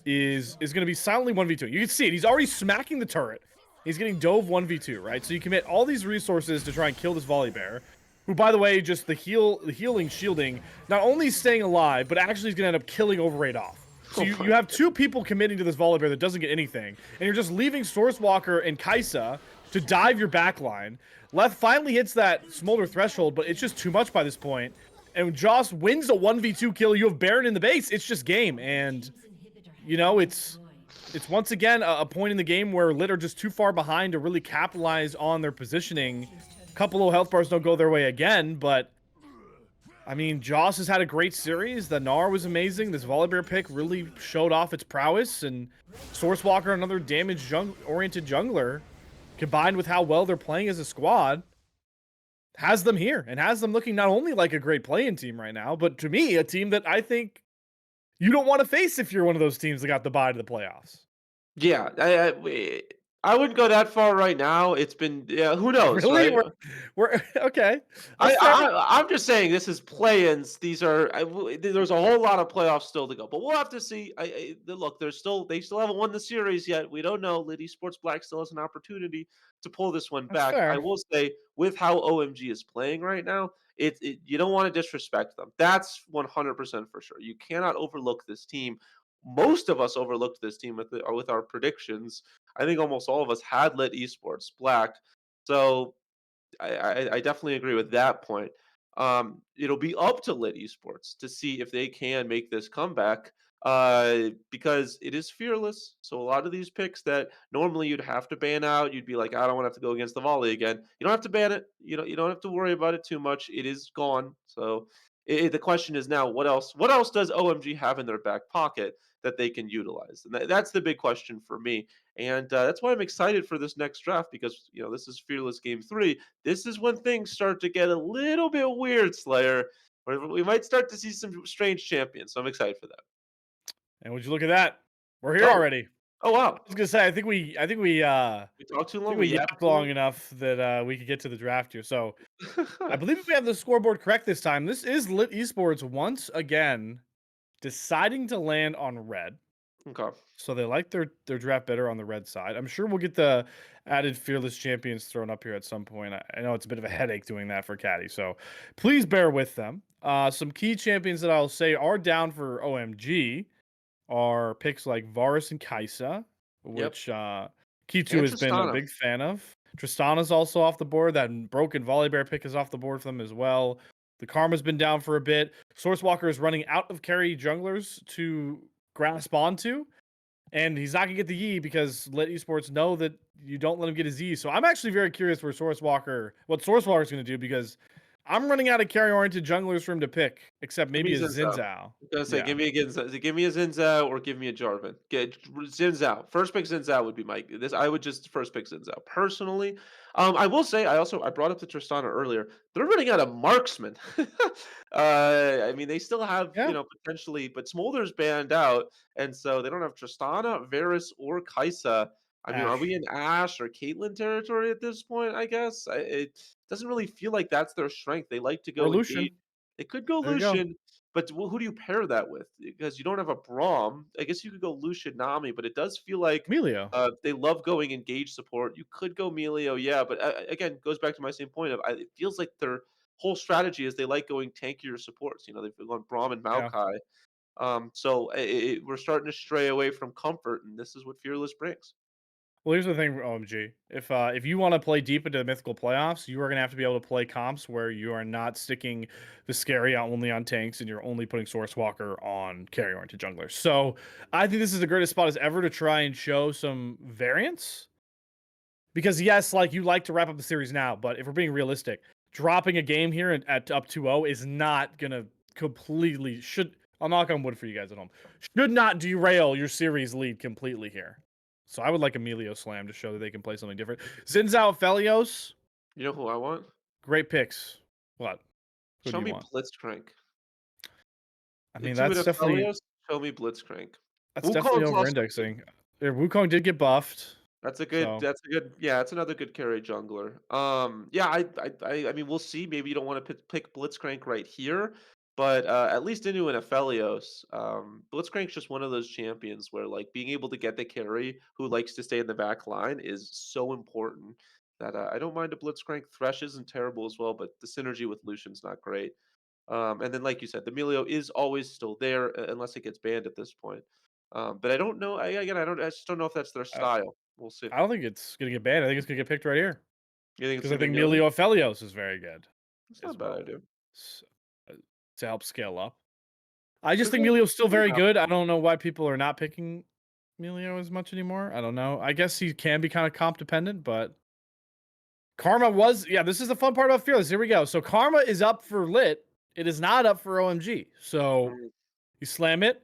A: is going to be silently 1v2. You can see it. He's already smacking the turret. He's getting dove 1v2, right? So you commit all these resources to try and kill this Volibear, who, by the way, just the healing shielding, not only staying alive, but actually is going to end up killing Overraid off. So you have two people committing to this Volibear that doesn't get anything, and you're just leaving Sourcewalker and Kai'Sa to dive your backline. LiT finally hits that Smolder threshold, but it's just too much by this point. And Joss wins a 1v2 kill. You have Baron in the base. It's just game. And, it's it's once again a point in the game where LiT are just too far behind to really capitalize on their positioning. A couple of health bars don't go their way again, but I mean, Joss has had a great series. The Gnar was amazing. This Volibear pick really showed off its prowess, and Sourcewalker, another damage-oriented jungler, combined with how well they're playing as a squad, has them here and has them looking not only like a great playing team right now, but to me, a team that I think you don't want to face if you're one of those teams that got the bye to the playoffs.
B: Yeah, I wouldn't go that far right now. It's been who knows,
A: Really?
B: right?
A: We're okay. That's fair.
B: I'm just saying this is play-ins. These are there's a whole lot of playoffs still to go, but we'll have to see. Look, they still haven't won the series yet. We don't know. LiT Esports Black still has an opportunity to pull this one
A: That's
B: back. I
A: fair.
B: will say with how OMG is playing right now, you don't want to disrespect them. That's 100% for sure. You cannot overlook this team. Most of us overlooked this team with our predictions. I think almost all of us had LiT Esports Black. So I definitely agree with that point. It'll be up to LiT Esports to see if they can make this comeback because it is fearless. So a lot of these picks that normally you'd have to ban out, you'd be like, I don't want to have to go against the volley again. You don't have to ban it. You don't have to worry about it too much. It is gone. So the question is now, what else? What else does OMG have in their back pocket that they can utilize? And that's the big question for me. And that's why I'm excited for this next draft because this is Fearless Game 3. This is when things start to get a little bit weird, Slayer. Where we might start to see some strange champions. So I'm excited for that.
A: And would you look at that? We're here
B: Oh,
A: already.
B: oh wow.
A: I was gonna say, I
B: We talked too
A: think
B: long.
A: we
B: We yapped
A: yapped
B: too
A: long enough that we could get to the draft here. So I
B: long.
A: believe we have the scoreboard correct this time. This is LiT Esports once again deciding to land on red.
B: Okay.
A: So they like their draft better on the red side. I'm sure we'll get the added fearless champions thrown up here at some point. I know it's a bit of a headache doing that for Caddy, so please bear with them. Some key champions that I'll say are down for OMG are picks like Varus and Kaisa,
B: Yep.
A: which Kitu
B: And
A: has been a
B: Tristana.
A: big fan of. Tristana's also off the board. That broken Volibear pick is off the board for them as well. The Karma's been down for a bit. Sourcewalker is running out of carry junglers to grasp onto. And he's not going to get the Yi because LiT Esports know that you don't let him get his E. So I'm actually very curious what Sourcewalker is going to do because I'm running out of carry-oriented junglers for him to pick, except
B: Give me
A: maybe a
B: Zinzao.
A: Zinzao.
B: I was gonna say,
A: Yeah.
B: give me a Zinzao or give me a Jarvan. Get Zinzao. First pick Zinzao would be my this. I would just first pick Zinzao personally. I will say I brought up the Tristana earlier. They're running out of marksman. I mean they still have
A: Yeah.
B: potentially, but Smolder's banned out, and so they don't have Tristana, Varus, or Kaisa. I mean, are
A: Ash.
B: we in Ash or Caitlyn territory at this point? I guess it doesn't really feel like that's their strength. They like to
A: Or
B: go engage.
A: Lucian.
B: They could go
A: There you go.
B: Lucian, but who do you pair that with? Because you don't have a Braum. I guess you could go Lucian Nami, but it does feel like
A: Melio.
B: they love going engage support. You could go Melio, yeah, but again, goes back to my same point of it feels like their whole strategy is they like going tankier supports. They've gone Braum and
A: Yeah.
B: Maokai. So we're starting to stray away from comfort, and this is what Fearless brings.
A: Well, here's the thing, OMG. If you want to play deep into the mythical playoffs, you are going to have to be able to play comps where you are not sticking the scary out only on tanks and you're only putting Sourcewalker on carry-oriented junglers. So I think this is the greatest spot as ever to try and show some variance. Because yes, like you like to wrap up the series now, but if we're being realistic, dropping a game here at up 2-0 is not going to completely I'll knock on wood for you guys at home. Should not derail your series lead completely here. So I would like Emilio Slam to show that they can play something different. Zinzao Felios,
B: You know who I want?
A: great picks. What? Who do
B: Show
A: you
B: me
A: want?
B: Blitzcrank.
A: I mean,
B: Two
A: that's definitely
B: Aphelios, show me Blitzcrank.
A: over
B: Wukong's also good.
A: indexing. Wukong did get buffed.
B: That's a good.
A: So
B: That's a good. Yeah, that's another good carry jungler. Yeah, I mean, we'll see. Maybe you don't want to pick Blitzcrank right here, but at least into an Aphelios, Blitzcrank's just one of those champions where like being able to get the carry who likes to stay in the back line is so important that I don't mind a Blitzcrank. Thresh isn't terrible as well, but the synergy with Lucian's not great. And then, like you said, the Melio is always still there unless it gets banned at this point. But I don't know. Again, I just don't know if that's their
A: I,
B: style. We'll see.
A: I don't think it's gonna get banned. I think it's gonna get picked right here
B: You think it's
A: because I
B: gonna be
A: think
B: noted?
A: Emilio Felios is very good
B: It's not
A: as
B: a bad
A: well
B: idea.
A: uh, to help scale up. I just
B: Could
A: think
B: go
A: Emilio's still very
B: Zinzao.
A: good. I don't know why people are not picking Emilio as much anymore. I don't know. I guess he can be kind of comp dependent, but Karma was, yeah, this is the fun part about Fearless. Here we go. So Karma is up for LiT. It is not up for OMG. So
B: Mm,
A: you slam it.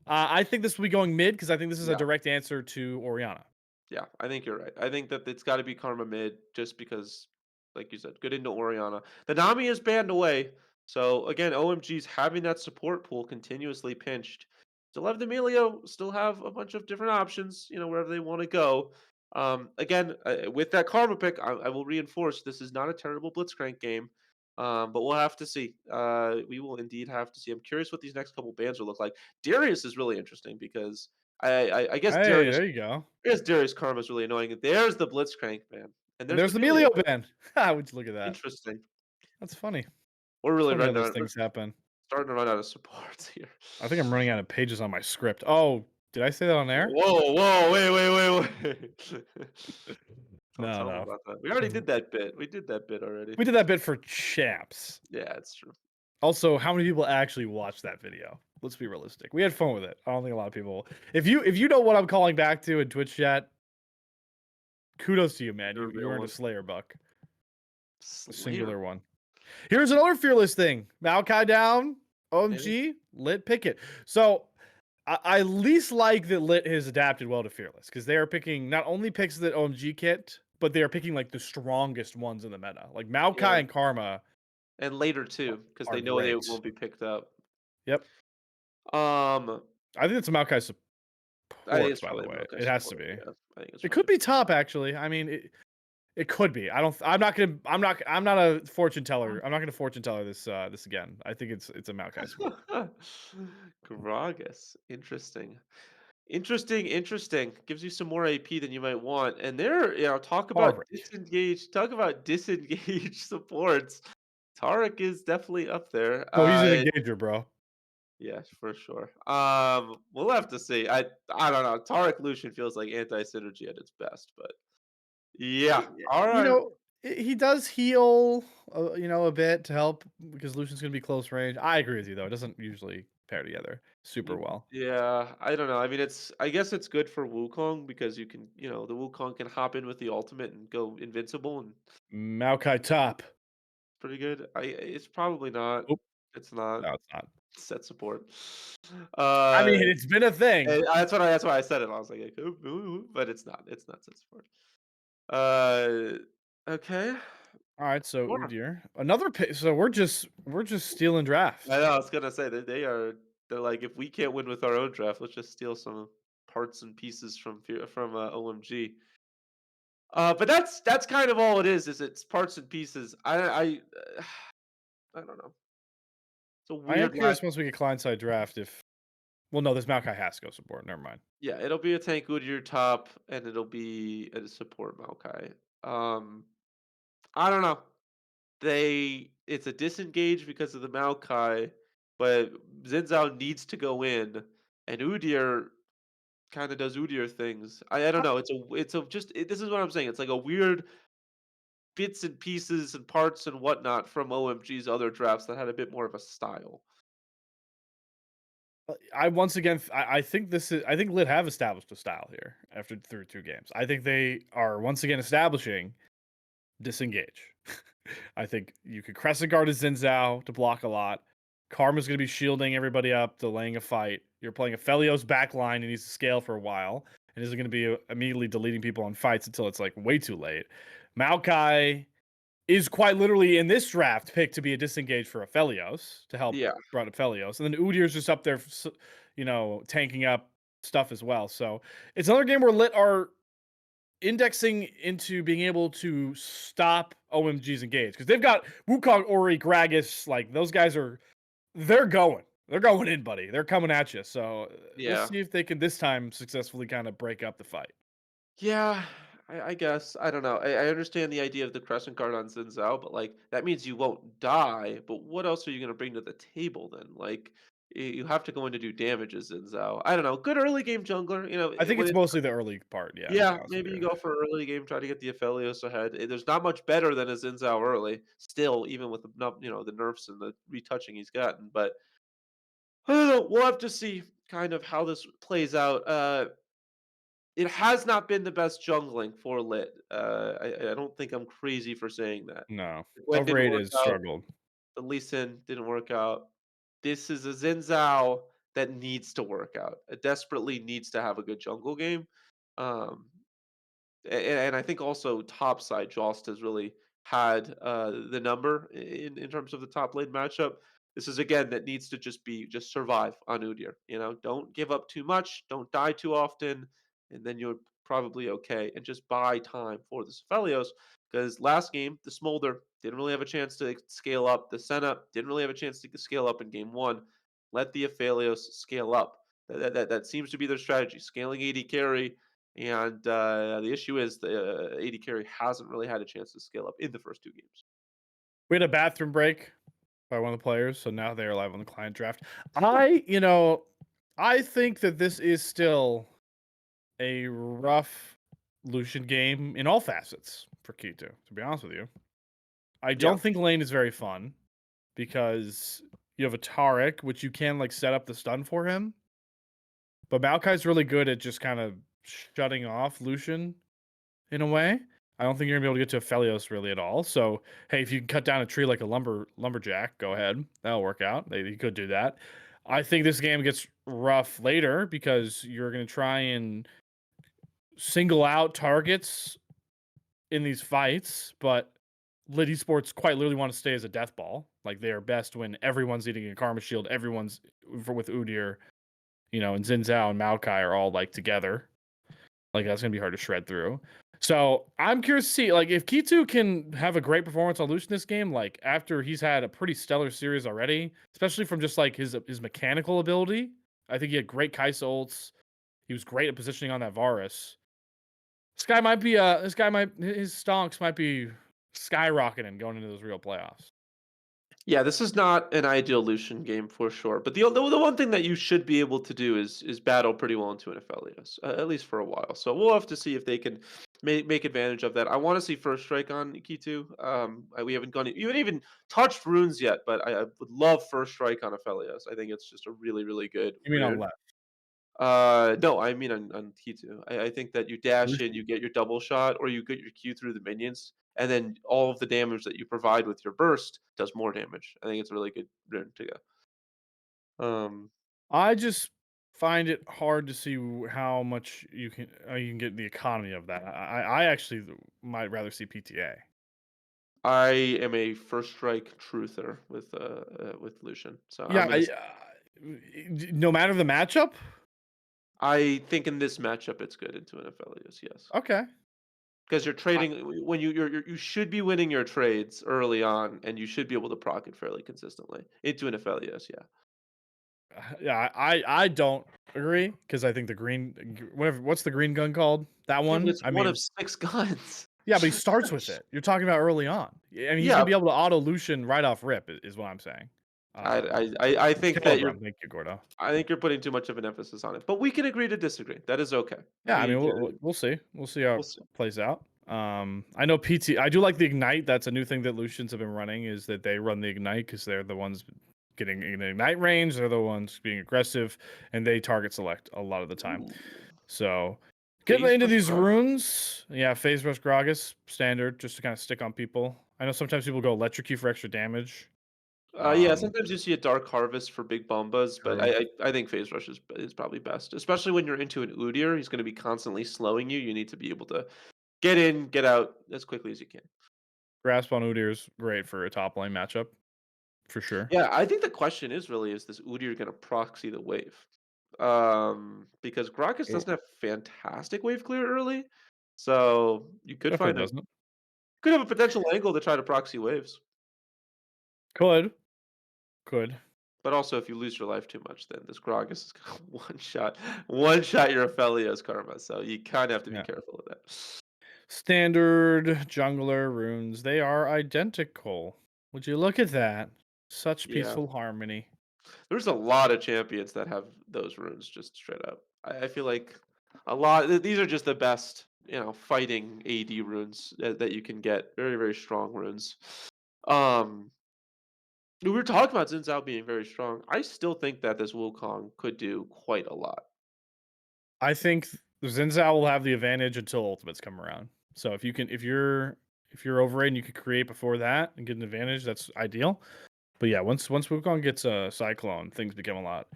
A: I think this will be going mid because I think this is a
B: yeah.
A: direct answer to Oriana.
B: Yeah, I think you're right. I think that it's got to be Karma mid just because, like you said, good into Oriana. The Nami is banned away. So again, OMG's having that support pool continuously pinched. Still have the Emilio, still have a bunch of different options, wherever they want to go. Again, with that Karma pick, I will reinforce this is not a terrible Blitzcrank game. But we'll have to see. We will indeed have to see. I'm curious what these next couple bans will look like. Darius is really interesting because I guess
A: Hey,
B: Darius
A: there you go.
B: Here's Darius Karma's really annoying. There's the Blitzcrank, man. And
A: And
B: there's the
A: there's the
B: Emilio.
A: Emilio ban. Would you look at that?
B: Interesting.
A: That's funny.
B: We're
A: It's
B: really
A: funny how
B: running
A: those
B: out. We're
A: things happen.
B: starting to run out of supports here.
A: I think I'm running out of pages on my script. Oh, did I say that on air?
B: Whoa, wait. Don't
A: No,
B: tell them
A: no.
B: about that. We already did that bit. We did that bit already.
A: We did that bit for chaps.
B: Yeah, it's true.
A: Also, how many people actually watched that video? Let's be realistic. We had fun with it. I don't think a lot of people. If you know what I'm calling back to in Twitch chat, kudos to you, man.
B: You're a
A: You
B: real
A: earned a
B: one.
A: Slayer buck, a
B: Slayer.
A: singular one. Here's another fearless thing. Maokai down.
B: Maybe.
A: OMG. LiT pick it. So I least like that LiT has adapted well to fearless because they are picking not only picks that OMG kit, but they are picking like the strongest ones in the meta. Like
B: Yeah.
A: Maokai and Karma
B: And later too, because
A: are
B: they know they
A: great.
B: won't be picked up.
A: Yep.
B: Um,
A: I think it's a Maokai
B: I think
A: support,
B: it's
A: by the
B: probably
A: way.
B: Maokai
A: It has to
B: support.
A: be.
B: Yeah, I think it's
A: It
B: probably
A: could be top actually. I mean, it could be. I don't. I'm not a fortune teller. I'm not gonna fortune teller this again. I think it's a Maokai support.
B: Gragas. Interesting. Gives you some more AP than you might want. And there,
A: Tarek.
B: talk about disengaged supports. Tarek is definitely up there.
A: Oh, he's an engager, bro.
B: Yeah, for sure. We'll have to see. I don't know. Tarek Lucian feels like anti-synergy at its best, but yeah. All
A: You
B: right.
A: know, he does heal, a bit to help because Lucian's gonna be close range. I agree with you though. It doesn't usually pair together super well.
B: Yeah, I don't know. I mean, I guess it's good for Wukong because you can, the Wukong can hop in with the ultimate and go invincible and
A: Maokai top.
B: pretty good. It's probably not.
A: Oh,
B: It's not
A: no, it's not.
B: set support.
A: I
B: Uh,
A: mean, it's been a thing.
B: that's why I said it. I was like, "Ooh, ooh, ooh," but it's not. It's not set support. Uh, okay.
A: All right, so
B: Sure.
A: Udyr, another pick. So we're just stealing
B: I
A: drafts.
B: know. I was gonna say that they're like, if we can't win with our own draft, let's just steal some parts and pieces from OMG. But that's kind of all it is. Is it's parts and pieces. I don't know. It's a
A: I am
B: weird line.
A: curious once we get client-side draft if. Well, no, this Maokai has to go support. Never mind.
B: Yeah, it'll be a tank Goodyear top, and it'll be a support Maokai. Um, I don't know. It's a disengage because of the Maokai, but Zinzao needs to go in, and Udyr kind of does Udyr things. I don't know. This is what I'm saying. It's like a weird bits and pieces and parts and whatnot from OMG's other drafts that had a bit more of a style.
A: I once again, I think this is. I think LiT have established a style here after through 2 games. I think they are once again establishing disengage. I think you could crescent guard a Xin Zhao to block a lot. Karma's going to be shielding everybody up, delaying a fight. You're playing a Felios backline and needs to scale for a while, and isn't going to be immediately deleting people on fights until it's like way too late. Maokai is quite literally in this draft picked to be a disengage for a Felios to help
B: Yeah,
A: run up Felios, and then Udyr's just up there, tanking up stuff as well. So it's another game where LiT are indexing into being able to stop OMG's engage because they've got Wukong, Ori, Gragas, like those guys they're going. They're going in, buddy. They're coming at you. So we'll
B: yeah.
A: see if they can this time successfully kind of break up the fight.
B: Yeah, I guess. I don't know. I understand the idea of the crescent guard on Xin Zhao, but like that means you won't die. But what else are you gonna bring to the table then? Like you have to go in to do damages, Xin Zhao. I don't know. Good early game jungler.
A: I think
B: When
A: it's
B: it's
A: mostly the early part. Yeah, to be
B: yeah,
A: honest with
B: maybe you
A: you.
B: go for early game, try to get the Aphelios ahead. There's not much better than a Xin Zhao early, still, even with the nerfs and the retouching he's gotten. But I don't know. We'll have to see kind of how this plays out. it has not been the best jungling for LiT. I don't think I'm crazy for saying that.
A: No.
B: The Gwen didn't
A: Overrated
B: work
A: has
B: out.
A: struggled.
B: The Lee Sin didn't work out. This is a Xin Zhao that needs to work out. It desperately needs to have a good jungle game. Um, and I think also top side Jost has really had the number in terms of the top lane matchup. This is again that needs to just survive on Udyr. You know, don't give up too much, don't die too often, and then you're probably okay. And just buy time for the Cephalios because last game the Smolder didn't really have a chance to scale up. The Senna didn't really have a chance to scale up in game one. Let the Aphelios scale up. That seems to be their strategy. Scaling AD carry and the issue is the AD carry hasn't really had a chance to scale up in the first 2 games.
A: We had a bathroom break by one of the players, so now they are live on the client draft. I think that this is still a rough Lucian game in all facets for Keto, to be honest with you. I
B: Yeah.
A: don't think lane is very fun because you have a Taric, which you can like set up the stun for him. But Maokai's really good at just kind of shutting off Lucian in a way. I don't think you're gonna be able to get to Aphelios really at all. So hey, if you can cut down a tree like a lumberjack, go ahead. That'll work out. You could do that. I think this game gets rough later because you're gonna try and single out targets in these fights, but LiT Esports quite literally want to stay as a death ball. Like they are best when everyone's eating a Karma Shield, everyone's with Udyr, and Xin Zhao and Maokai are all like together. Like that's gonna be hard to shred through. So I'm curious to see, like, if Kitu can have a great performance on Lucian this game, like after he's had a pretty stellar series already, especially from just like his mechanical ability. I think he had great Kai'Sa ults. He was great at positioning on that Varus. His stonks might be skyrocketing going into those real playoffs.
B: Yeah, this is not an ideal Lucian game for sure. But the one thing that you should be able to do is battle pretty well into an Aphelios, at least for a while. So we'll have to see if they can make advantage of that. I want to see first strike on Kitu. We haven't even touched runes yet, but I would love first strike on Aphelios. I think it's just a really really good
A: You mean on
B: rune.
A: left?
B: No, I mean on T2. I think that you dash in, you
A: Lucian.
B: get your double shot, or you get your Q through the minions, and then all of the damage that you provide with your burst does more damage. I think it's a really good rune to go.
A: I just find it hard to see how much you can get the economy of that. I actually might rather see PTA.
B: I am a first strike truther with Lucian, so
A: Yeah,
B: I'm gonna.
A: no matter the matchup.
B: I think in this matchup it's good into an Aphelios, yes,
A: Okay.
B: because you're
A: I,
B: trading when you should be winning your trades early on, and you should be able to proc it fairly consistently into an Aphelios, yeah.
A: yeah, I don't agree because I think the what's the green gun called? That
B: Yeah, but
A: one.
B: it's
A: I
B: one of
A: mean,
B: 6 guns.
A: yeah, but he starts with it. You're talking about early on. I mean, he's
B: Yeah,
A: gonna be able to auto Lucian right off rip, is what I'm saying.
B: I think that
A: Telegram, thank you, Gordo.
B: I think you're putting too much of an emphasis on it, but we can agree to disagree. That is okay.
A: Yeah, I
B: We
A: mean,
B: can
A: we'll see. We'll see how
B: we'll
A: it
B: see.
A: plays out. I know PT. I do like the ignite. That's a new thing that Lucians have been running. Is that they run the ignite because they're the ones getting in ignite range. They're the ones being aggressive, and they target select a lot of the time.
B: Ooh,
A: So getting
B: phase
A: into
B: rush
A: these
B: Gragas.
A: runes, yeah, phase rush Gragas standard just to kind of stick on people. I know sometimes people go electrocute for extra damage.
B: Yeah,
A: Um,
B: sometimes you see a dark harvest for big bombas, but
A: true.
B: I think phase rush is probably best, especially when you're into an Udyr. He's going to be constantly slowing you. You need to be able to get in, get out as quickly as you can.
A: Grasp on Udyr is great for a top lane matchup for sure.
B: Yeah, I think the question is really is this Udyr going to proxy the wave? Because Gragas
A: Ooh,
B: doesn't have fantastic wave clear early, so you
A: definitely doesn't.
B: could have a potential angle to try to proxy waves.
A: Could.
B: But also, if you lose your life too much, then this Gragas is gonna one shot your Aphelios karma. So you kind of have to be
A: Yeah.
B: careful of that.
A: Standard jungler runes. They are identical. Would you look at that? Such
B: Yeah,
A: peaceful harmony.
B: there's a lot of champions that have those runes just straight up. I feel like a lot. These are just the best, fighting AD runes that you can get. Very very strong runes. Um, we were talking about Xin Zhao being very strong. I still think that this Wukong could do quite a lot.
A: I think Xin Zhao will have the advantage until ultimates come around. So if you're over it and you can create before that and get an advantage, that's ideal. But yeah, once Wukong gets a Cyclone, things become a lot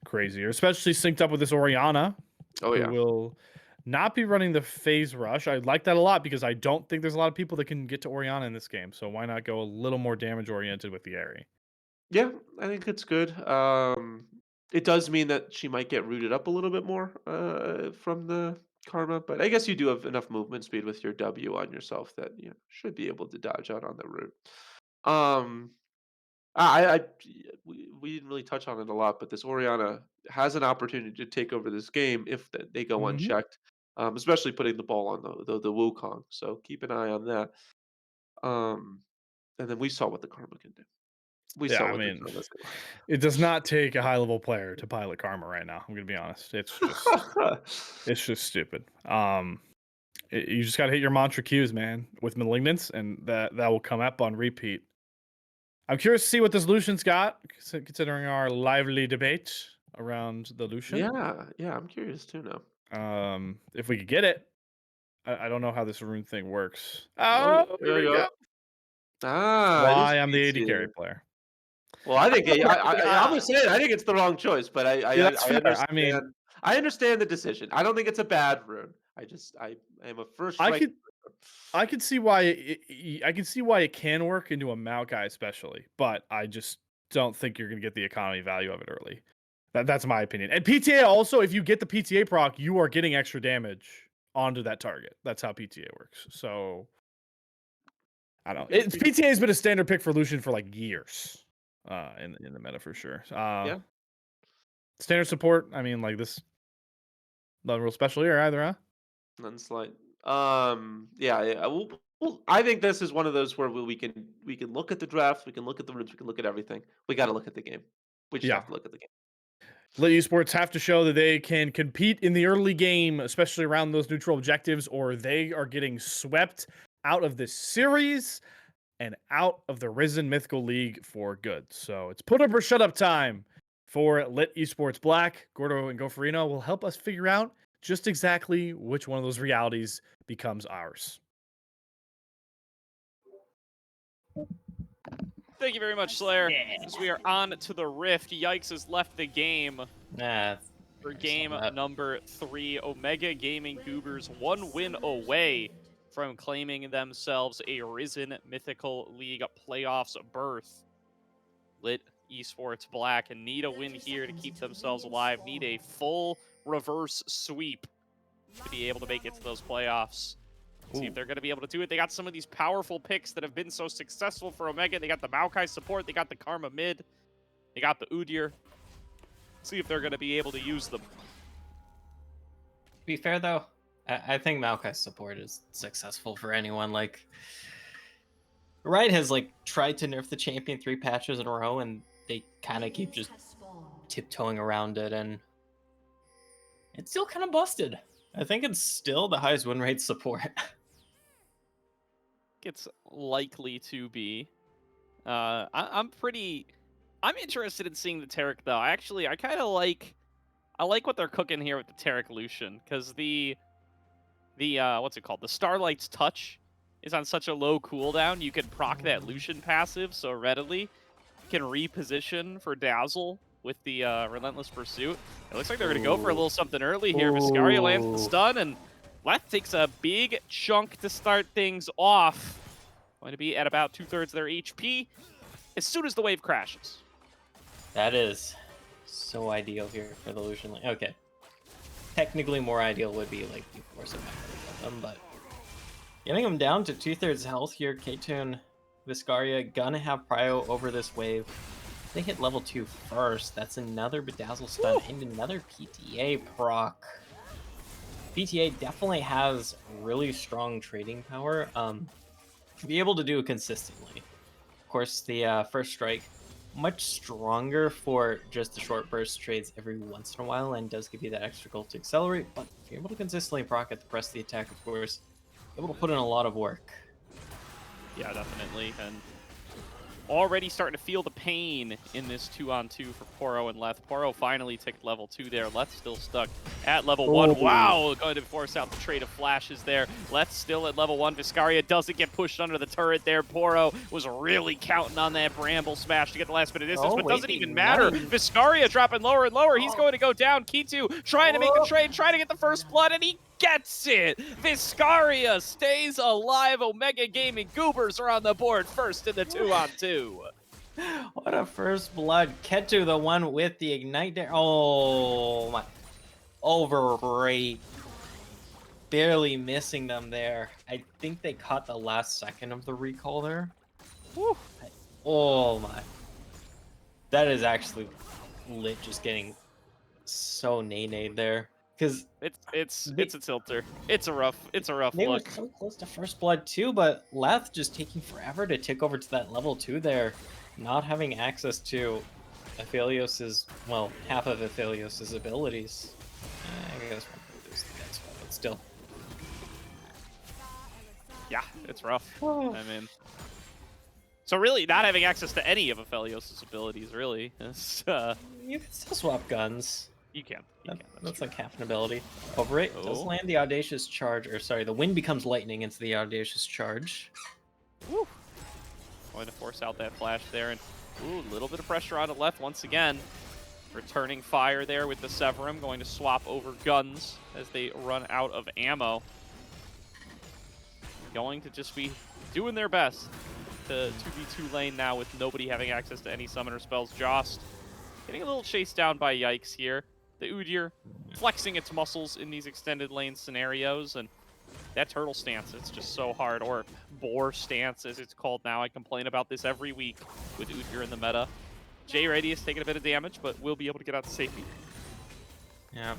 A: crazier, especially synced up with this Orianna,
B: Oh
A: who
B: yeah.
A: will not be running the phase rush. I like that a lot because I don't think there's a lot of people that can get to Orianna in this game. So why not go a little more damage oriented with the Aerie?
B: Yeah, I think it's good. It does mean that she might get rooted up a little bit more from the karma, but I guess you do have enough movement speed with your W on yourself that you should be able to dodge out on the route. Um, we didn't really touch on it a lot, but this Orianna has an opportunity to take over this game if they go
A: Mm-hmm.
B: unchecked, especially putting the ball on the Wukong. So keep an eye on that. Um, and then we saw what the karma can do. We
A: Yeah,
B: saw
A: I
B: what the
A: mean,
B: karma's can
A: it does not take a high level player to pilot Karma right now. I'm gonna be honest. It's just stupid. You just gotta hit your mantra cues, man, with Malignance, and that will come up on repeat. I'm curious to see what this Lucian's got, considering our lively debate around the Lucian.
B: Yeah, I'm curious too now.
A: If we could get it, I don't know how this rune thing works.
B: Oh,
A: Oh,
B: there
A: here
B: we
A: we
B: go.
A: go.
B: It is
A: Why I'm the AD
B: PTA.
A: carry player.
B: Well, I think I'm gonna say it. I think it's the wrong choice, but
A: Yeah, that's
B: I
A: fair.
B: understand.
A: I mean,
B: I understand the decision. I don't think it's a bad rune. I am a first
A: I
B: strike.
A: could I can see why I can see why it can work into a Maokai especially, but I just don't think you're gonna get the economy value of it early. That's my opinion. And PTA also, if you get the PTA proc, you are getting extra damage onto that target. That's how PTA works. So I don't know. PTA has been a standard pick for Lucian for like years, in the meta for sure.
B: Yeah,
A: Standard support. I mean, like this, not real special here either, huh?
B: none slight. Yeah. I think this is one of those where we can look at the draft, we can look at the runes, we can look at everything. We got to look at the game. We just
A: Yeah.
B: have to look at the game.
A: LiT Esports have to show that they can compete in the early game, especially around those neutral objectives, or they are getting swept out of this series and out of the Risen Mythical League for good. So it's put up or shut up time for LiT Esports Black. Gordo and Goferino will help us figure out just exactly which one of those realities becomes ours.
C: Thank you very much, Slayer. As we are on to the Rift, Yikes has left the game
D: Nah.
C: for game number 3. Omega Gaming Goobers 1 win away from claiming themselves a Risen Mythical League playoffs berth. LiT Esports Black and need a win here to keep themselves alive. Need a full reverse sweep to be able to make it to those playoffs. See if they're going to be able to do it. They got some of these powerful picks that have been so successful for Omega. They got the Maokai support. They got the Karma mid. They got the Udyr. See if they're going to be able to use them.
D: To be fair, though, I think Maokai's support is successful for anyone. Like, Riot has tried to nerf the champion 3 patches in a row, and they kind of keep just tiptoeing around it, and it's still kind of busted. I think it's still the highest win rate support.
C: It's likely to be. I'm interested in seeing the Taric though. I kind of like what they're cooking here with the Taric Lucian, because the what's it called? The Starlight's Touch is on such a low cooldown. You can proc that Lucian passive so readily. You can reposition for Dazzle with the Relentless Pursuit. It looks like they're going to go for a little something early here. Viscaria lands the stun, and LiT takes a big chunk to start things off. Going to be at about 2/3 their HP as soon as the wave crashes.
D: That is so ideal here for the Lucian. Okay. Technically more ideal would be before some them, but getting them down to 2/3 health here. K-Tune, Viscaria gonna have prio over this wave. They hit level 2 first. That's another Bedazzle stun and another PTA proc. PTA definitely has really strong trading power to be able to do it consistently. Of course, the first strike, much stronger for just the short burst trades every once in a while and does give you that extra gold to accelerate, but if you're able to consistently proc at the press the attack, of course, able to put in a lot of work.
C: Yeah, definitely. And already starting to feel the pain in this 2-on-2 for Poro and Leth. Poro finally ticked level 2 there. Leth still stuck at level 1. Wow, going to force out the trade of flashes there. Leth still at level 1. Viscaria doesn't get pushed under the turret there. Poro was really counting on that Bramble smash to get the last bit of distance, but doesn't even matter. Viscaria dropping lower and lower. He's going to go down. Kitu trying to make the trade, trying to get the first blood, and he gets it! Viscaria stays alive. Omega Gaming Goobers are on the board first in the 2-on-2.
D: What a first blood. Ketu, the one with the ignite there. Oh my. Overrate. Barely missing them there. I think they caught the last second of the recall there.
C: Whew.
D: Oh my. That is actually LiT just getting so nay-nayed there. Because
C: it's a tilter. It's a rough
D: they
C: look.
D: were so close to first blood too, but Leth just taking forever to tick over to that level 2 there, not having access to Aphelios's, well, half of Aphelios's abilities. I guess we'll lose the next one, but still.
C: Yeah, it's rough. I mean, so really not having access to any of Aphelios's abilities, really. It's,
D: You can still swap guns.
C: you can.
D: That's like half an ability. Overrate does land the Audacious Charge, or sorry, the wind becomes lightning into the Audacious Charge.
C: Woo. Going to force out that flash there, and ooh, a little bit of pressure on the left once again. Returning fire there with the Severum, going to swap over guns as they run out of ammo. Going to just be doing their best to 2v2 lane now with nobody having access to any summoner spells. Jost getting a little chased down by Yikes here. The Udyr flexing its muscles in these extended lane scenarios, and that turtle stance, it's just so hard, or boar stance as it's called now. I complain about this every week with Udyr in the meta. J-Radius taking a bit of damage, but will be able to get out to safety.
D: Yeah.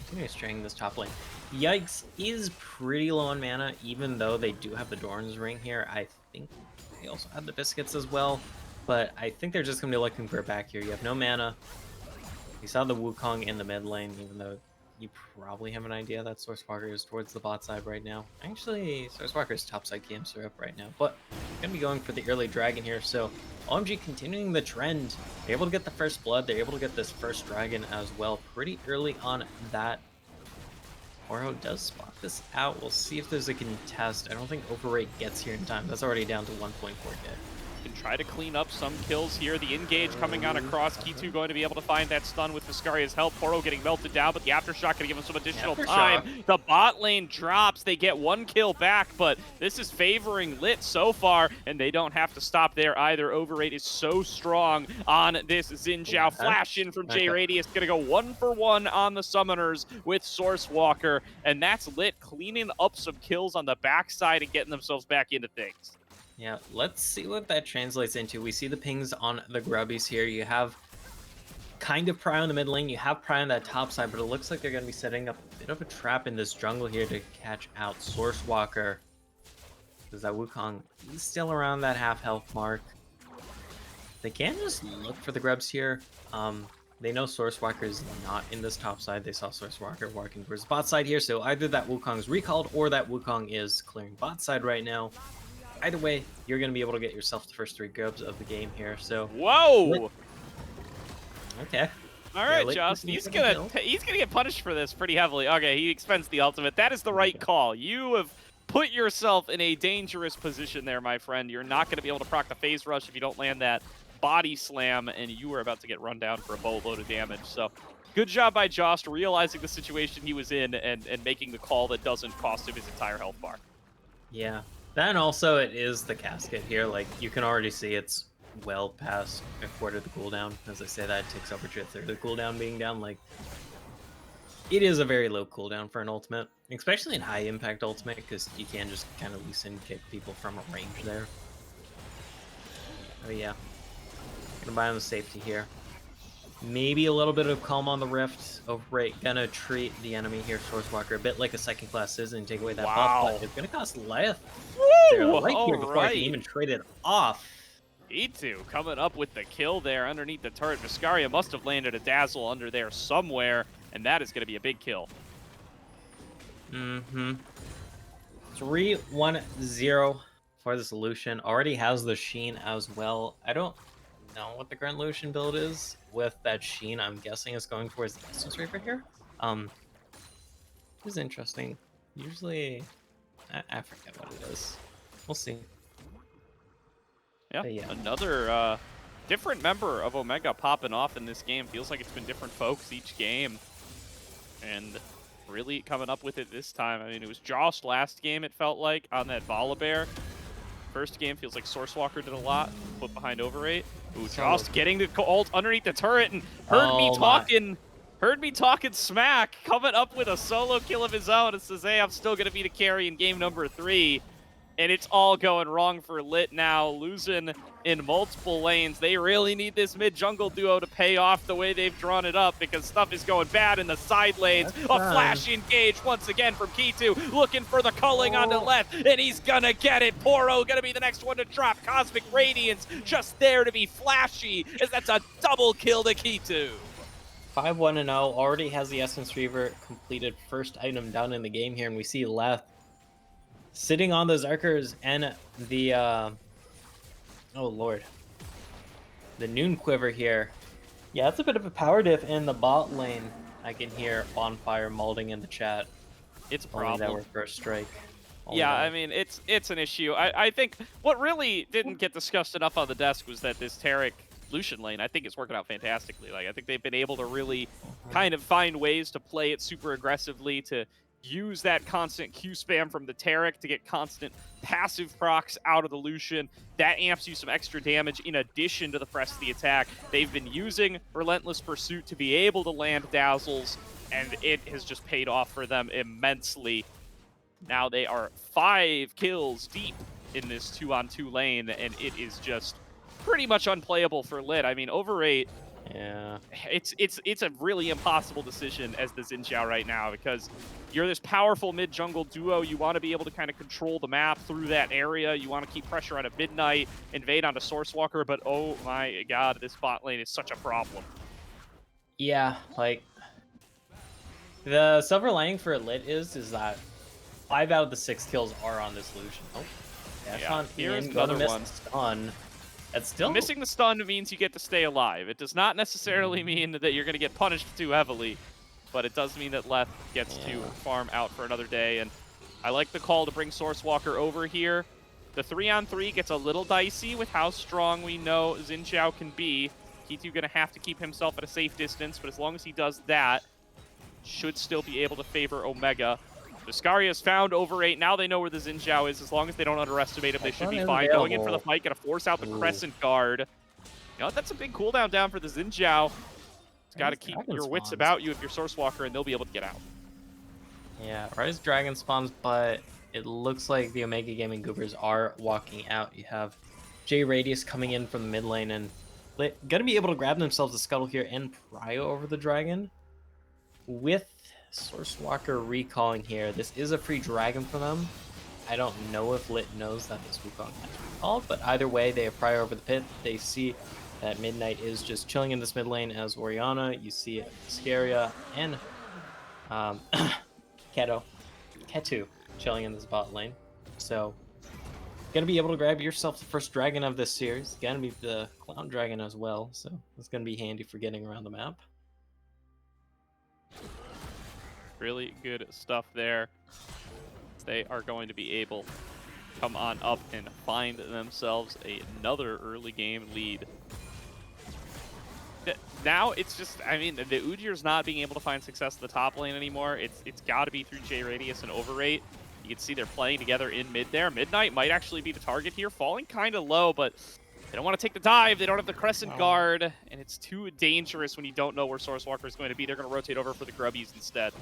D: Continue straying this top lane. Yikes is pretty low on mana, even though they do have the Doran's Ring here. I think they also have the Biscuits as well, but I think they're just going to be looking for it back here. You have no mana. You saw the Wukong in the mid lane, even though you probably have an idea that Sourcewalker is towards the bot side right now. Actually, Sourcewalker is top side game syrup right now, but going to be going for the early dragon here, so OMG continuing the trend. They're able to get the first blood, they're able to get this first dragon as well pretty early on that. Oro does spot this out. We'll see if there's a contest. I don't think Overrate gets here in time. That's already down to 1.4k.
C: Can try to clean up some kills here. The engage coming on across. Kitu going to be able to find that stun with Viscaria's help. Poro getting melted down, but the Aftershock going to give him some additional time. The bot lane drops. They get one kill back, but this is favoring LiT so far, and they don't have to stop there either. Overrate is so strong on this Xin Zhao. Flash in from J-Radius. Going to go 1-for-1 on the summoners with Sourcewalker, and that's LiT cleaning up some kills on the backside and getting themselves back into things.
D: Yeah, let's see what that translates into. We see the pings on the grubbies here. You have kind of Pry on the mid lane. You have Pry on that top side, but it looks like they're going to be setting up a bit of a trap in this jungle here to catch out Sourcewalker. Because that Wukong is still around that half health mark. They can just look for the grubs here. They know Sourcewalker is not in this top side. They saw Sourcewalker walking towards the bot side here, so either that Wukong's recalled or that Wukong is clearing bot side right now. Either way, you're going to be able to get yourself the first 3 grubs of the game here, so...
C: Whoa!
D: Okay.
C: All right, Jost. He's gonna get punished for this pretty heavily. Okay, he expends the ultimate. That is the right call. You have put yourself in a dangerous position there, my friend. You're not going to be able to proc the phase rush if you don't land that body slam, and you are about to get run down for a boatload of damage. So good job by Jost realizing the situation he was in and making the call that doesn't cost him his entire health bar.
D: Yeah. Then also it is the casket here. Like, you can already see it's well past a quarter of the cooldown. As I say that, it takes over to a third of the cooldown being down. Like, it is a very low cooldown for an ultimate, especially in high impact ultimate, because you can just kind of loosen kick people from a range there. Oh yeah. Gonna buy on the safety here. Maybe a little bit of Calm on the Rift. Overrate gonna treat the enemy here, Sourcewalker, a bit like a second class Citizen, take away that buff, but it's gonna cost Leth. They're right here before I can even trade it off.
C: E2 coming up with the kill there underneath the turret. Viscaria must have landed a Dazzle under there somewhere, and that is gonna be a big kill.
D: 3-1-0 for this Lucian. Already has the Sheen as well. I don't know what the current Lucian build is with that Sheen. I'm guessing it's going towards the Essence Reaper here. This is interesting. Usually, I forget what it is. We'll see.
C: Yeah,
D: But yeah.
C: another different member of Omega popping off in this game. Feels like it's been different folks each game. And really coming up with it this time. I mean, it was Josh last game, it felt like, on that Volibear. First game feels like Sourcewalker did a lot, put behind Overrate. Ooh, Josh getting the ult underneath the turret and heard me talking smack, coming up with a solo kill of his own and says, hey, I'm still gonna be the carry in game number 3. And it's all going wrong for LiT now, losing in multiple lanes. They really need this mid-jungle duo to pay off the way they've drawn it up because stuff is going bad in the side lanes. A flash engage once again from K2, looking for the culling on the left, and he's gonna get it. Poro gonna be the next one to drop. Cosmic Radiance just there to be flashy, as that's a double kill to K2.
D: 5-1-0, already has the Essence Reaver completed first item down in the game here, and we see LiT sitting on those Archers and the, oh lord, the Noon Quiver here. Yeah, it's a bit of a power diff in the bot lane. I can hear Bonfire molding in the chat.
C: It's a
D: Only
C: problem.
D: that were first strike.
C: Yeah, I mean, it's an issue. I think what really didn't get discussed enough on the desk was that this Taric Lucian lane, I think, is working out fantastically. Like, I think they've been able to really kind of find ways to play it super aggressively, to use that constant Q spam from the Taric to get constant passive procs out of the Lucian. That amps you some extra damage in addition to the press of the attack. They've been using Relentless Pursuit to be able to land dazzles, and it has just paid off for them immensely. Now they are 5 kills deep in this 2-on-2 lane, and it is just pretty much unplayable for LiT. I mean, Overrate,
D: yeah,
C: it's a really impossible decision as the Xin Zhao right now, because you're this powerful mid-jungle duo. You want to be able to kind of control the map through that area. You want to keep pressure out of Midnight, invade onto Sourcewalker, but oh my god, this bot lane is such a problem.
D: Yeah, like, the silver lining for LiT is that 5 out of the 6 kills are on this Lucian. Oh,
C: yeah, here's another one.
D: Stun. That's still
C: missing the stun means you get to stay alive. It does not necessarily mean that you're going to get punished too heavily, but it does mean that LiT gets to farm out for another day. And I like the call to bring Sourcewalker over here. The 3-on-3 gets a little dicey with how strong we know Xin Zhao can be. K2 going to have to keep himself at a safe distance, but as long as he does that, should still be able to favor Omega. Discaria's found Overrate. Now they know where the Xin Zhao is. As long as they don't underestimate him, they should be fine. Going in for the fight, gonna force out the Crescent Guard. You know, that's a big cooldown down for the Xin Zhao. It's got to keep your wits about you if you're Sourcewalker, and they'll be able to get out.
D: Yeah, Rise Dragon spawns, but it looks like the Omega Gaming Goobers are walking out. You have J Radius coming in from the mid lane, and gonna be able to grab themselves a scuttle here and prio over the dragon. With Sourcewalker recalling here, this is a free dragon for them. I don't know if LiT knows that this Wukong has recalled, but either way, they have prio over the pit. They see that Midnight is just chilling in this mid lane as Orianna. You see Scaria and Ketu chilling in this bot lane. So, gonna be able to grab yourself the first dragon of this series. Gonna be the Clown Dragon as well, so it's gonna be handy for getting around the map.
C: Really good stuff there. They are going to be able to come on up and find themselves another early game lead. Now it's just, I mean, the Udyr's not being able to find success in the top lane anymore. It's got to be through J Radius and Overrate. You can see they're playing together in mid there. Midnight might actually be the target here, falling kind of low, but they don't want to take the dive. They don't have the Crescent Guard, and it's too dangerous when you don't know where Sourcewalker is going to be. They're going to rotate over for the Grubbies instead.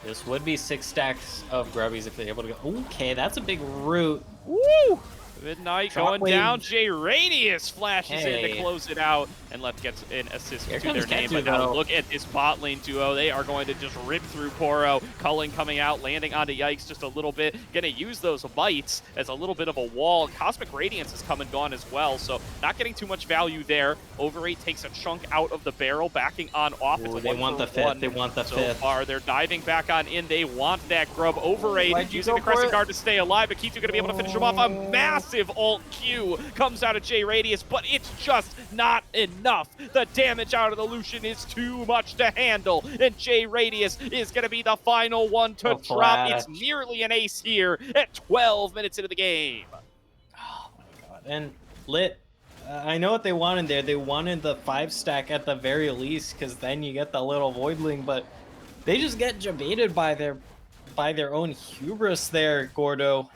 D: This would be 6 stacks of Grubbies if they're able to go. Okay, that's a big root.
C: Woo! Midnight going
D: Shockwave.
C: down. J Radius flashes in to
D: Hey.
C: close it out, and Left gets an assist
D: Here
C: to their
D: comes
C: name.
D: Ketsu,
C: But now
D: though.
C: look at this bot lane duo. They are going to just rip through Poro. Culling coming out, landing onto Yikes just a little bit. Gonna use those bites as a little bit of a wall. Cosmic Radiance has come and gone as well, so not getting too much value there. Over8 takes a chunk out of the barrel, backing on off. It's
D: Ooh,
C: a
D: they
C: 1
D: want
C: for
D: the fifth.
C: 1
D: They want the
C: so
D: fifth.
C: far. They're diving back on in. They want that grub. Over8
D: Why'd you
C: using
D: go
C: the
D: for
C: Crescent
D: it?
C: Guard to stay alive, but Kitu gonna be able to finish him off. A massive ult Q comes out of J Radius, but it's just not enough. The damage out of the Lucian is too much to handle, and J Radius is gonna be the final one to
D: Oh,
C: drop.
D: flash.
C: It's nearly an ace here at 12 minutes into the game.
D: Oh my god. And LiT, I know what they wanted there. They wanted the 5-stack at the very least, because then you get the little Voidling, but they just get jebaited by their own hubris there, Gordo.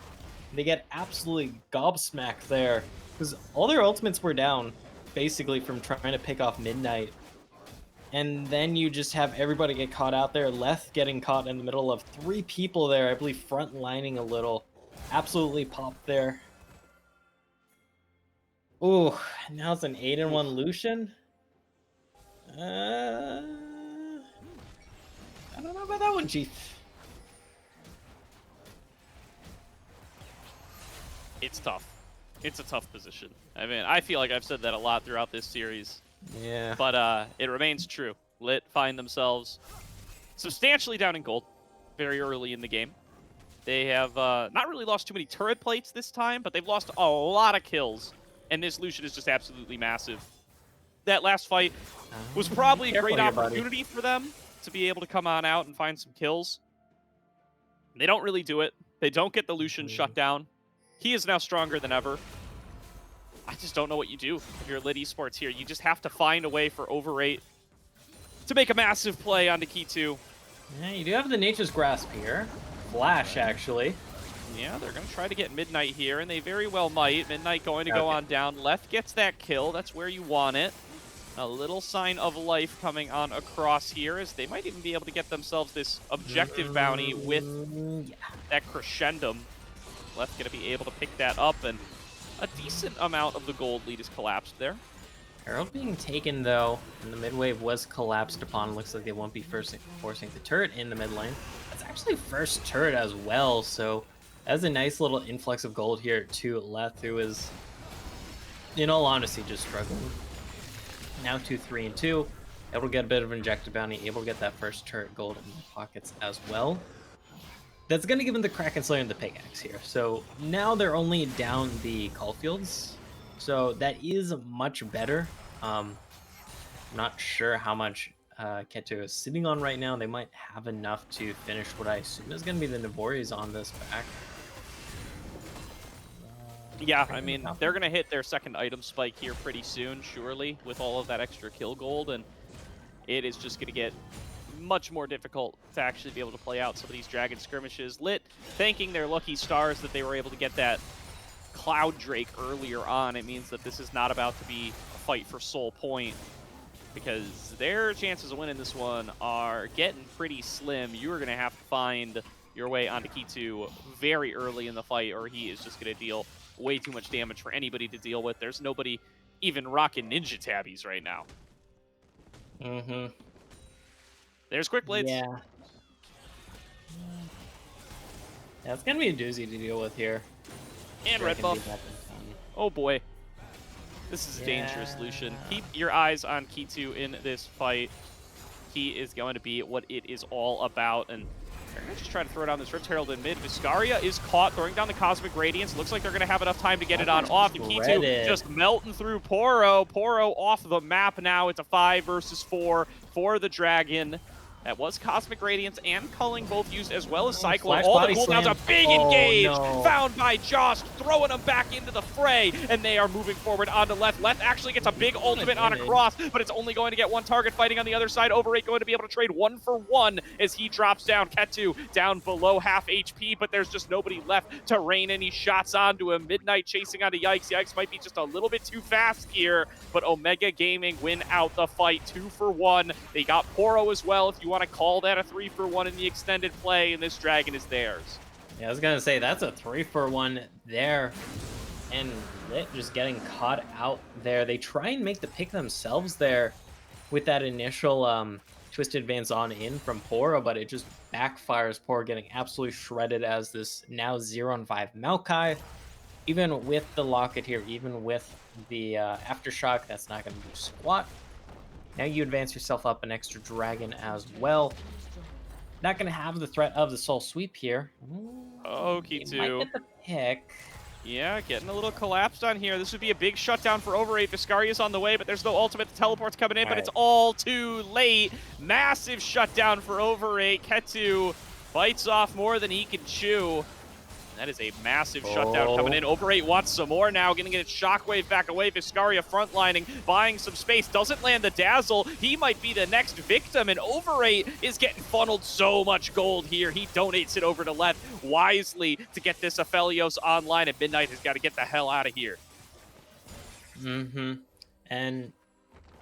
D: They get absolutely gobsmacked there, because all their ultimates were down, basically, from trying to pick off Midnight. And then you just have everybody get caught out there. Leth getting caught in the middle of 3 people there, I believe front lining a little. Absolutely popped there. Ooh, now it's an 8-1 Lucian. I don't know about that one, Chief.
C: It's tough. It's a tough position. I mean, I feel like I've said that a lot throughout this series,
D: Yeah.
C: but it remains true. LiT find themselves substantially down in gold very early in the game. They have not really lost too many turret plates this time, but they've lost a lot of kills, and this Lucian is just absolutely massive. That last fight was probably a
D: Careful
C: great
D: here, buddy.
C: opportunity for them to be able to come on out and find some kills. They don't really do it. They don't get the Lucian shut down. He is now stronger than ever. I just don't know what you do if you're LiT Esports here. You just have to find a way for Over8 to make a massive play onto Kitu.
D: Yeah, you do have the Nature's Grasp here. Flash, actually.
C: Yeah, they're going to try to get Midnight here, and they very well might. Midnight going to go
D: Okay.
C: on down. Left gets that kill. That's where you want it. A little sign of life coming on across here, as they might even be able to get themselves this objective bounty with
D: Yeah.
C: that crescendum. Left going to be able to pick that up, and a decent amount of the gold lead is collapsed there.
D: Herald being taken, though, and the mid wave was collapsed upon. Looks like they won't be forcing the turret in the mid lane. That's actually first turret as well, so that's a nice little influx of gold here to Leth, who is, in all honesty, just struggling. Now 2-3-2, able to get a bit of injected bounty, able to get that first turret gold in the pockets as well. That's going to give him the Kraken Slayer and the pickaxe here. So now they're only down the Caulfields, so that is much better. Not sure how much Keto is sitting on right now. They might have enough to finish what I assume is going to be the Navori's on this back.
C: Yeah, I mean, they're going to hit their second item spike here pretty soon, surely, with all of that extra kill gold, and it is just going to get much more difficult to actually be able to play out some of these Dragon skirmishes. LiT thanking their lucky stars that they were able to get that Cloud Drake earlier on. It means that this is not about to be a fight for Soul Point, because their chances of winning this one are getting pretty slim. You are going to have to find your way onto Kitu very early in the fight, or he is just going to deal way too much damage for anybody to deal with. There's nobody even rocking ninja tabbies right now.
D: Mm-hmm.
C: There's Quick Blades.
D: Yeah. Yeah, it's gonna be a doozy to deal with here.
C: And
D: Sure, I
C: red
D: can
C: buff.
D: beat that in time.
C: Oh boy. This is dangerous,
D: Yeah.
C: Lucian. Keep your eyes on Kitu in this fight. He is going to be what it is all about, and they're going to just try to throw down this Rift Herald in mid. Viscaria is caught, throwing down the Cosmic Radiance. Looks like they're going to have enough time to get it on off. And Kitu
D: Shredded.
C: just melting through Poro. Poro off the map now. It's a 5 versus 4 for the Dragon. That was Cosmic Radiance and Culling both used, as well as Cyclone.
D: Flash
C: All the
D: body
C: cooldowns,
D: slam.
C: a big
D: Oh,
C: engage
D: no.
C: found by Jost, throwing them back into the fray, and they are moving forward onto Left. Left actually gets a big ultimate on a
D: damage.
C: cross, but it's only going to get one target fighting on the other side. Over8 going to be able to trade 1-for-1 as he drops down. Ketu down below half HP, but there's just nobody left to rain any shots onto him. Midnight chasing onto Yikes. Yikes might be just a little bit too fast here, but Omega Gaming win out the fight 2-for-1. They got Poro as well, if you want to call that a 3-for-1 in the extended play, and this Dragon is theirs.
D: Yeah, I was gonna say that's a 3-for-1 there. And LiT just getting caught out there. They try and make the pick themselves there with that initial twisted advance on in from Poro, but it just backfires. Poro getting absolutely shredded as this now 0-5 Maokai. Even with the locket here, even with the aftershock, that's not going to do squat. Now you advance yourself up an extra dragon as well. Not going to have the threat of the soul sweep here.
C: Oh,
D: They might
C: K2.
D: get the pick.
C: Yeah, getting a little collapsed on here. This would be a big shutdown for Over 8. Viscaria's on the way, but there's no ultimate. The teleport's coming in, but it's all too late. Massive shutdown for Over 8. Ketu bites off more than he can chew. That is a massive shutdown coming in. Over 8 wants some more now, getting its shockwave back away. Viscaria frontlining, buying some space, doesn't land the dazzle. He might be the next victim, and Over 8 is getting funneled so much gold here. He donates it over to LiT wisely to get this Aphelios online, and Midnight has got to get the hell out of here.
D: And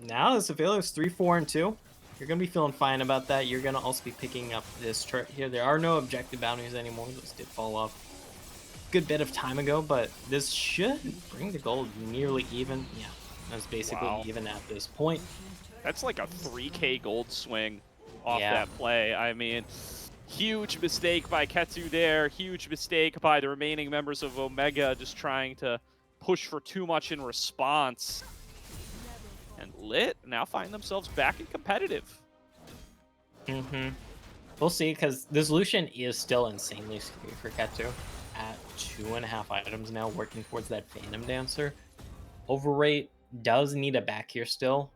D: now this Aphelios 3-4-2. You're going to be feeling fine about that. You're going to also be picking up this turret here. There are no objective bounties anymore. Those did fall off good bit of time ago, but this should bring the gold nearly even. Yeah, that's basically even at this point.
C: That's like a 3K gold swing off
D: Yeah.
C: that play. I mean, huge mistake by Ketu there. Huge mistake by the remaining members of Omega, just trying to push for too much in response. And LiT now find themselves back in competitive.
D: We'll see, because this Lucian is still insanely scary for Ketu. At 2.5 items now, working towards that Phantom Dancer. Over 8 does need a back here still,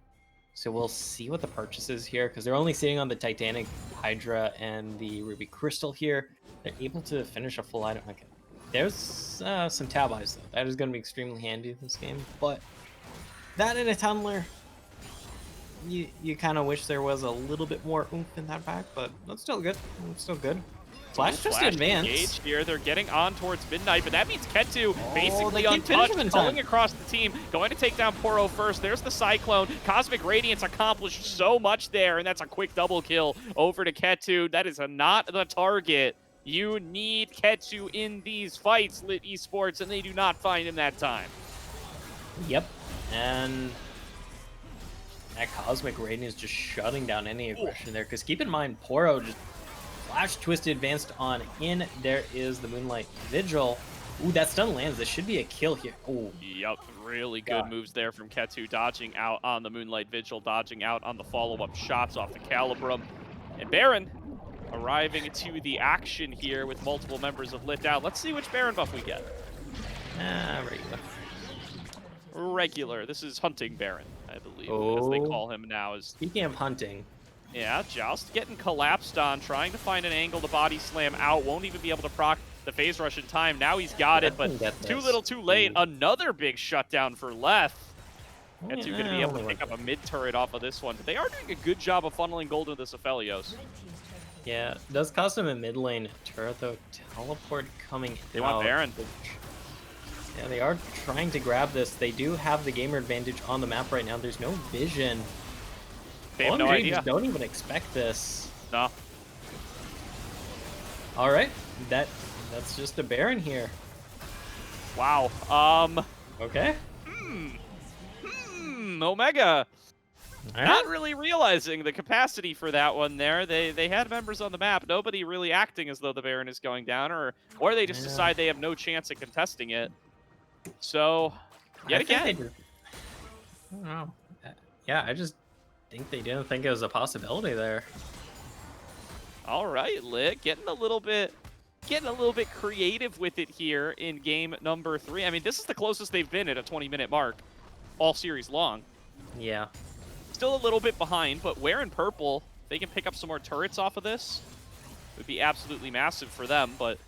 D: so we'll see what the purchase is here, because they're only sitting on the Titanic Hydra and the Ruby Crystal here. They're able to finish a full item. Okay, there's some tab eyes though. That is going to be extremely handy this game, but that in a tunneler, you kind of wish there was a little bit more oomph in that back, but that's still good. It's still good. Flash just advanced.
C: Engaged here. They're getting on towards Midnight, but that means Ketu basically
D: they can't finish
C: untouched,
D: him in
C: pulling
D: time.
C: across the team, going to take down Poro first. There's the Cyclone. Cosmic Radiance accomplished so much there, and that's a quick double kill over to Ketu. That is not the target. You need Ketu in these fights, LiT Esports, and they do not find him that time.
D: Yep, and that Cosmic Radiance just shutting down any aggression there, because keep in mind, Poro just flash twisted advanced on in. There is the Moonlight Vigil. Ooh, that stun lands. This should be a kill here. Ooh.
C: Yep, really good moves there from Ketu, dodging out on the Moonlight Vigil, dodging out on the follow-up shots off the Calibrum. And Baron arriving to the action here with multiple members of LiT out. Let's see which Baron buff we get.
D: Regular.
C: Regular. This is Hunting Baron, I believe, as they call him now.
D: Speaking of hunting.
C: Yeah, Joust getting collapsed on, trying to find an angle to body slam out. Won't even be able to proc the phase rush in time. Now he's got it, but too little too late. Another big shutdown for Leth. Ketu going to be able to pick up a mid turret off of this one. But they are doing a good job of funneling gold into this Aphelios.
D: Yeah, does cost them a mid lane turret though. Teleport coming
C: They want Baron.
D: Yeah, they are trying to grab this. They do have the gamer advantage on the map right now. There's no vision.
C: They have no
D: OMG
C: idea.
D: Just don't even expect this.
C: No.
D: All right, that's just a Baron here.
C: Wow.
D: Okay.
C: Omega.
D: All
C: Not
D: right.
C: really realizing the capacity for that one there. They had members on the map. Nobody really acting as though the Baron is going down, or they just decide they have no chance at contesting it. So, yet again.
D: I don't know. Yeah, I just think they didn't think it was a possibility there.
C: All right, LiT getting a little bit creative with it here in game number 3. I mean, this is the closest they've been at a 20-minute mark all series long.
D: Yeah.
C: Still a little bit behind, but wearing purple, they can pick up some more turrets off of this. It would be absolutely massive for them, but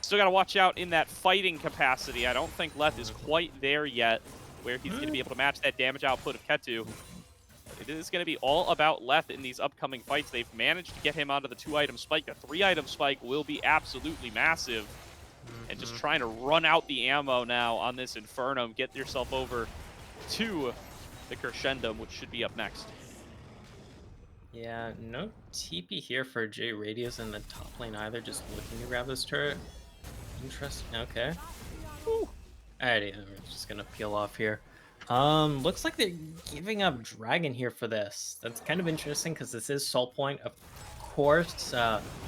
C: still got to watch out in that fighting capacity. I don't think Leth is quite there yet, where he's going to be able to match that damage output of Ketu. It is going to be all about Leth in these upcoming fights. They've managed to get him onto the 2-item spike. A 3-item spike will be absolutely massive. And just trying to run out the ammo now on this Infernum. Get yourself over to the Crescendum, which should be up next.
D: Yeah, no TP here for J Radius in the top lane either. Just looking to grab this turret. Interesting. Okay.
C: Whew.
D: Alrighty, we're just gonna peel off here. Looks like they're giving up Dragon here for this. That's kind of interesting because this is Soul Point, of course.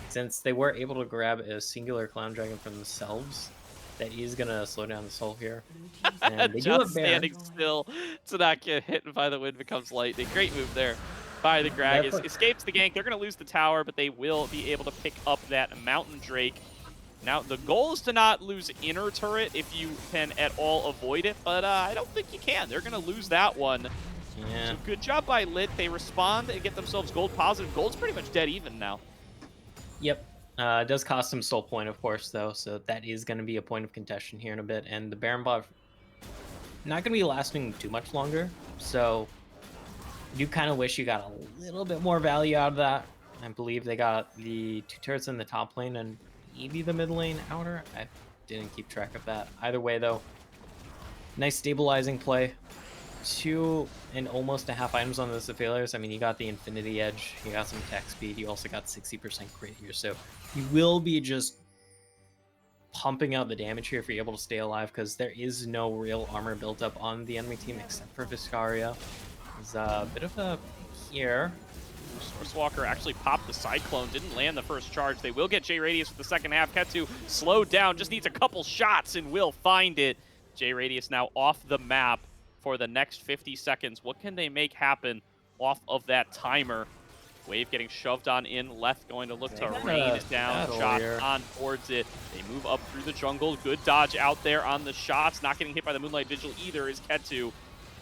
D: Since they were able to grab a singular Clown Dragon from themselves, that is gonna slow down the Soul here. And they do
C: Just
D: have Baron.
C: standing still to not get hit by the wind becomes lightning. Great move there by the Gragas.
D: Definitely.
C: Escapes the gank. They're going to lose the tower, but they will be able to pick up that Mountain Drake. Now, the goal is to not lose inner turret if you can at all avoid it, but I don't think you can. They're going to lose that one.
D: Yeah.
C: So good job by LiT. They respond and get themselves gold positive. Gold's pretty much dead even now.
D: Yep. It does cost them Soul Point, of course, though, so that is going to be a point of contention here in a bit. And the Baron buff not going to be lasting too much longer, so you kind of wish you got a little bit more value out of that. I believe they got the 2 turrets in the top lane and maybe the mid lane outer. I didn't keep track of that. Either way, though, nice stabilizing play. 2 and almost a half items on the failures. I mean, you got the Infinity Edge, you got some attack speed, you also got 60% crit here, so you will be just pumping out the damage here if you're able to stay alive, because there is no real armor built up on the enemy team except for Viscaria. There's a bit of a here.
C: Sourcewalker actually popped the Cyclone, didn't land the first charge. They will get J-Radius for the second half. Ketu slowed down, just needs a couple shots and will find it. J-Radius now off the map for the next 50 seconds. What can they make happen off of that timer? Wave getting shoved on in. Left going to look to rain down shots on towards it. They move up through the jungle. Good dodge out there on the shots. Not getting hit by the Moonlight Vigil either is Ketu.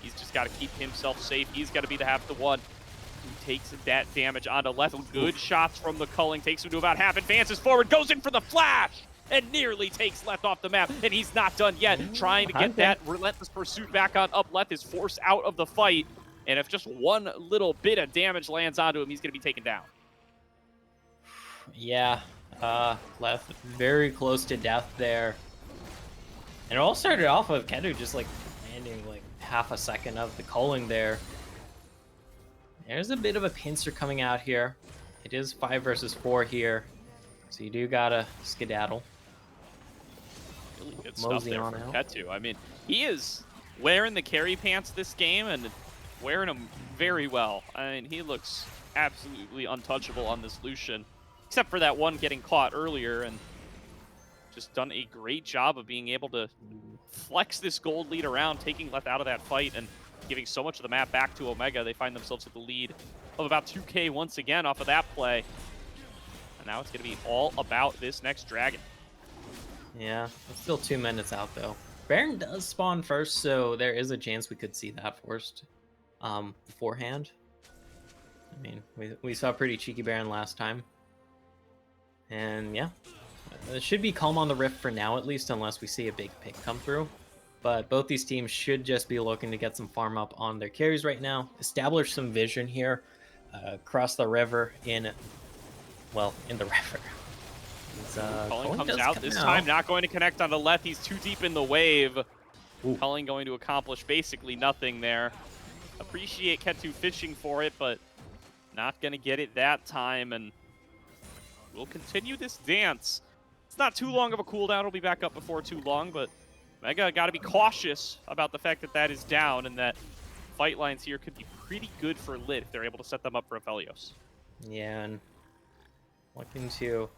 C: He's just got to keep himself safe. He's got to be the half the one who takes that damage onto left. Good shots from the culling. Takes him to about half. Advances forward. Goes in for the flash. And nearly takes Leth off the map. And he's not done yet. Trying to get that relentless pursuit back on up. Leth is forced out of the fight. And if just one little bit of damage lands onto him, he's going to be taken down.
D: Yeah, Leth very close to death there. And it all started off with Ketu just like landing like half a second of the culling there. There's a bit of a pincer coming out here. It is 5 versus 4 here. So you do gotta skedaddle.
C: Really good stuff there from Ketu. I mean, he is wearing the carry pants this game and wearing them very well. I mean, he looks absolutely untouchable on this Lucian, except for that one getting caught earlier, and just done a great job of being able to flex this gold lead around, taking Leth out of that fight and giving so much of the map back to Omega. They find themselves with the lead of about 2K once again off of that play. And now it's going to be all about this next dragon.
D: Yeah, it's still 2 minutes out though. Baron does spawn first, so there is a chance we could see that first beforehand. I mean, we saw pretty cheeky Baron last time. And yeah, it should be calm on the Rift for now at least, unless we see a big pick come through. But both these teams should just be looking to get some farm up on their carries right now, establish some vision here, across the river in the river.
C: Culling comes out this time, not going to connect on the Leth. He's too deep in the wave. Culling going to accomplish basically nothing there. Appreciate Ketu fishing for it, but not going to get it that time, and we'll continue this dance. It's not too long of a cooldown. It'll be back up before too long, but Mega got to be cautious about the fact that that is down, and that fight lines here could be pretty good for LiT if they're able to set them up for Aphelios.
D: Yeah, and looking to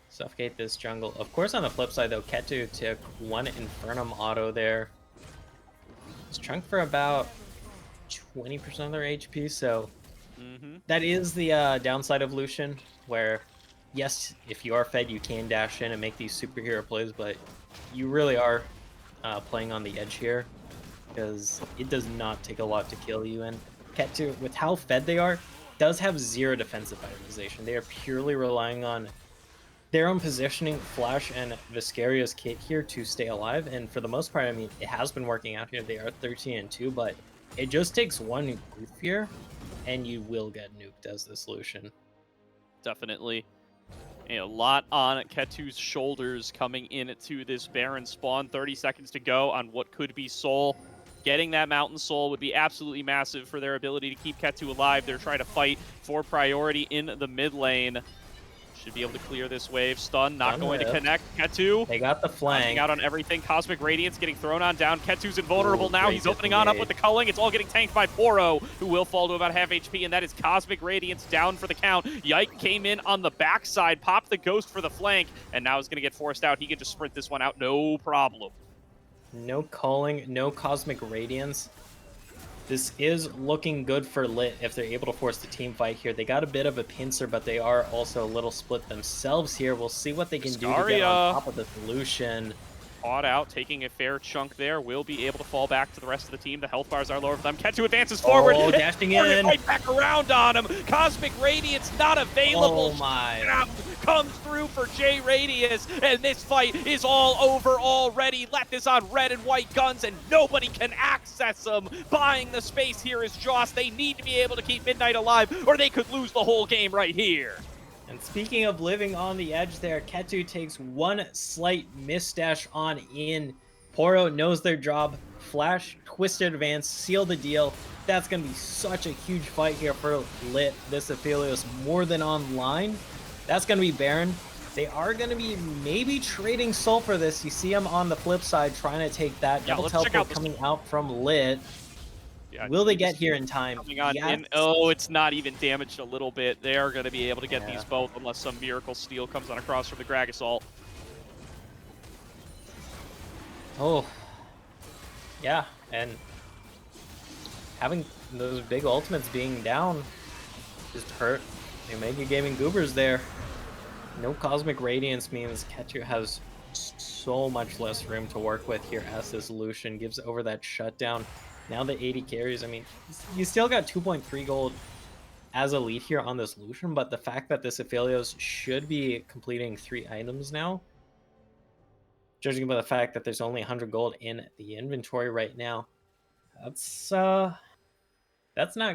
D: suffocate this jungle. Of course, on the flip side, though, Ketu took 1 Infernum auto there. It's chunked for about 20% of their HP, so that is the downside of Lucian, where, yes, if you are fed, you can dash in and make these superhero plays, but you really are playing on the edge here, because it does not take a lot to kill you, and Ketu, with how fed they are, does have 0 defensive itemization. They are purely relying on their own positioning, Flash and Viscaria's kit here to stay alive, and for the most part, I mean, it has been working out here. They are 13-2, but it just takes one goof here, and you will get nuked as the solution.
C: Definitely. A lot on Ketu's shoulders coming into this Baron spawn. 30 seconds to go on what could be Soul. Getting that Mountain Soul would be absolutely massive for their ability to keep Ketu alive. They're trying to fight for priority in the mid lane. Should be able to clear this wave. Stun, not
D: Stun
C: going to
D: whip.
C: connect. Ketu
D: They got the
C: flying
D: flank.
C: out on everything. Cosmic Radiance getting thrown on down. Ketu's invulnerable
D: Ooh,
C: now.
D: great
C: He's opening on up with
D: disengage.
C: the culling. It's all getting tanked by Poro, who will fall to about half HP, and that is Cosmic Radiance down for the count. Yike came in on the backside, popped the Ghost for the flank, and now is going to get forced out. He can just sprint this one out, no problem.
D: No calling, no Cosmic Radiance. This is looking good for LiT if they're able to force the team fight here. They got a bit of a pincer, but they are also a little split themselves here. We'll see what they can do to get on top of the solution.
C: Caught out, taking a fair chunk there, will be able to fall back to the rest of the team. The health bars are lower for them. Ketu advances forward.
D: Oh, dashing in.
C: Right back around on him. Cosmic Radiance not available.
D: Oh my.
C: Comes through for J Radius, and this fight is all over already. LiT is on red and white guns, and nobody can access them. Buying the space here is Joss. They need to be able to keep Midnight alive, or they could lose the whole game right here.
D: And speaking of living on the edge there, Ketu takes one slight misdash on in. Poro knows their job. Flash, twisted advance, seal the deal. That's going to be such a huge fight here for LiT. This Aphelios more than online. That's going to be Baron. They are going to be maybe trading Soul for this. You see him on the flip side trying to take that.
C: Yeah,
D: Double
C: let's check
D: teleport
C: out
D: coming out from LiT.
C: Yeah,
D: Will they get here in time?
C: coming on
D: Yes.
C: in. Oh, it's not even damaged a little bit. They are going to be able to get
D: Yeah.
C: these both unless some miracle steal comes on across from the Grag Assault.
D: Oh, yeah, and having those big ultimates being down just hurt the Omega Gaming Goobers there. No Cosmic Radiance means Ketu has so much less room to work with here as the solution gives over that shutdown. Now the 80 carries, I mean, you still got 2.3 gold as a lead here on the solution, but the fact that this Aphelios should be completing 3 items now, judging by the fact that there's only 100 gold in the inventory right now, that's not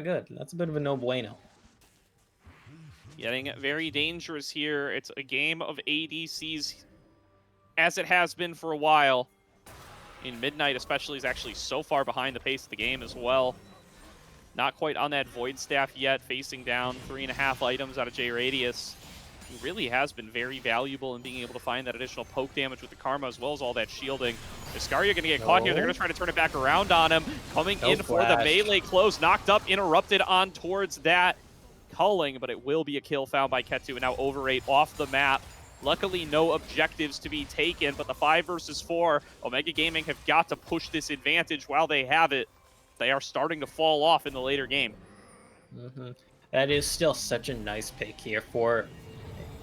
D: good. That's a bit of a no bueno.
C: Getting very dangerous here. It's a game of ADCs, as it has been for a while. In Midnight especially is actually so far behind the pace of the game as well. Not quite on that Void Staff yet, facing down 3.5 items out of J Radius. He really has been very valuable in being able to find that additional poke damage with the Karma, as well as all that shielding. Iscaria going to get caught here. They're going to try to turn it back around on him. Coming
D: No
C: in for the
D: flash.
C: melee close. Knocked up, interrupted on towards that culling, but it will be a kill found by Ketu, and now Overrate off the map. Luckily, no objectives to be taken, but the 5 versus 4, Omega Gaming have got to push this advantage while they have it. They are starting to fall off in the later game.
D: That is still such a nice pick here for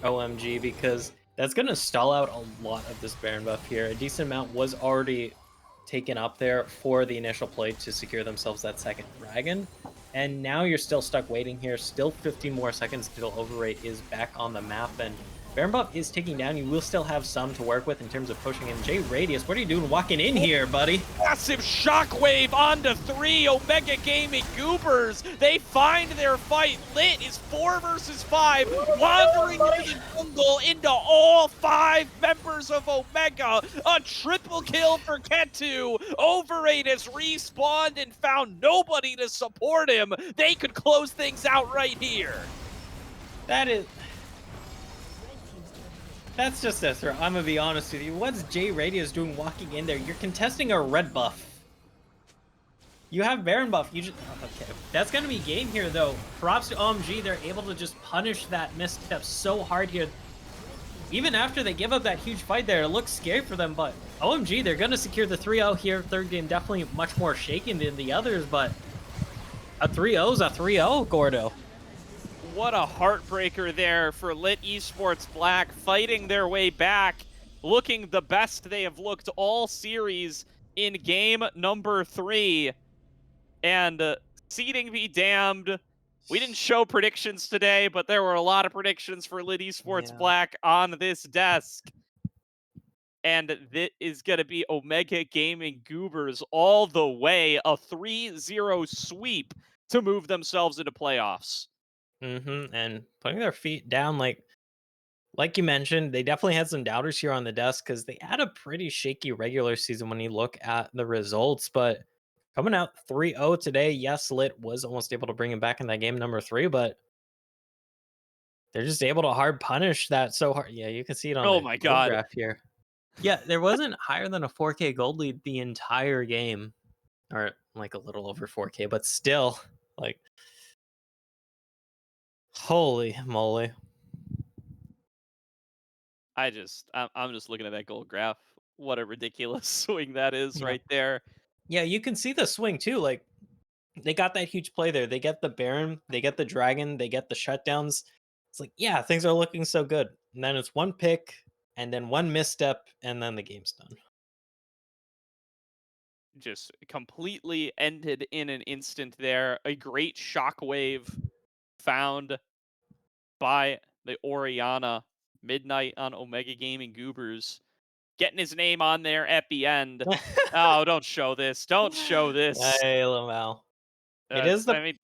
D: OMG, because that's going to stall out a lot of this Baron buff here. A decent amount was already taken up there for the initial play to secure themselves that second dragon. And now you're still stuck waiting here. Still 15 more seconds until Overrate is back on the map. And Baron buff is taking down. You will still have some to work with in terms of pushing in. J Radius, what are you doing walking in here, buddy?
C: Massive shockwave onto 3 Omega Gaming Goobers. They find their fight. LiT is 4 versus 5, wandering into the jungle into all 5 members of Omega. A triple kill for Ketu. Overrate has respawned and found nobody to support him. They could close things out right here.
D: That's just a throw. I'm gonna be honest with you. What's J Radius doing walking in there? You're contesting a red buff. You have Baron buff. You just okay. That's gonna be game here though. Props to OMG. They're able to just punish that misstep so hard here. Even after they give up that huge fight there, it looks scary for them, but OMG, they're gonna secure the 3-0 here. Third game definitely much more shaken than the others, but a 3-0 is a 3-0, Gordo.
C: What a heartbreaker there for LiT Esports Black, fighting their way back, looking the best they have looked all series in game number 3. And seeding be damned. We didn't show predictions today, but there were a lot of predictions for LiT Esports Black on this desk. And this is going to be Omega Gaming Goobers all the way, a 3-0 sweep to move themselves into playoffs.
D: And putting their feet down, like you mentioned, they definitely had some doubters here on the desk because they had a pretty shaky regular season when you look at the results. But coming out 3-0 today, yes, LiT was almost able to bring him back in that game number 3, but they're just able to hard punish that so hard. Yeah, you can see it on
C: Oh
D: the
C: my
D: gold
C: God.
D: graph here. Yeah, there wasn't higher than a 4K gold lead the entire game, or like a little over 4K, but still, like, holy moly.
C: I'm just looking at that gold graph. What a ridiculous swing that is
D: Yeah.
C: right there.
D: Yeah, you can see the swing too. Like, they got that huge play there. They get the Baron, they get the Dragon, they get the shutdowns. It's like, yeah, things are looking so good. And then it's one pick, and then one misstep, and then the game's done.
C: Just completely ended in an instant there. A great shockwave found by the Oriana. Midnight on Omega Gaming Goobers. Getting his name on there at the end. Oh, don't show this. Don't show this.
D: Hey, Lamau. It is
C: I
D: the
C: mean,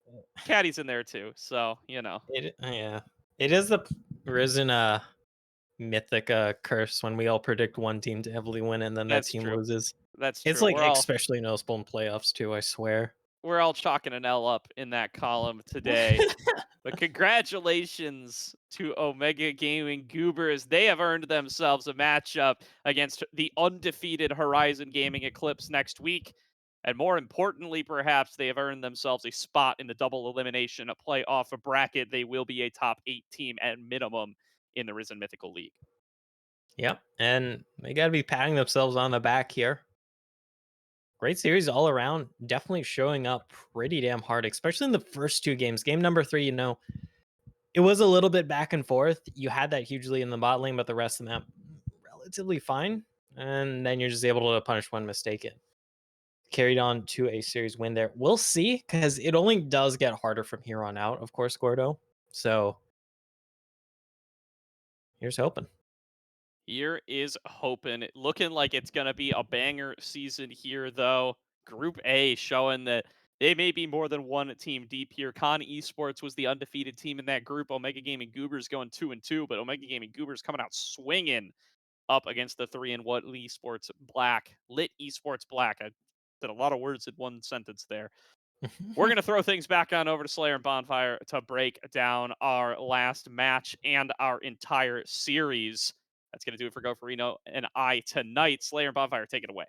C: Caddy's in there too, so, you know.
D: yeah. It is the Risen Mythic curse when we all predict one team to heavily win and then that
C: That's
D: team
C: true.
D: loses.
C: That's
D: It's
C: true.
D: like especially noticeable in playoffs too, I swear.
C: We're all chalking an L up in that column today. But congratulations to Omega Gaming Goobers. They have earned themselves a matchup against the undefeated Horizon Gaming Eclipse next week. And more importantly, perhaps, they have earned themselves a spot in the double elimination playoff bracket. They will be a top 8 team at minimum in the Risen Mythical League.
D: Yep. And they gotta be patting themselves on the back here. Great series all around. Definitely showing up pretty damn hard, especially in the first two games. Game number 3, it was a little bit back and forth. You had that hugely in the bot lane, but the rest of the map relatively fine. And then you're just able to punish one mistake it. Carried on to a series win there. We'll see, because it only does get harder from here on out, of course, Gordo. So here's hoping.
C: Here is hoping. Looking like it's going to be a banger season here, though. Group A showing that they may be more than one team deep here. Con Esports was the undefeated team in that group. Omega Gaming Goobers going 2-2, but Omega Gaming Goobers coming out swinging up against the 3-1 Esports Black. LiT Esports Black. I did a lot of words in one sentence there. We're going to throw things back on over to Slayer and Bonfire to break down our last match and our entire series. That's going to do it for Go for Reno and I tonight. Slayer and Bonfire, take it away.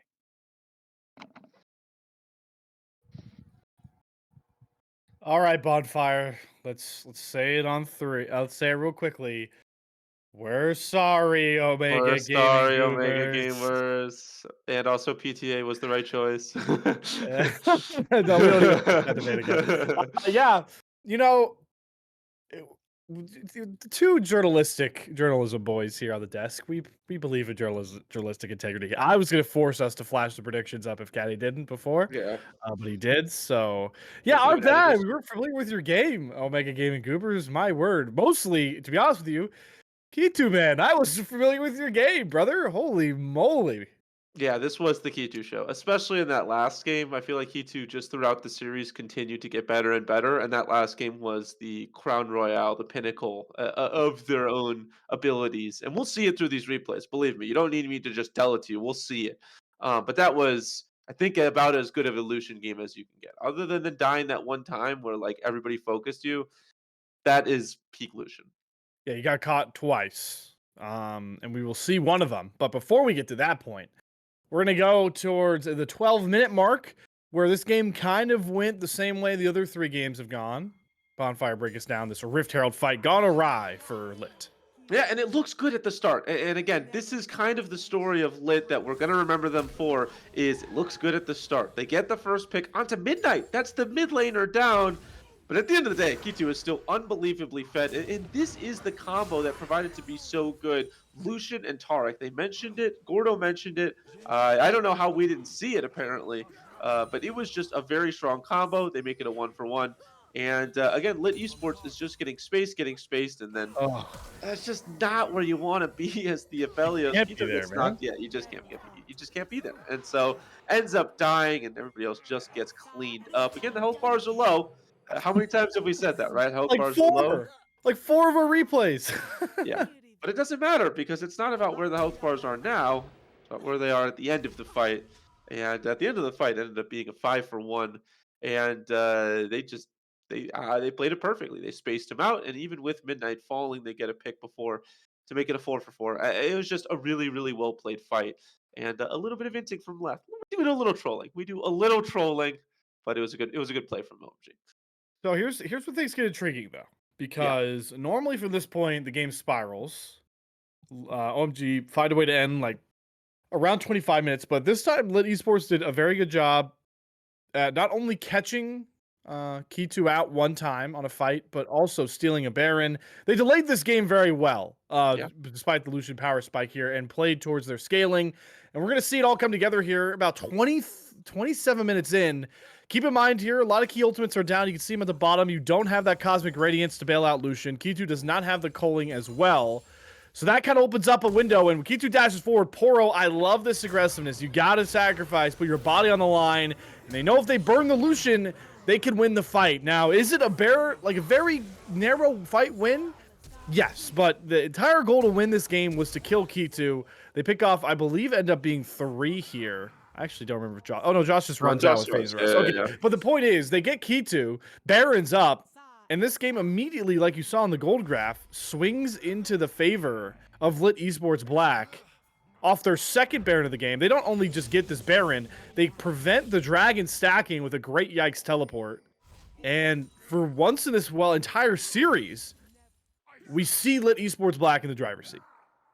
A: All right, Bonfire. Let's say it on 3. Let's say it real quickly. We're sorry, Omega
B: We're
A: Gaming
B: sorry, Omega
A: Goobers.
B: Gamers. And also PTA was the right choice.
A: No, we don't even have that debate again. Yeah, you know, two journalism boys here on the desk. We believe in journalistic integrity. I was going to force us to flash the predictions up if Caddy didn't before,
B: Yeah.
A: but he did. So yeah,
B: Could've
A: our
B: edited
A: bad.
B: this.
A: We weren't familiar with your game, Omega Gaming Goobers. My word. Mostly, to be honest with you, Kitu man, I was familiar with your game, brother. Holy moly.
B: Yeah, this was the Kitu show, especially in that last game. I feel like Kitu just throughout the series continued to get better and better, and that last game was the crown royale, the pinnacle of their own abilities. And we'll see it through these replays. Believe me, you don't need me to just tell it to you. We'll see it. But that was, I think, about as good of an illusion game as you can get. Other than the dying that one time where like everybody focused you, that is peak Lucian.
A: Yeah, you got caught twice. And we will see one of them. But before we get to that point, we're going to go towards the 12-minute mark, where this game kind of went the same way the other 3 games have gone. Bonfire, break us down. This Rift Herald fight gone awry for LiT.
B: Yeah, and it looks good at the start. And again, this is kind of the story of LiT that we're going to remember them for, is it looks good at the start. They get the first pick onto Midnight. That's the mid laner down. But at the end of the day, Kitu is still unbelievably fed. And this is the combo that provided to be so good. Lucian and Tarek, they mentioned it. Gordo mentioned it. I don't know how we didn't see it, apparently. But it was just a very strong combo. They make it a 1-for-1. And again, LiT Esports is just getting spaced, and then that's just not where you want to be as the Aphelios.
A: Can't be there, man.
B: You just can't be there. And so ends up dying, and everybody else just gets cleaned up. Again, the health bars are low. How many times have we said that, right? Health
A: Like
B: bars are low.
A: like 4 of our replays.
B: Yeah, but it doesn't matter because it's not about where the health bars are now, it's about where they are at the end of the fight. And at the end of the fight, it ended up being a 5-for-1, and they just they played it perfectly. They spaced him out, and even with Midnight falling, they get a pick before to make it a 4-for-4. It was just a really, really well played fight, and a little bit of inting from left. We do a little trolling. We do a little trolling, but it was a good play from OMG.
A: So here's where things get intriguing though,
B: Yeah,
A: because normally from this point the game spirals. OMG find a way to end like around 25 minutes, but this time LiT Esports did a very good job at not only catching Key2 out one time on a fight, but also stealing a Baron. They delayed this game very well,
B: yeah.
A: despite the Lucian power spike here, and played towards their scaling. And we're going to see it all come together here about 27 minutes in. Keep in mind here, a lot of key ultimates are down. You can see them at the bottom. You don't have that Cosmic Radiance to bail out Lucian. Key2 does not have the culling as well. So that kind of opens up a window, and Key2 dashes forward. Poro, I love this aggressiveness. You got to sacrifice, put your body on the line, and they know if they burn the Lucian, they can win the fight. Now, is it a very narrow fight win? Yes, but the entire goal to win this game was to kill Key2. They pick off, I believe, end up being 3 here. I actually don't remember if Josh. Oh no, Josh just runs out with phase rush. Okay,
B: Yeah.
A: but the point is, they get Key2, Baron's up, and this game immediately, like you saw in the gold graph, swings into the favor of LiT Esports Black off their second Baron of the game. They don't only just get this Baron, they prevent the dragon stacking with a great Yikes teleport. And for once in this entire series, we see LiT Esports Black in the driver's seat.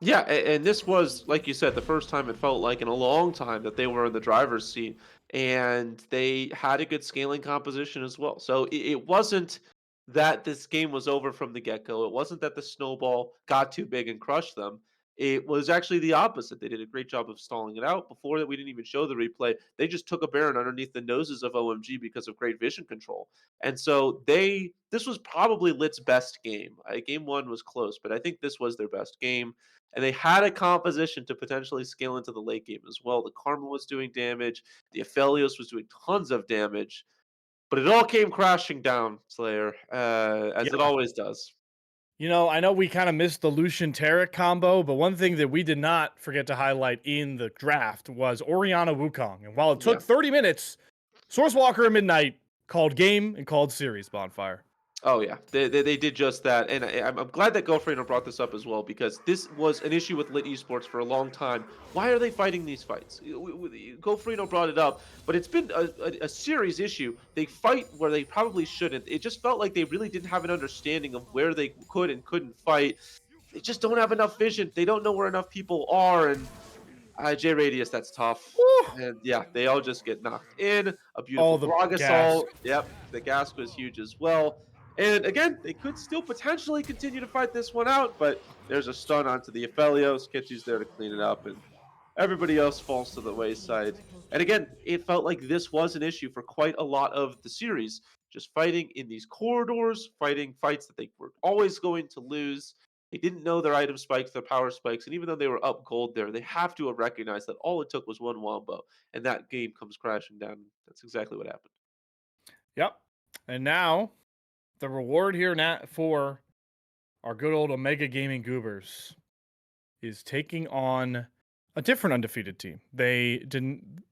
B: Yeah, and this was, like you said, the first time it felt like in a long time that they were in the driver's seat, and they had a good scaling composition as well. So it wasn't that this game was over from the get-go. It wasn't that the snowball got too big and crushed them. It was actually the opposite. They did a great job of stalling it out. Before that, we didn't even show the replay. They just took a Baron underneath the noses of OMG because of great vision control. And so this was probably LiT's best game. Game one was close, but I think this was their best game, and they had a composition to potentially scale into the late game as well. The Karma was doing damage, the Aphelios was doing tons of damage, but it all came crashing down, Slayer, as it
A: Yeah.
B: always does.
A: You know, I know we kind of missed the Lucian Tarek combo, but one thing that we did not forget to highlight in the draft was Orianna Wukong. And while it
B: Yeah.
A: took 30 minutes, Sourcewalker and Midnight called game and called series Bonfire.
B: Oh yeah, they did just that, and I'm glad that Gofredo brought this up as well, because this was an issue with LiT Esports for a long time. Why are they fighting these fights? Gofredo brought it up, but it's been a series issue. They fight where they probably shouldn't. It just felt like they really didn't have an understanding of where they could and couldn't fight. They just don't have enough vision. They don't know where enough people are, and J Radius, that's tough.
A: Woo!
B: And yeah, they all just get knocked in. A
A: Oh,
B: beautiful
A: the
B: Grog
A: gas.
B: assault. Yep, the gas was huge as well. And again, they could still potentially continue to fight this one out, but there's a stun onto the Aphelios. Kitchy's there to clean it up, and everybody else falls to the wayside. And again, it felt like this was an issue for quite a lot of the series. Just fighting in these corridors, fighting fights that they were always going to lose. They didn't know their item spikes, their power spikes, and even though they were up gold there, they have to have recognized that all it took was one wombo, and that game comes crashing down. That's exactly what happened.
A: Yep. And now, the reward here for our good old Omega Gaming Goobers is taking on a different undefeated team. They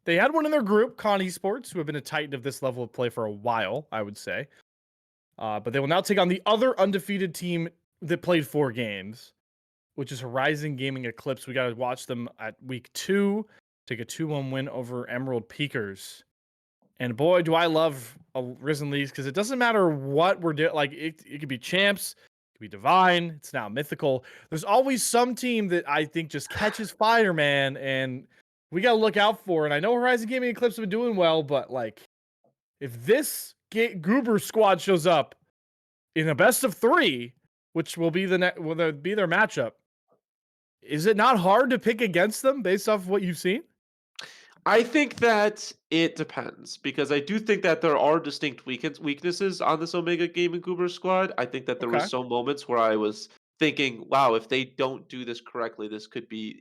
A: had one in their group, Con Esports, who have been a titan of this level of play for a while, I would say. But they will now take on the other undefeated team that played 4 games, which is Horizon Gaming Eclipse. We got to watch them at week 2, take a 2-1 win over Emerald Peakers. And boy, do I love Risen Leagues, because it doesn't matter what we're doing. Like, it could be champs, it could be divine, it's now mythical. There's always some team that I think just catches fire, man, and we got to look out for. And I know Horizon Gaming Eclipse have been doing well, but like, if this Goober squad shows up in a best of 3, which will be be their matchup, is it not hard to pick against them based off of what you've seen?
B: I think that it depends, because I do think that there are distinct weaknesses on this Omega Gaming Goober squad. I think that there
A: Okay.
B: was some moments where I was thinking, wow, if they don't do this correctly, this could be,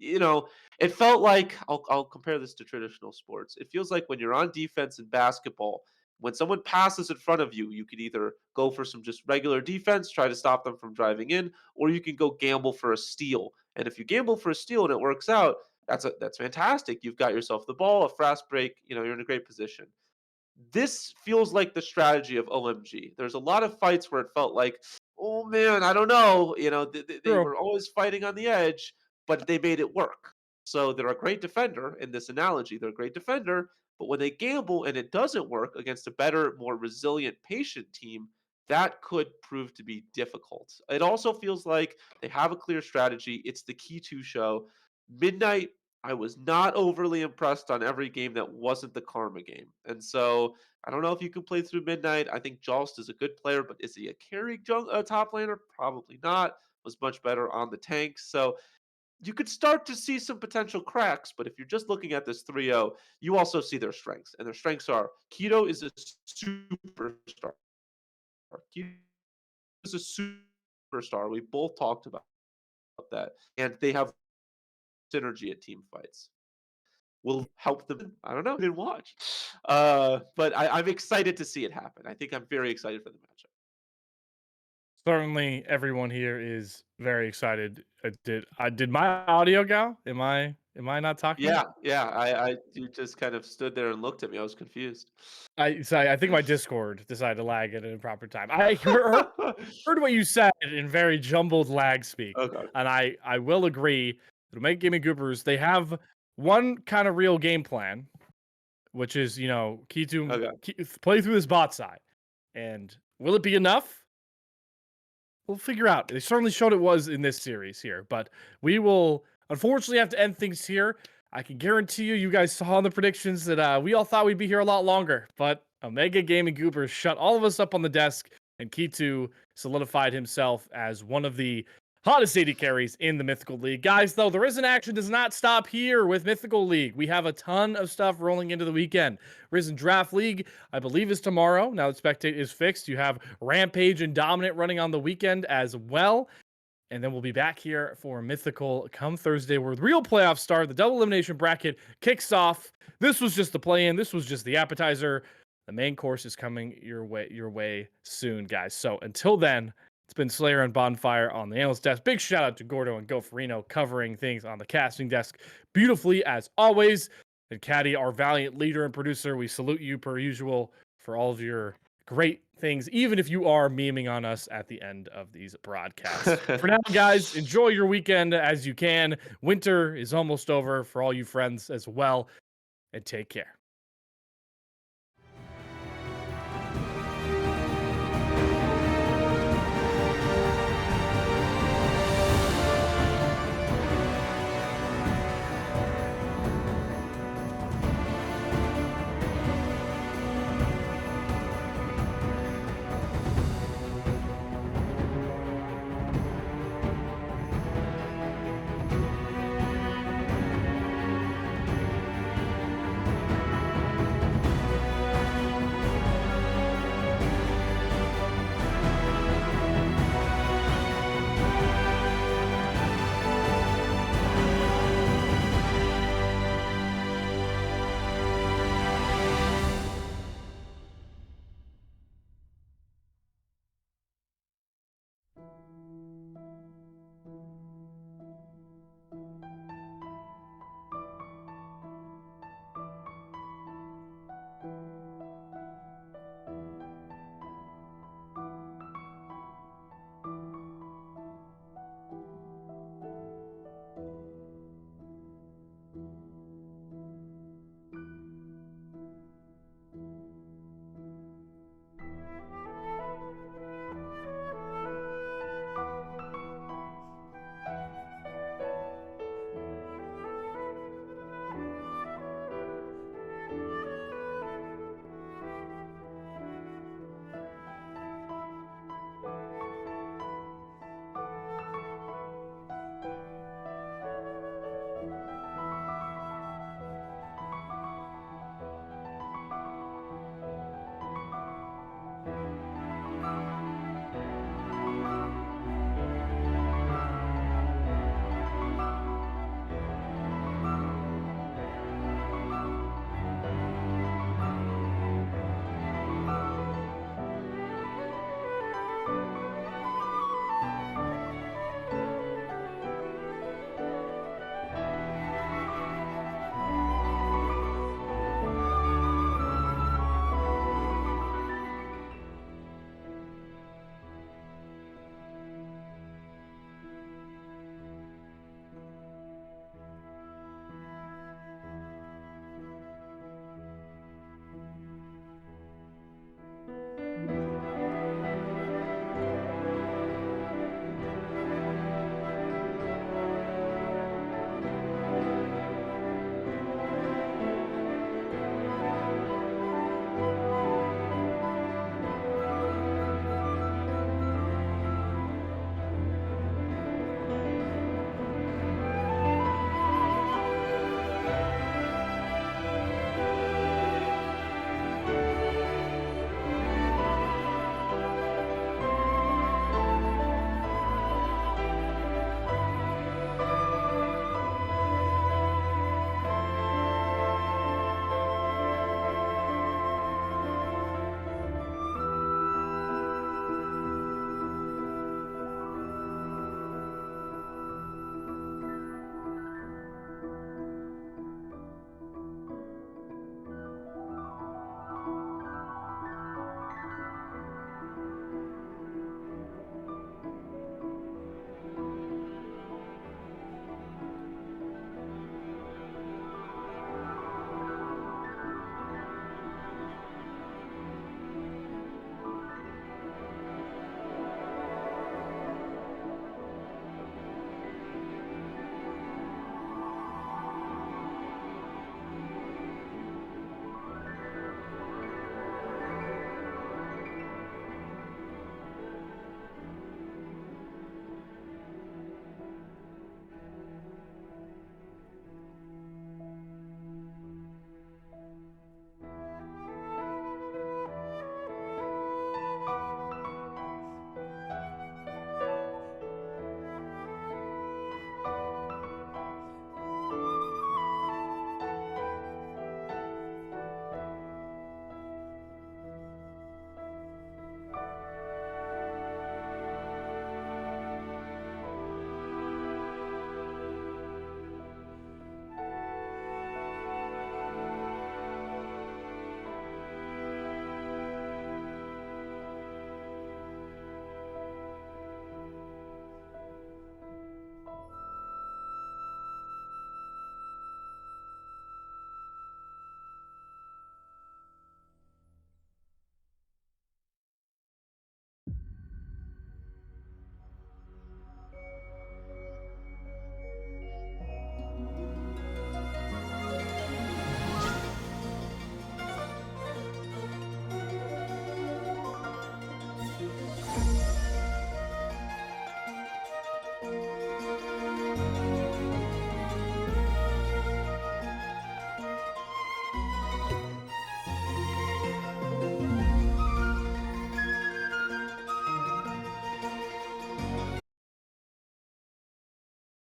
B: it felt like, I'll compare this to traditional sports. It feels like when you're on defense in basketball, when someone passes in front of you, you could either go for some just regular defense, try to stop them from driving in, or you can go gamble for a steal. And if you gamble for a steal and it works out, that's fantastic. You've got yourself the ball, a fast break, you're in a great position. This feels like the strategy of OMG. There's a lot of fights where it felt like, oh man, I don't know. They
A: True.
B: were always fighting on the edge, but they made it work. So they're a great defender in this analogy. They're a great defender, but when they gamble and it doesn't work against a better, more resilient, patient team, that could prove to be difficult. It also feels like they have a clear strategy. It's the key to show. Midnight, I was not overly impressed on every game that wasn't the Karma game. And so I don't know if you can play through Midnight. I think Jost is a good player, but is he a carry top laner? Probably not. Was much better on the tanks. So you could start to see some potential cracks, but if you're just looking at this 3-0, you also see their strengths. And their strengths are Keto is a superstar. Keto is a superstar. We both talked about that. And they have synergy at team fights. Will help them. I don't know. I didn't watch. But I'm excited to see it happen. I think I'm very excited for the matchup.
A: Certainly, everyone here is very excited. Did my audio go? Am I not talking?
B: Yeah. You just kind of stood there and looked at me. I was confused.
A: I think my Discord decided to lag at an improper time. I heard what you said in very jumbled lag speak,
B: Okay.
A: and I will agree that Omega Gaming Goobers, they have one kind of real game plan, which is key to
B: Okay.
A: play through this bot side. And will it be enough? We'll figure out. They certainly showed it was in this series here, but we will unfortunately have to end things here. I can guarantee you guys saw in the predictions that we all thought we'd be here a lot longer, but Omega Gaming Goobers shut all of us up on the desk, and Kitu solidified himself as one of the hottest AD carries in the Mythical League. Guys, though, the Risen action does not stop here with Mythical League. We have a ton of stuff rolling into the weekend. Risen Draft League, I believe, is tomorrow. Now that Spectate is fixed, you have Rampage and Dominant running on the weekend as well. And then we'll be back here for Mythical come Thursday, where the real playoffs start. The double elimination bracket kicks off. This was just the play-in. This was just the appetizer. The main course is coming your way soon, guys. So until then, it's been Slayer and Bonfire on the analyst desk. Big shout out to Gordo and Goferino covering things on the casting desk beautifully as always. And Caddy, our valiant leader and producer, we salute you per usual for all of your great things, even if you are memeing on us at the end of these broadcasts. For now, guys, enjoy your weekend as you can. Winter is almost over for all you friends as well, and take care.